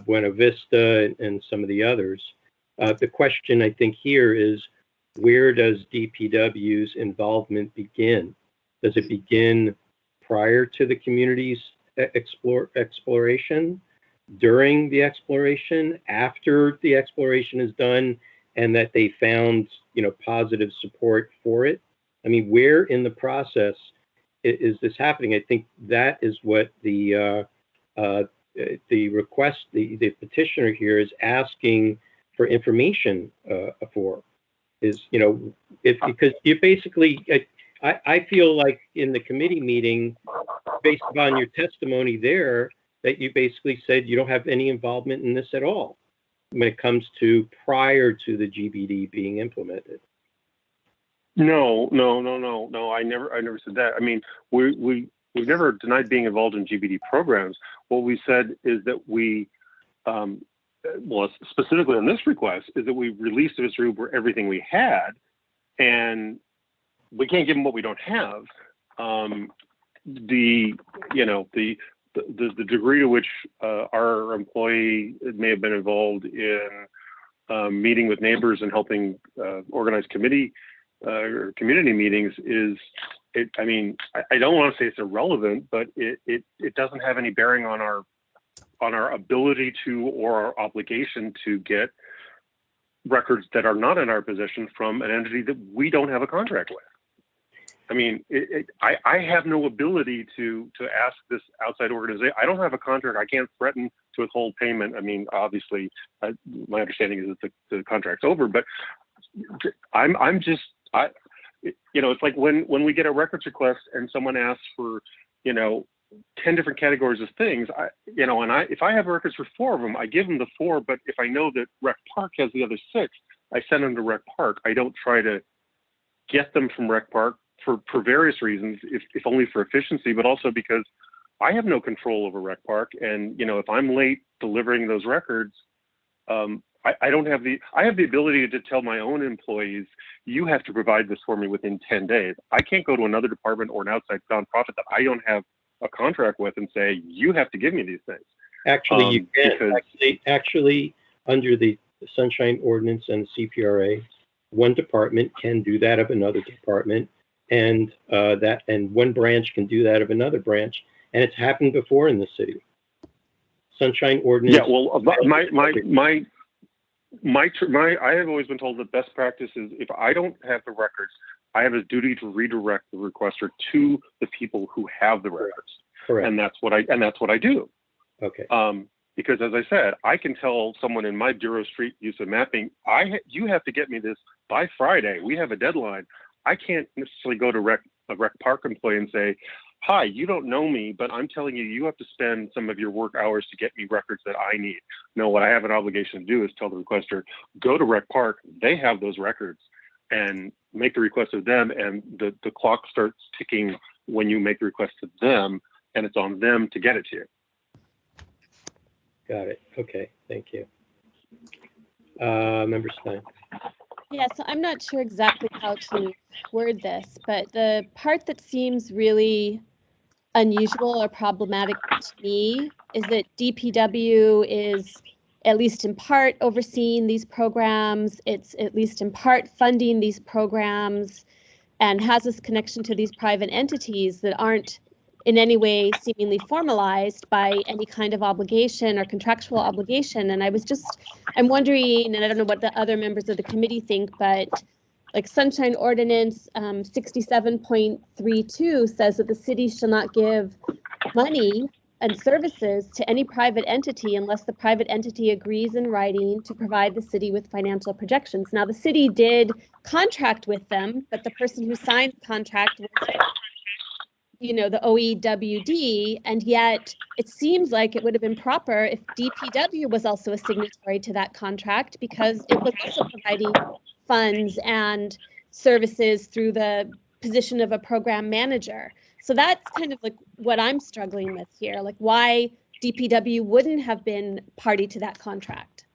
Buena Vista and some of the others. The question I think here is, where does DPW's involvement begin? Does it begin prior to the community's exploration, during the exploration, after the exploration is done, and that they found, positive support for it? I mean, where in the process is this happening? I think that is what the request, the petitioner here is asking for information for. Because you basically, I feel like in the committee meeting, based upon your testimony there, that you basically said you don't have any involvement in this at all when it comes to prior to the GBD being implemented. No. I never said that. I mean, we've never denied being involved in GBD programs. What we said is that we, specifically on this request, is that we released to this group everything we had, and we can't give them what we don't have. The degree to which our employee may have been involved in meeting with neighbors and helping organize committee or community meetings I don't want to say it's irrelevant, but it doesn't have any bearing on our ability to, or our obligation to, get records that are not in our possession from an entity that we don't have a contract with. I mean, I have no ability to ask this outside organization. I don't have a contract. I can't threaten to withhold payment. I mean, obviously, my understanding is that the contract's over, but it's like when we get a records request and someone asks for, 10 different categories of things, if I have records for 4 of them, I give them the 4, but if I know that Rec Park has the other 6, I send them to Rec Park. I don't try to get them from Rec Park for various reasons, if only for efficiency, but also because I have no control over Rec Park. And, if I'm late delivering those records, I don't have I have the ability to tell my own employees, you have to provide this for me within 10 days. I can't go to another department or an outside nonprofit that I don't have a contract with and say, you have to give me these things. Actually, you can. Because, actually, under the Sunshine Ordinance and CPRA, one department can do that of another department, and one branch can do that of another branch, and it's happened before in the city. Sunshine Ordinance. Yeah, well, I have always been told that best practice is if I don't have the records, I have a duty to redirect the requester to the people who have the records. Correct. And that's what I do. Okay. Because as I said, I can tell someone in my Bureau Street use of mapping, you have to get me this by Friday. We have a deadline. I can't necessarily go to a Rec Park employee and say, hi, you don't know me, but I'm telling you, you have to spend some of your work hours to get me records that I need. No, what I have an obligation to do is tell the requester, go to Rec Park. They have those records, and make the request of them. And the clock starts ticking when you make the request to them, and it's on them to get it to you. Got it. Okay. Thank you. Member Stein. Yeah, so I'm not sure exactly how to word this, but the part that seems really unusual or problematic to me is that DPW is at least in part overseeing these programs. It's at least in part funding these programs and has this connection to these private entities that aren't in any way seemingly formalized by any kind of obligation or contractual obligation. And I'm wondering, and I don't know what the other members of the committee think, but like Sunshine Ordinance 67.32 says that the city shall not give money and services to any private entity unless the private entity agrees in writing to provide the city with financial projections. Now, the city did contract with them, but the person who signed the contract was the OEWD, and yet it seems like it would have been proper if DPW was also a signatory to that contract, because it was also providing funds and services through the position of a program manager. So that's kind of like what I'm struggling with here, like why DPW wouldn't have been party to that contract.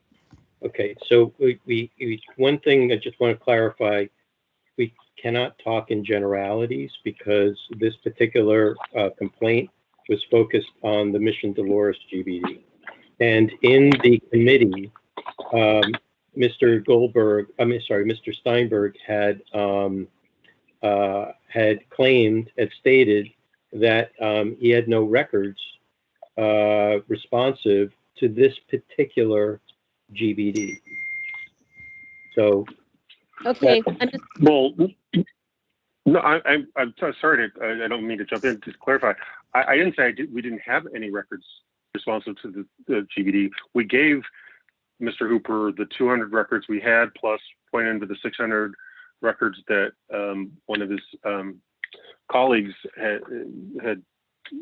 Okay, so we one thing I just want to clarify, we cannot talk in generalities because this particular complaint was focused on the Mission Dolores GBD. And in the committee, Mr. Steinberg had stated that he had no records responsive to this particular GBD. So. Okay. No, I'm sorry. I don't mean to jump in to clarify. I didn't say we didn't have any records responsive to the GBD. We gave Mr. Hooper the 200 records we had, plus pointed to the 600 records that one of his colleagues had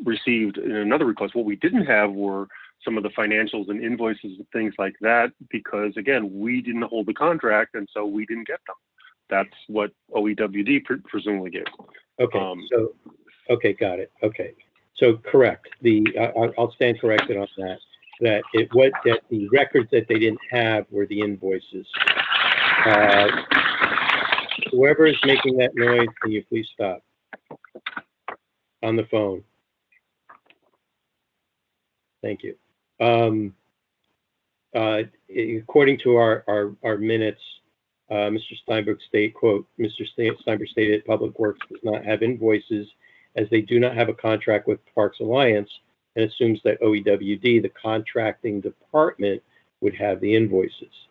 received in another request. What we didn't have were some of the financials and invoices and things like that, because again, we didn't hold the contract, and so we didn't get them. That's what OEWD presumably gave. Okay, okay, got it. Okay, so correct. I'll stand corrected on that. That the records that they didn't have were the invoices. Whoever is making that noise, can you please stop? On the phone. Thank you. According to our minutes, Mr. Steinberg Steinberg stated Public Works does not have invoices as they do not have a contract with Parks Alliance, and assumes that OEWD, the contracting department, would have the invoices,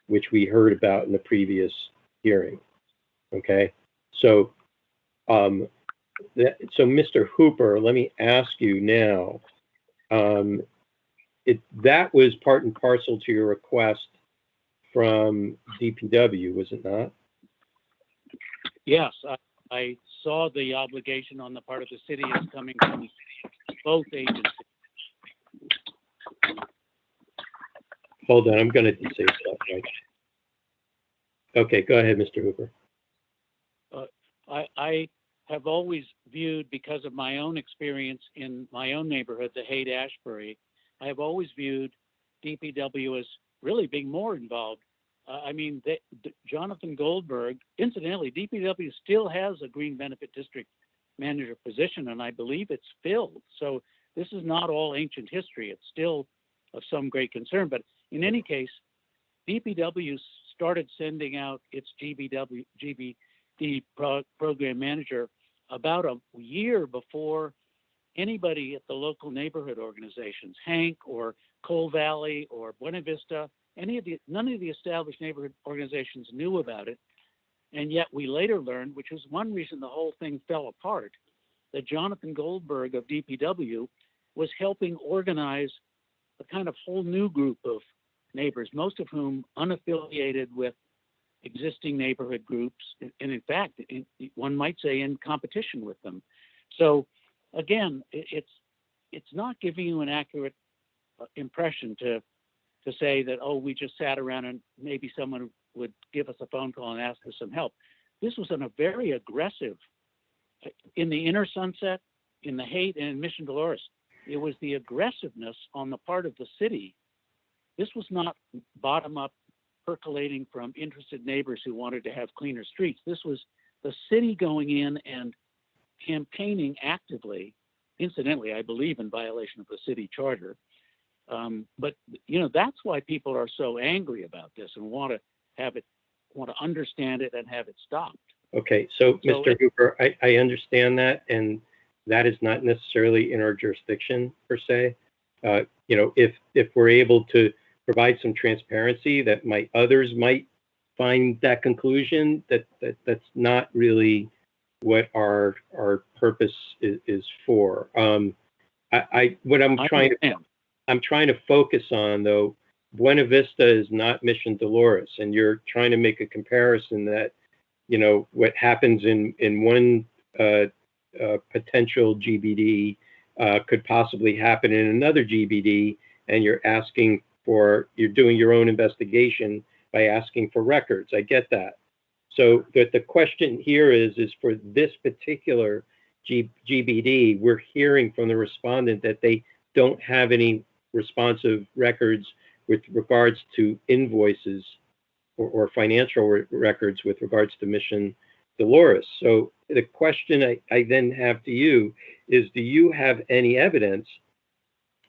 which we heard about in the previous hearing. Okay, so So Mr. Hooper, let me ask you now, that was part and parcel to your request from DPW, was it not? Yes, I saw the obligation on the part of the city is coming from both agencies. Hold on, I'm going to say something. Okay, go ahead, Mr. Hooper. I have always viewed, because of my own experience in my own neighborhood, the Haight-Ashbury, I have always viewed DPW as really being more involved. I mean, Jonathan Goldberg, incidentally, DPW still has a Green Benefit District Manager position, and I believe it's filled. So this is not all ancient history. It's still of some great concern. But in any case, DPW started sending out its GBD program manager about a year before anybody at the local neighborhood organizations, Hank or Coal Valley or Buena Vista, none of the established neighborhood organizations knew about it. And yet we later learned, which was one reason the whole thing fell apart, that Jonathan Goldberg of DPW was helping organize a kind of whole new group of neighbors, most of whom unaffiliated with existing neighborhood groups, and in fact, one might say in competition with them. So again, it's not giving you an accurate impression to say that, oh, we just sat around and maybe someone would give us a phone call and ask for some help. This was on a very aggressive, in the Inner Sunset, in the Haight, and in Mission Dolores. It was the aggressiveness on the part of the city. This was not bottom up, percolating from interested neighbors who wanted to have cleaner streets. This was the city going in and campaigning actively. Incidentally, I believe in violation of the city charter. But that's why people are so angry about this and want to understand it and have it stopped. Okay, so Mr. Hooper, I understand that, and that is not necessarily in our jurisdiction per se. If we're able to provide some transparency that others might find that conclusion, that's not really what our purpose is for. I'm trying to focus on, though, Buena Vista is not Mission Dolores, and you're trying to make a comparison that, what happens in one potential GBD could possibly happen in another GBD, and you're doing your own investigation by asking for records. I get that. So the question here is for this particular GBD, we're hearing from the respondent that they don't have any responsive records with regards to invoices or financial records with regards to Mission Dolores. So the question I then have to you is, do you have any evidence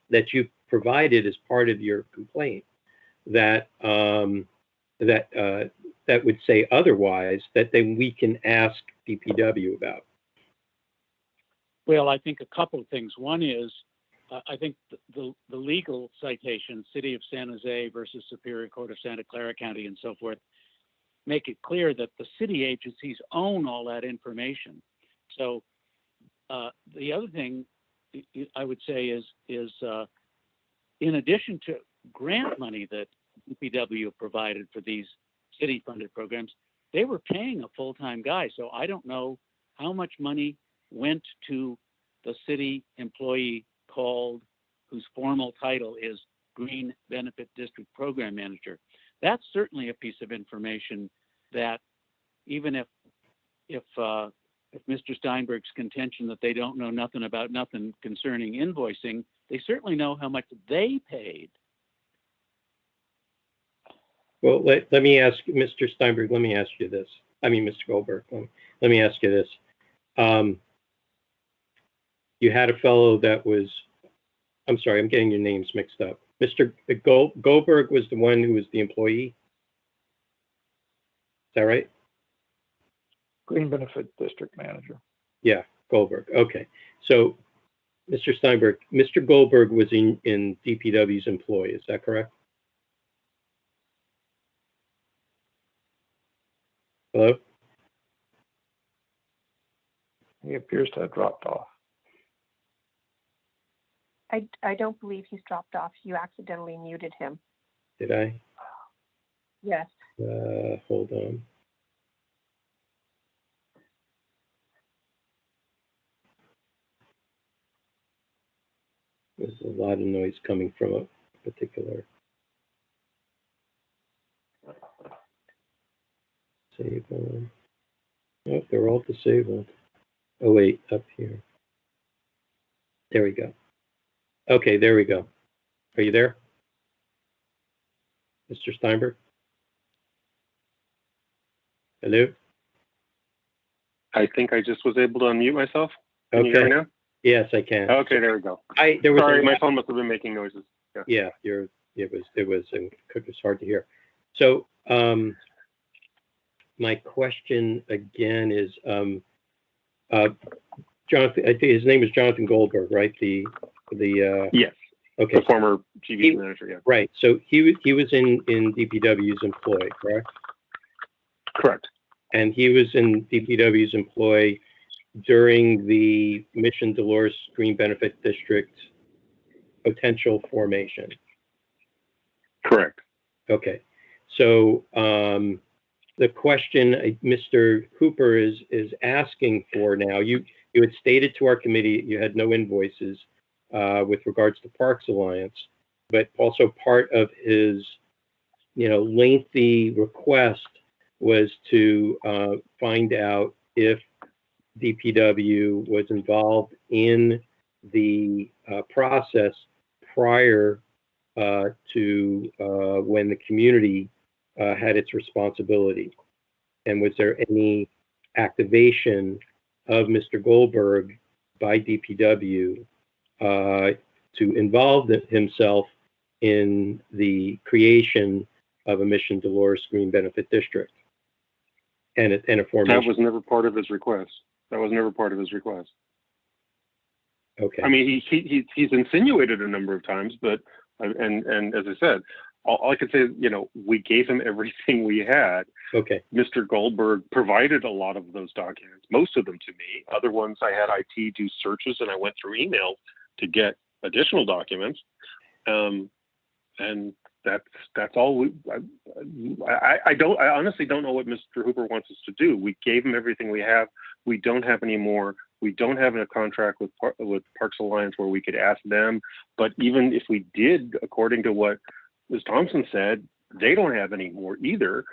that you provided as part of your complaint that that would say otherwise, that then we can ask DPW about? Well, I think a couple of things. One is, I think the legal citation, City of San Jose versus Superior Court of Santa Clara County and so forth, make it clear that the city agencies own all that information. So the other thing I would say is in addition to grant money that DPW provided for these city-funded programs, they were paying a full-time guy. So I don't know how much money went to the city employee whose formal title is Green Benefit District Program Manager. That's certainly a piece of information that, even if Mr. Steinberg's contention that they don't know nothing about nothing concerning invoicing, they certainly know how much they paid. Well, let me ask Mr. Steinberg, let me ask you this. I mean, Mr. Goldberg, let me ask you this. You had a fellow that was, I'm sorry, I'm getting your names mixed up. Mr. Goldberg was the one who was the employee. Is that right? Green Benefit District Manager. Yeah, Goldberg. Okay. So, Mr. Steinberg, Mr. Goldberg was in DPW's employee. Is that correct? Hello? He appears to have dropped off. I don't believe he's dropped off. You accidentally muted him. Did I? Yes. Hold on. There's a lot of noise coming from a particular. Save on. Oh, they're all disabled. Oh, wait, up here. There we go. Okay, there we go. Are you there? Mr. Steinberg? Hello? I think I just was able to unmute myself. Can you hear me now? Yes, I can. Okay, there we go. Sorry, my phone must have been making noises. Yeah, it was hard to hear. So my question again is Jonathan. I think his name is Jonathan Goldberg, right? Yes. Okay. The former GBD manager. Yeah. Right. So he was in DPW's employ, correct? Correct. And he was in DPW's employ during the Mission Dolores Green Benefit District potential formation. Correct. Okay. So the question Mr. Hooper is asking for now, you had stated to our committee you had no invoices with regards to Parks Alliance, but also part of his lengthy request was to find out if DPW was involved in the process prior to when the community had its responsibility. And was there any activation of Mr. Goldberg by DPW to involve himself in the creation of a Mission Dolores Green Benefit District and a formation? That was never part of his request. Okay. I mean, he's insinuated a number of times, but and as I said, all I can say is, we gave him everything we had. Okay. Mr. Goldberg provided a lot of those documents, most of them to me. Other ones I had IT do searches, and I went through email to get additional documents. And that's all. I honestly don't know what Mr. Hooper wants us to do. We gave him everything we have. We don't have any more. We don't have a contract with Parks Alliance where we could ask them. But even if we did, according to what Ms. Thompson said, they don't have any more either.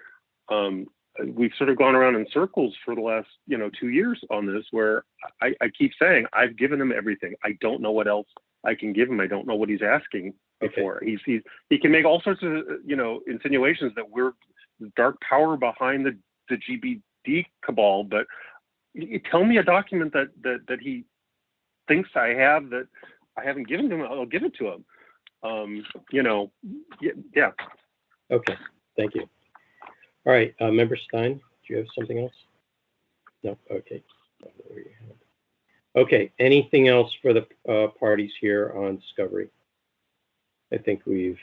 We've sort of gone around in circles for the last 2 years on this, where I keep saying I've given him everything. I don't know what else I can give him. I don't know what he's asking for. He can make all sorts of insinuations that we're the dark power behind the GBD cabal, but tell me a document that he thinks I have that I haven't given him. I'll give it to him. Yeah. Okay. Thank you. All right, Member Stein, do you have something else? No. Okay. Okay. Anything else for the parties here on Discovery? I think we've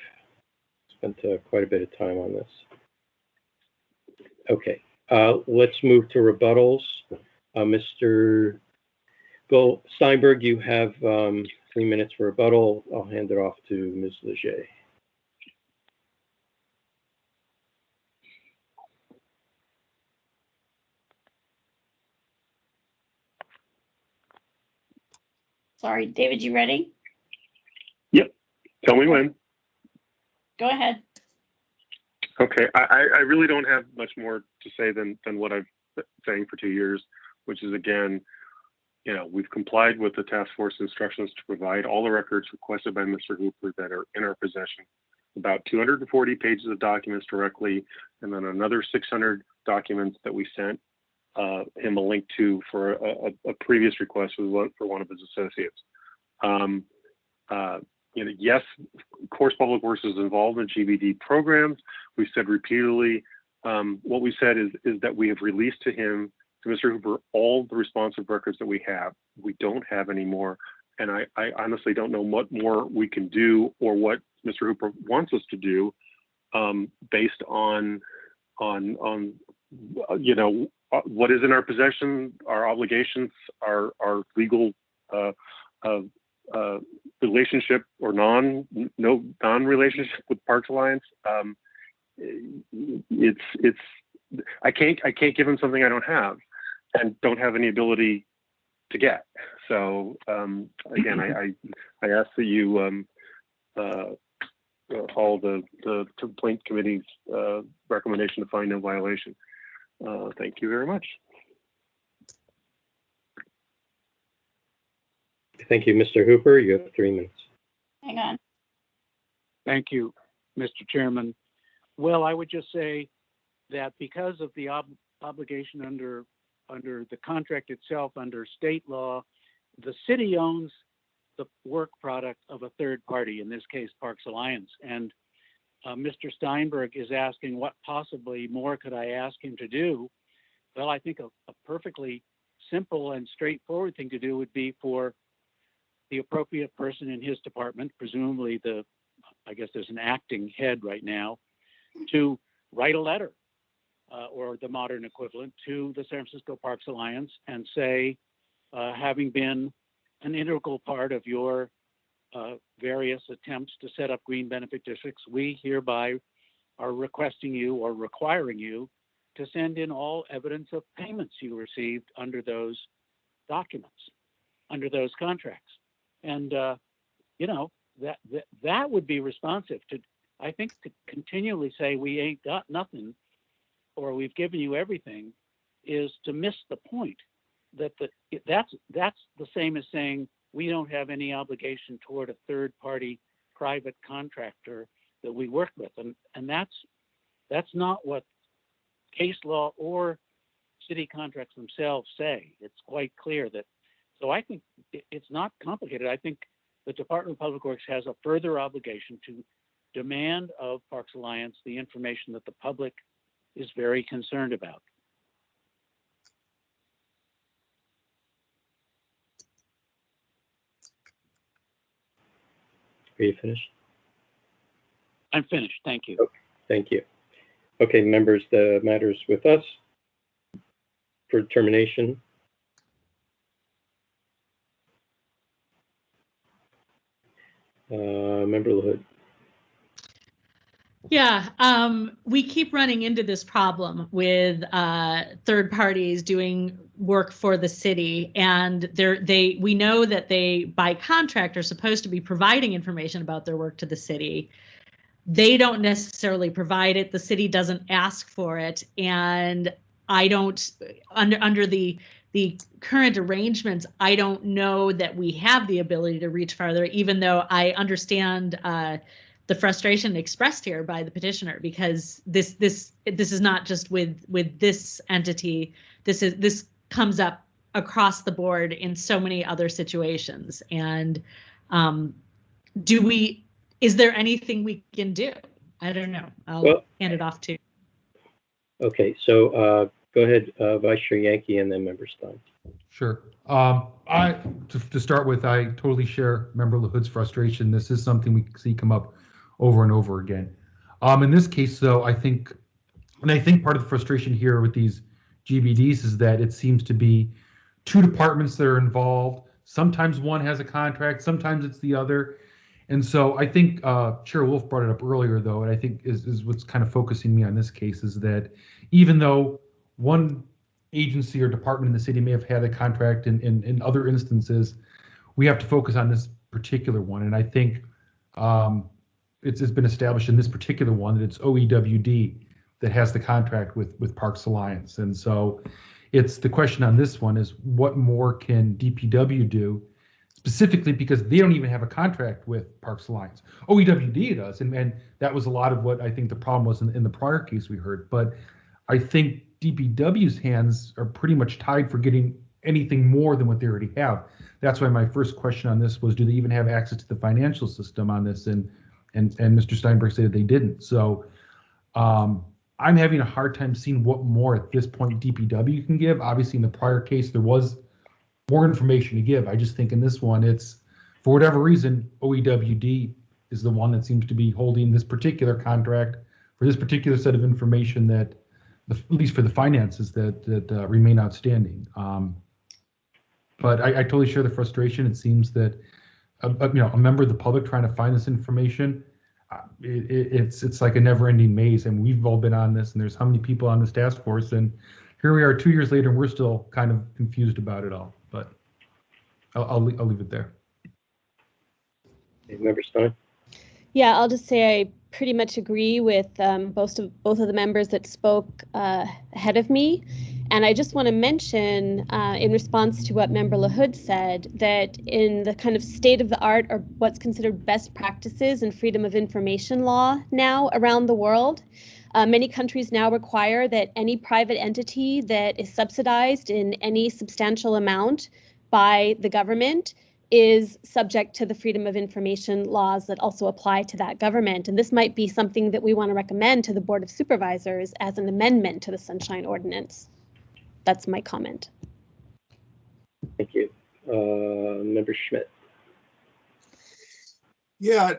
spent quite a bit of time on this. Okay. Let's move to rebuttals. Mr. Steinberg, you have 3 minutes for rebuttal. I'll hand it off to Ms. Leger. Sorry, David, you ready? Yep. Tell me when. Go ahead. Okay. I really don't have much more to say than what I've been saying for 2 years, which is, again, we've complied with the task force instructions to provide all the records requested by Mr. Hooper that are in our possession. About 240 pages of documents directly, and then another 600 documents that we sent him a link to for a previous request for one of his associates. Yes, of course, Public Works is involved in GBD programs. We've said repeatedly, what we said is that we have released to him, to Mr. Hooper, all the responsive records that we have. We don't have any more, and I honestly don't know what more we can do or what Mr. Hooper wants us to do, based on what is in our possession, our obligations, our legal relationship or non-relationship with Parks Alliance. I can't give them something I don't have and don't have any ability to get. So again, I ask that you follow the complaint committee's recommendation to find no violation. Thank you very much. Thank you, Mr. Hooper. You have 3 minutes. Hang on. Thank you, Mr. Chairman. Well, I would just say that because of the obligation under the contract itself, under state law, the city owns the work product of a third party, in this case, Parks Alliance. And Mr. Steinberg is asking what possibly more could I ask him to do? Well, I think a perfectly simple and straightforward thing to do would be for the appropriate person in his department, presumably I guess there's an acting head right now, to write a letter or the modern equivalent to the San Francisco Parks Alliance and say, having been an integral part of your various attempts to set up green benefit districts, we hereby are requesting you or requiring you to send in all evidence of payments you received under those documents, under those contracts. And, that would be responsive to, I think, to continually say we ain't got nothing or we've given you everything is to miss the point that that's the same as saying we don't have any obligation toward a third party private contractor that we work with. And that's not what case law or city contracts themselves say. It's quite clear that, so I think it's not complicated. I think the Department of Public Works has a further obligation to demand of Parks Alliance the information that the public is very concerned about. Are you finished? I'm finished. Thank you. Okay, thank you. Okay, members, the matter's with us for determination. Member LaHood. Yeah, we keep running into this problem with third parties doing work for the city, and we know that they, by contract, are supposed to be providing information about their work to the city. They don't necessarily provide it. The city doesn't ask for it, and I don't under the current arrangements, I don't know that we have the ability to reach farther, even though I understand the frustration expressed here by the petitioner, because this is not just with this entity. This comes up across the board in so many other situations. And is there anything we can do? I don't know. I'll hand it off to. Okay, so go ahead, Vice Chair Yankee, and then Member Stein. Sure. To start with, I totally share Member LaHood's frustration. This is something we see come up over and over again. In this case, though, I think part of the frustration here with these GBDs is that it seems to be two departments that are involved. Sometimes one has a contract, sometimes it's the other. And so I think Chair Wolf brought it up earlier, though, and I think is what's kind of focusing me on this case is that even though one agency or department in the city may have had a contract in other instances, we have to focus on this particular one. And I think it's been established in this particular one that it's OEWD that has the contract with Parks Alliance. And so it's the question on this one is what more can DPW do, specifically because they don't even have a contract with Parks Alliance. OEWD does, and that was a lot of what I think the problem was in the prior case we heard. But I think DPW's hands are pretty much tied for getting anything more than what they already have. That's why my first question on this was, do they even have access to the financial system on this? And Mr. Steinberg said they didn't. So I'm having a hard time seeing what more at this point DPW can give. Obviously, in the prior case, there was more information to give. I just think in this one, it's, for whatever reason, OEWD is the one that seems to be holding this particular contract for this particular set of information that at least for the finances that remain outstanding. But I totally share the frustration. It seems that a member of the public trying to find this information, it's like a never-ending maze. And we've all been on this, and there's how many people on this task force, and here we are 2 years later, and we're still kind of confused about it all. But I'll leave it there. Member Stein? Yeah, I'll just say I pretty much agree with both of the members that spoke ahead of me. And I just want to mention, in response to what Member LaHood said, that in the kind of state of the art or what's considered best practices in freedom of information law now around the world, many countries now require that any private entity that is subsidized in any substantial amount by the government is subject to the freedom of information laws that also apply to that government. And this might be something that we want to recommend to the Board of Supervisors as an amendment to the Sunshine Ordinance. That's my comment. Thank you. Member Schmidt. Yeah,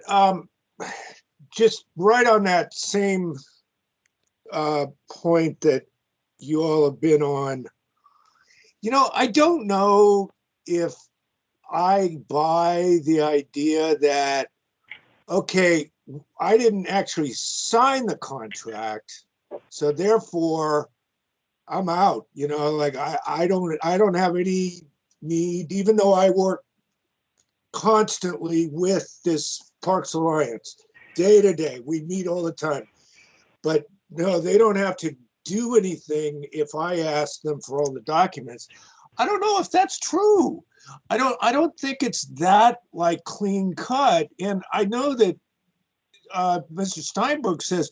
just right on that same point that you all have been on. I don't know if I buy the idea that, okay, I didn't actually sign the contract, so therefore I'm out. Like I don't have any need, even though I work constantly with this Parks Alliance day to day. We meet all the time, but no, they don't have to do anything if I ask them for all the documents. I don't know if that's true. I don't think it's that like clean cut. And I know that Mr. Steinberg says,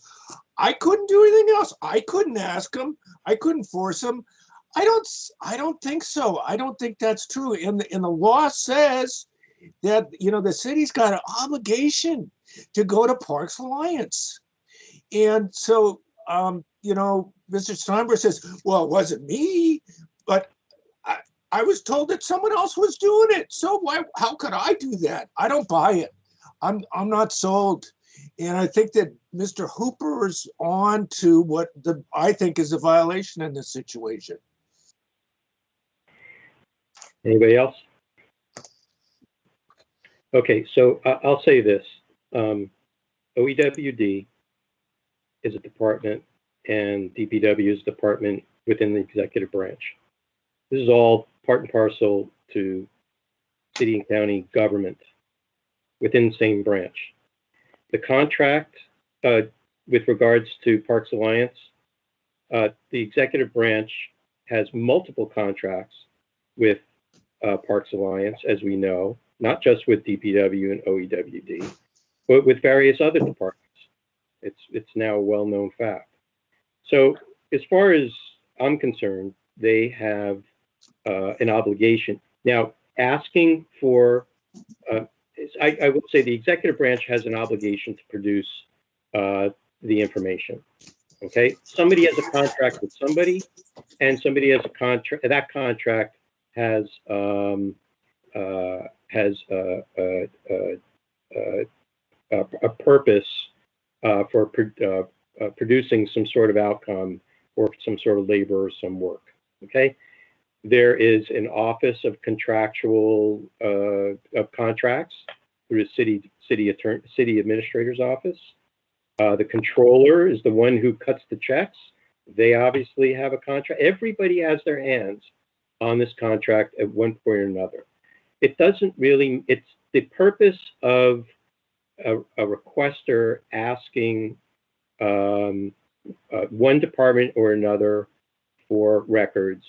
I couldn't do anything else. I couldn't ask him. I couldn't force him. I don't think so. I don't think that's true. And the law says that, the city's got an obligation to go to Parks Alliance. And so, Mr. Steinberg says, well, it wasn't me, but I was told that someone else was doing it. So how could I do that? I don't buy it. I'm not sold. And I think that Mr. Hooper is on to what I think is a violation in this situation. Anybody else? Okay, so I'll say this. OEWD is a department and DPW is a department within the executive branch. This is all part and parcel to city and county government within the same branch. The contract with regards to Parks Alliance, the executive branch has multiple contracts with Parks Alliance, as we know, not just with DPW and OEWD, but with various other departments. It's now a well-known fact. So as far as I'm concerned, they have an obligation. Now, asking for, I would say the executive branch has an obligation to produce the information. Okay, somebody has a contract with somebody, and somebody has a contract. That contract has a purpose for producing some sort of outcome or some sort of labor or some work. Okay, there is an office of contractual of contracts through the city administrator's office. The controller is the one who cuts the checks. They obviously have a contract. Everybody has their hands on this contract at one point or another. It doesn't really, it's the purpose of a requester asking one department or another for records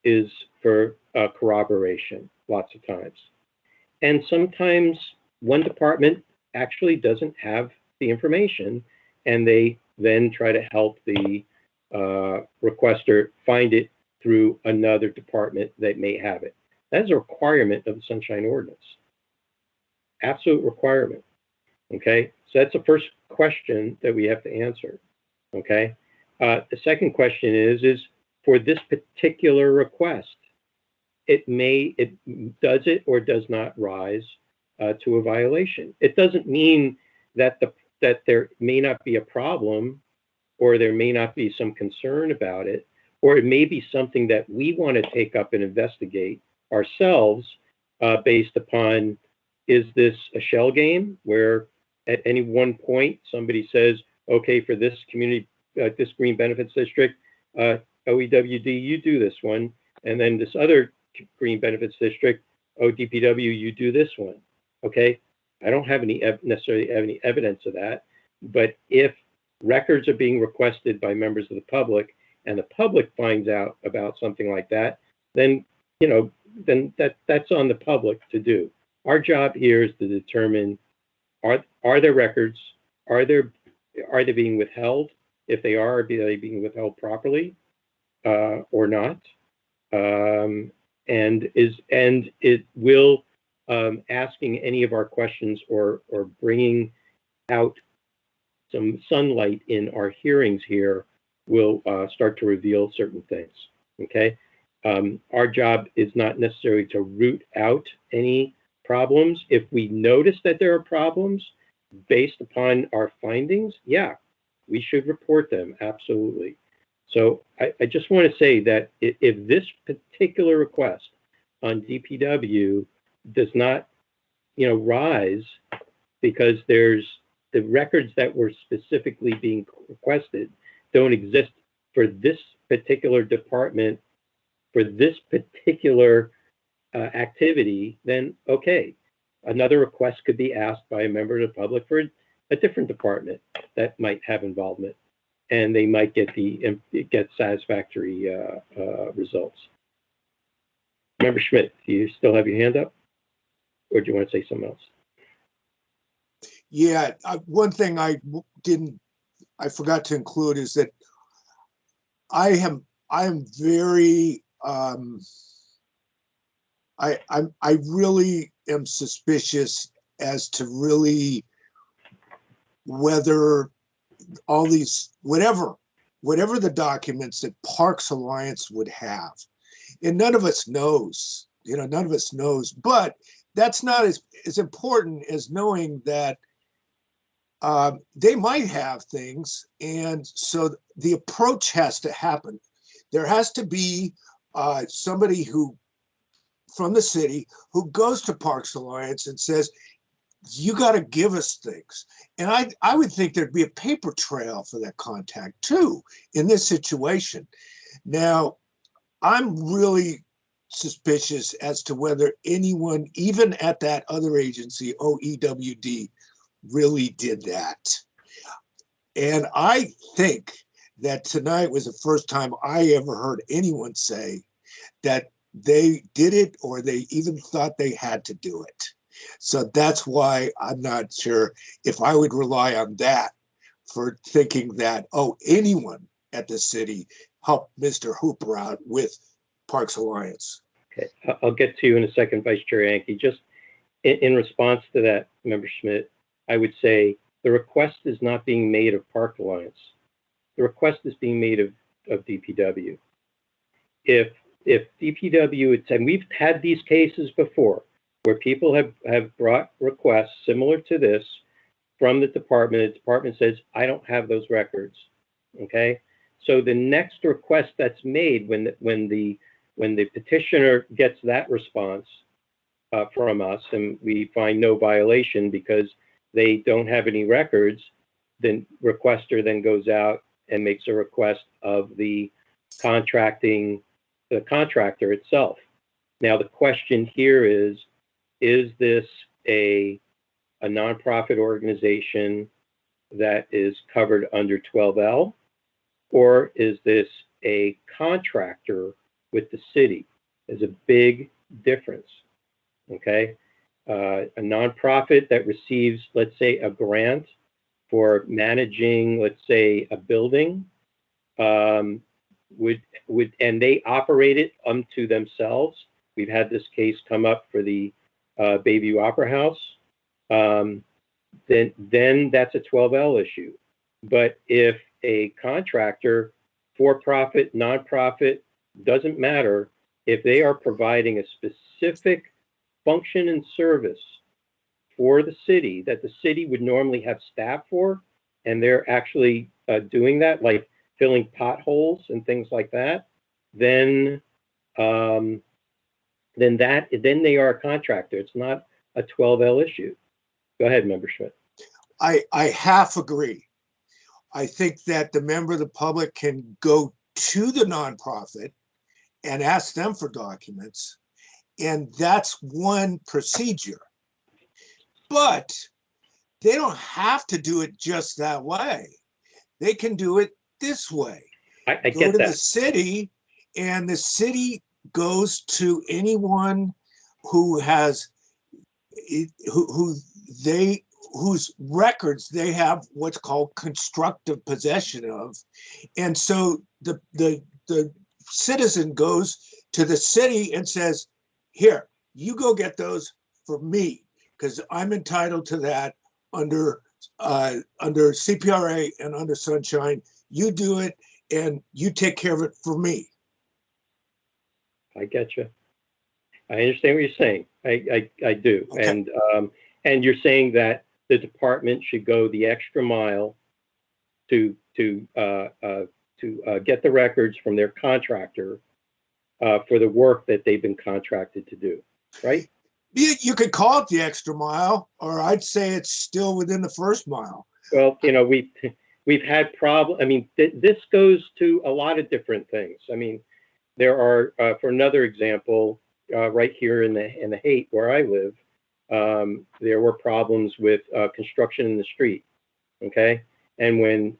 is for corroboration lots of times. And sometimes one department actually doesn't have the information, and they then try to help the requester find it through another department that may have it. That is a requirement of the Sunshine Ordinance. Absolute requirement. Okay, so that's the first question that we have to answer. Okay, the second question is for this particular request, it does it or does not rise to a violation. It doesn't mean that that there may not be a problem or there may not be some concern about it, or it may be something that we want to take up and investigate ourselves based upon, is this a shell game where at any one point somebody says, okay, for this community, this green benefits district, OEWD, you do this one, and then this other green benefits district, DPW, you do this one. Okay, I don't have necessarily any evidence of that, but if records are being requested by members of the public and the public finds out about something like that, then then that's on the public to do. Our job here is to determine, are there records? Are they being withheld? If they are they being withheld properly or not? And it will asking any of our questions or bringing out some sunlight in our hearings here will start to reveal certain things. Okay, our job is not necessarily to root out any problems. If we notice that there are problems based upon our findings, yeah, we should report them, absolutely. So I just want to say that if this particular request on DPW does not, rise because there's the records that were specifically being requested don't exist for this particular department, for this particular activity, then okay, another request could be asked by a member of the public for a different department that might have involvement, and they might get satisfactory results. Member Schmidt, do you still have your hand up, or do you want to say something else? Yeah, one thing I forgot to include is that I am very I really am suspicious as to really whether all these whatever the documents that Parks Alliance would have, and none of us knows, none of us knows, but that's not as important as knowing that they might have things, and so the approach has to happen. There has to be somebody who, from the city, who goes to Parks Alliance and says, you got to give us things. And I would think there'd be a paper trail for that contact too in this situation. Now, I'm really suspicious as to whether anyone, even at that other agency, OEWD, really did that. And I think that tonight was the first time I ever heard anyone say that they did it or they even thought they had to do it. So that's why I'm not sure if I would rely on that for thinking that, anyone at the city helped Mr. Hooper out with Parks Alliance. Okay, I'll get to you in a second, Vice Chair Yankee. Just in response to that, Member Schmidt, I would say the request is not being made of Park Alliance. The request is being made of DPW. If DPW, and we've had these cases before where people have brought requests similar to this from the department says, I don't have those records. Okay, so the next request that's made when the petitioner gets that response from us and we find no violation because they don't have any records, then requester then goes out and makes a request of the contractor itself. Now the question here is this a nonprofit organization that is covered under 12L, or is this a contractor with the city? There's a big difference, okay? A nonprofit that receives, let's say, a grant for managing, let's say, a building, would and they operate it unto themselves. We've had this case come up for the Bayview Opera House. Then that's a 12L issue. But if a contractor, for-profit, nonprofit, doesn't matter, if they are providing a specific function and service for the city that the city would normally have staff for and they're actually doing that, like filling potholes and things like that, then they are a contractor. It's not a 12L issue. Go ahead, Member Schmidt. I half agree. I think that the member of the public can go to the nonprofit and ask them for documents, and that's one procedure. But they don't have to do it just that way. They can do it this way. I Go get to that. the city, and the city goes to anyone who has whose records they have what's called constructive possession of. And so the citizen goes to the city and says, here, you go get those for me, because I'm entitled to that under CPRA and under Sunshine. You do it and you take care of it for me. I get you. I understand what you're saying. I do. Okay. And you're saying that the department should go the extra mile to get the records from their contractor for the work that they've been contracted to do, right? You could call it the extra mile, or I'd say it's still within the first mile. Well, you know, we've had problems. I mean, this goes to a lot of different things. I mean, there are, for another example, right here in the Haight where I live, there were problems with construction in the street. Okay, and when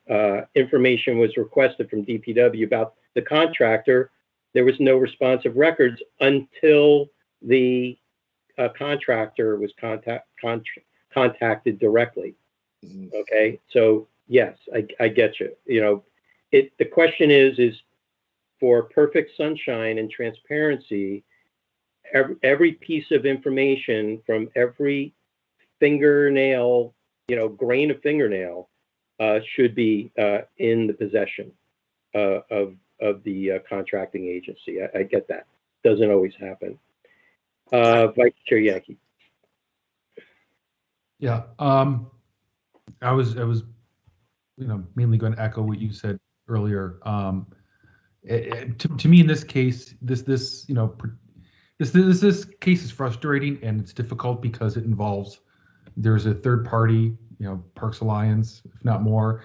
information was requested from DPW about the contractor, there was no responsive records until the contractor was contacted directly. Mm-hmm. Okay, so yes, I get you. You know, the question is for perfect sunshine and transparency, every piece of information from every fingernail, grain of fingernail, should be in the possession of the contracting agency. I get that. Doesn't always happen. Vice Chair Yankee. Yeah, I was mainly going to echo what you said earlier. To me, in this case, this case is frustrating and it's difficult because it involves, there's a third party, Parks Alliance, if not more,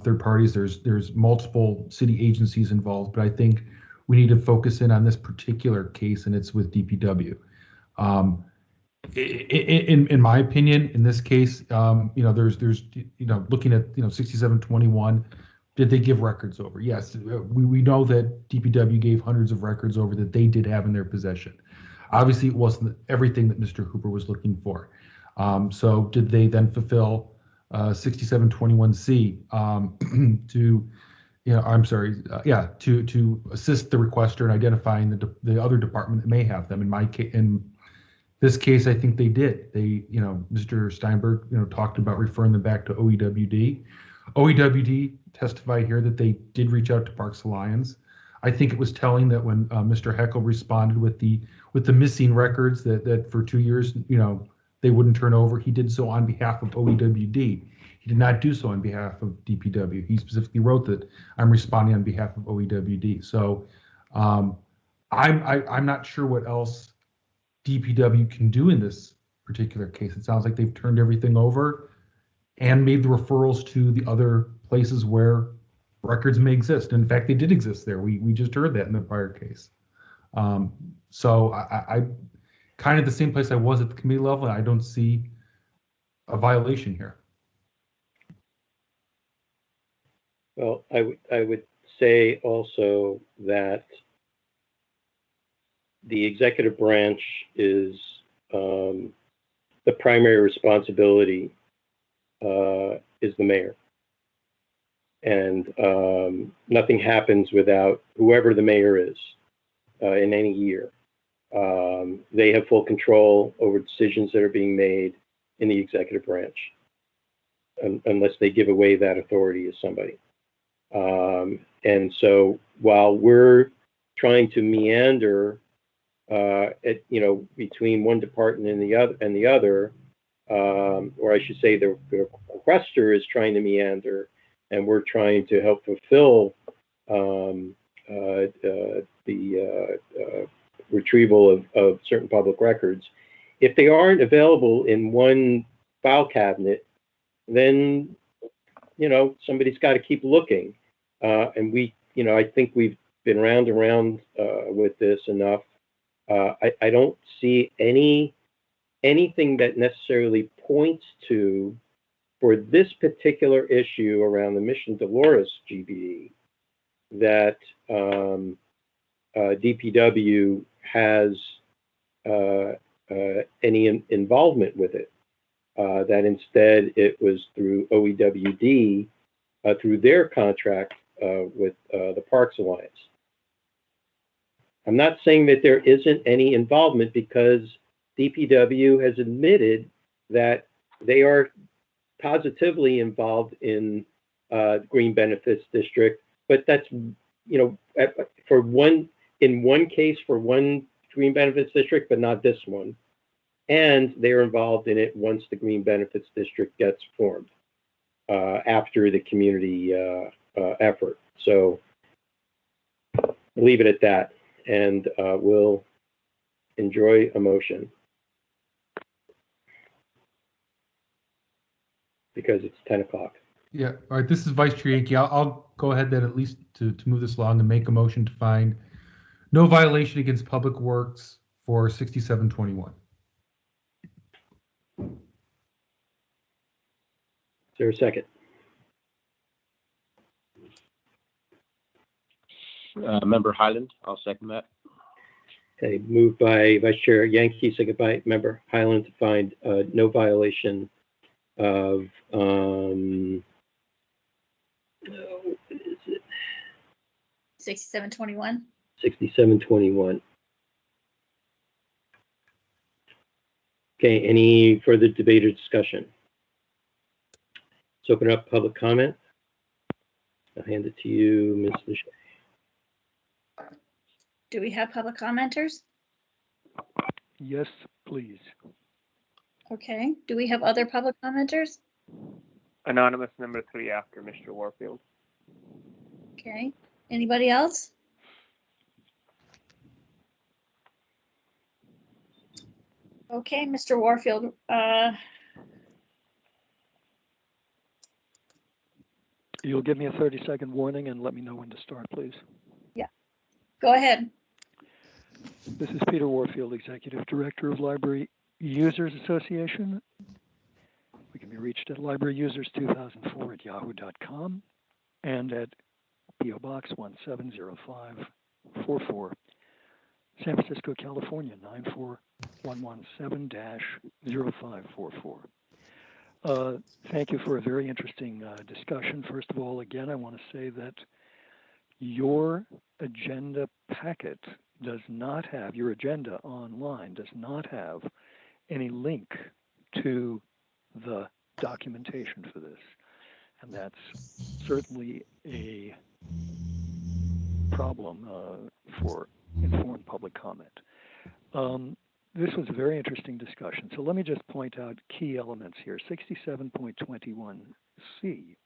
third parties. There's multiple city agencies involved, but I think we need to focus in on this particular case, and it's with DPW. In my opinion, in this case, there's looking at 6721. Did they give records over? Yes, we know that DPW gave hundreds of records over that they did have in their possession. Obviously, it wasn't everything that Mr. Hooper was looking for. So did they then fulfill 6721C to assist the requester in identifying the other department that may have them? In this case, I think they did. Mr. Steinberg, talked about referring them back to OEWD. OEWD testified here that they did reach out to Parks Alliance. I think it was telling that when Mr. Heckel responded with the missing records that for 2 years, they wouldn't turn over, he did so on behalf of OEWD. He did not do so on behalf of DPW. He specifically wrote that I'm responding on behalf of OEWD. So I'm not sure what else DPW can do in this particular case. It sounds like they've turned everything over and made the referrals to the other places where records may exist. In fact, they did exist there. We just heard that in the prior case. So I kind of the same place I was at the committee level. I don't see a violation here. Well, I would say also that the executive branch is the primary responsibility is the mayor, and nothing happens without whoever the mayor is in any year. They have full control over decisions that are being made in the executive branch, unless they give away that authority to somebody. And so while we're trying to meander between one department and the other, or I should say the requester is trying to meander, and we're trying to help fulfill the retrieval of certain public records. If they aren't available in one file cabinet, then, you know, somebody's got to keep looking. And we, you know, I think we've been round and round with this enough. I don't see anything that necessarily points to, for this particular issue around the Mission Dolores GBE, that DPW has any involvement with it. That instead it was through OEWD, through their contract with the Parks Alliance. I'm not saying that there isn't any involvement, because DPW has admitted that they are positively involved in Green Benefits District, but that's, you know, in one case for one Green Benefits District, but not this one. And they're involved in it once the Green Benefits District gets formed after the community effort. So leave it at that, and we'll enjoy a motion, because it's 10 o'clock. Yeah, all right, this is Vice Chair Yankee. I'll go ahead then, at least to move this along, and make a motion to find no violation against Public Works for 6721. Is there a second? Member Highland, I'll second that. Okay, moved by Vice Chair Yankee, second by Member Highland, to find no violation of what is it? 6721. 6721. Okay, any further debate or discussion? Let's open up public comment. I'll hand it to you, Ms. Lachey. Do we have public commenters? Yes, please. Okay. Do we have other public commenters? Anonymous number 3 after Mr. Warfield. Okay. Anybody else? Okay, Mr. Warfield, You'll give me a 30-second warning and let me know when to start, please. yeah, go ahead. This is Peter Warfield, Executive Director of Library Users Association. We can be reached at libraryusers2004@yahoo.com and at P.O. Box 170544, San Francisco, California, 94117-0544. Thank you for a very interesting discussion. First of all, again, I want to say that your agenda packet does not have, your agenda online does not have any link to the documentation for this. And that's certainly a problem for informed public comment. This was a very interesting discussion. So let me just point out key elements here. 67.21C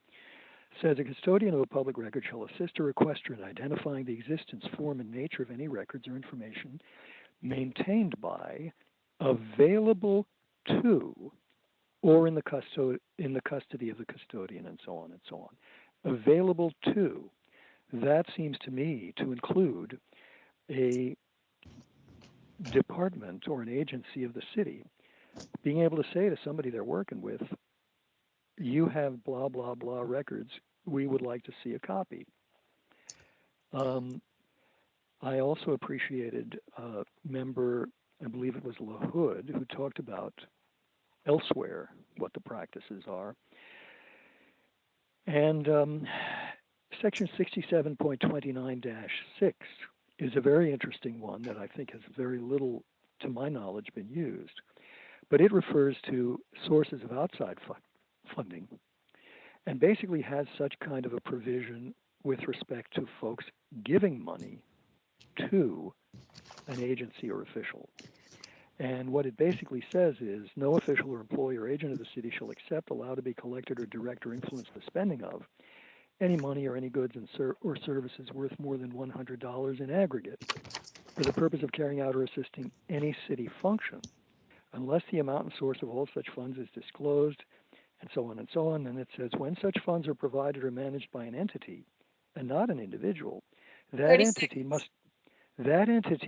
says a custodian of a public record shall assist a requester in identifying the existence, form, and nature of any records or information maintained by, available to, or in the custody of the custodian, and so on and so on. Available to, that seems to me to include a department or an agency of the city being able to say to somebody they're working with, you have blah, blah, blah records, we would like to see a copy. I also appreciated a member, I believe it was LaHood, who talked about elsewhere what the practices are. And section 67.29-6 is a very interesting one that I think has very little, to my knowledge, been used. But it refers to sources of outside funding and basically has such kind of a provision with respect to folks giving money to an agency or official. And what it basically says is no official or employee or agent of the city shall accept, allow to be collected, or direct or influence the spending of any money or any goods and or services worth more than $100 in aggregate for the purpose of carrying out or assisting any city function, unless the amount and source of all such funds is disclosed, and so on and so on. And it says when such funds are provided or managed by an entity and not an individual, that entity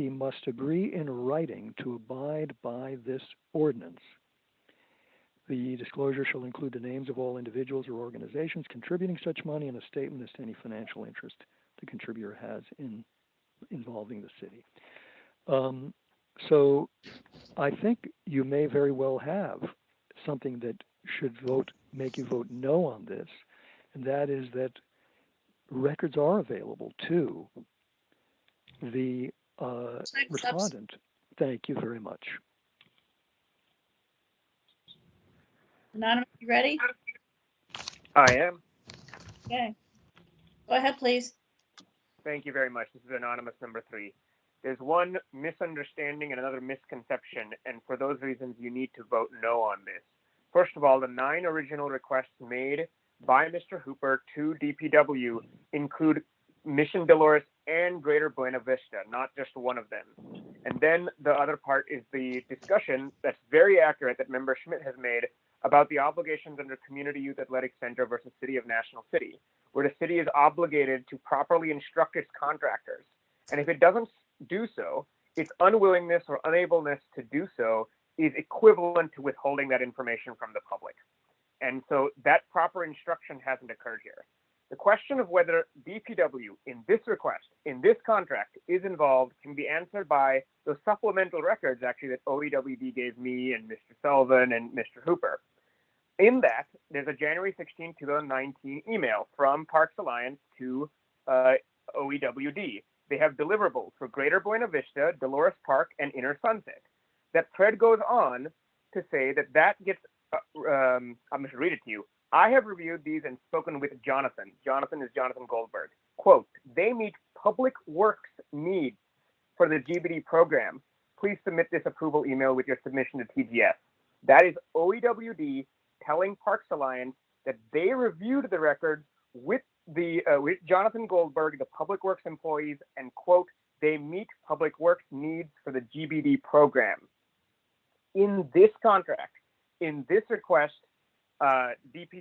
must agree in writing to abide by this ordinance. The disclosure shall include the names of all individuals or organizations contributing such money and a statement as to any financial interest the contributor has in involving the city. So I think you may very well have something that should make you vote no on this, and that is that records are available to the respondent. Thank you very much. Anonymous, you ready? I am. Okay. Go ahead, please. Thank you very much. This is Anonymous number 3. There's one misunderstanding and another misconception, and for those reasons, you need to vote no on this. First of all, the 9 original requests made by Mr. Hooper to DPW include Mission Dolores and Greater Buena Vista, not just one of them. And then the other part is the discussion that's very accurate that Member Schmidt has made about the obligations under Community Youth Athletic Center versus City of National City, where the city is obligated to properly instruct its contractors. And if it doesn't do so, its unwillingness or unableness to do so is equivalent to withholding that information from the public. And so that proper instruction hasn't occurred here. The question of whether DPW in this request, in this contract, is involved can be answered by those supplemental records actually that OEWD gave me and Mr. Sullivan and Mr. Hooper. In that, there's a January 16, 2019 email from Parks Alliance to OEWD. They have deliverables for Greater Buena Vista, Dolores Park, and Inner Sunset. That thread goes on to say that gets, I'm going to read it to you. I have reviewed these and spoken with Jonathan. Jonathan is Jonathan Goldberg. Quote, they meet public works needs for the GBD program. Please submit this approval email with your submission to TGS. That is OEWD telling Parks Alliance that they reviewed the records with with Jonathan Goldberg, the public works employees, and quote, they meet public works needs for the GBD program. In this contract, in this request, DP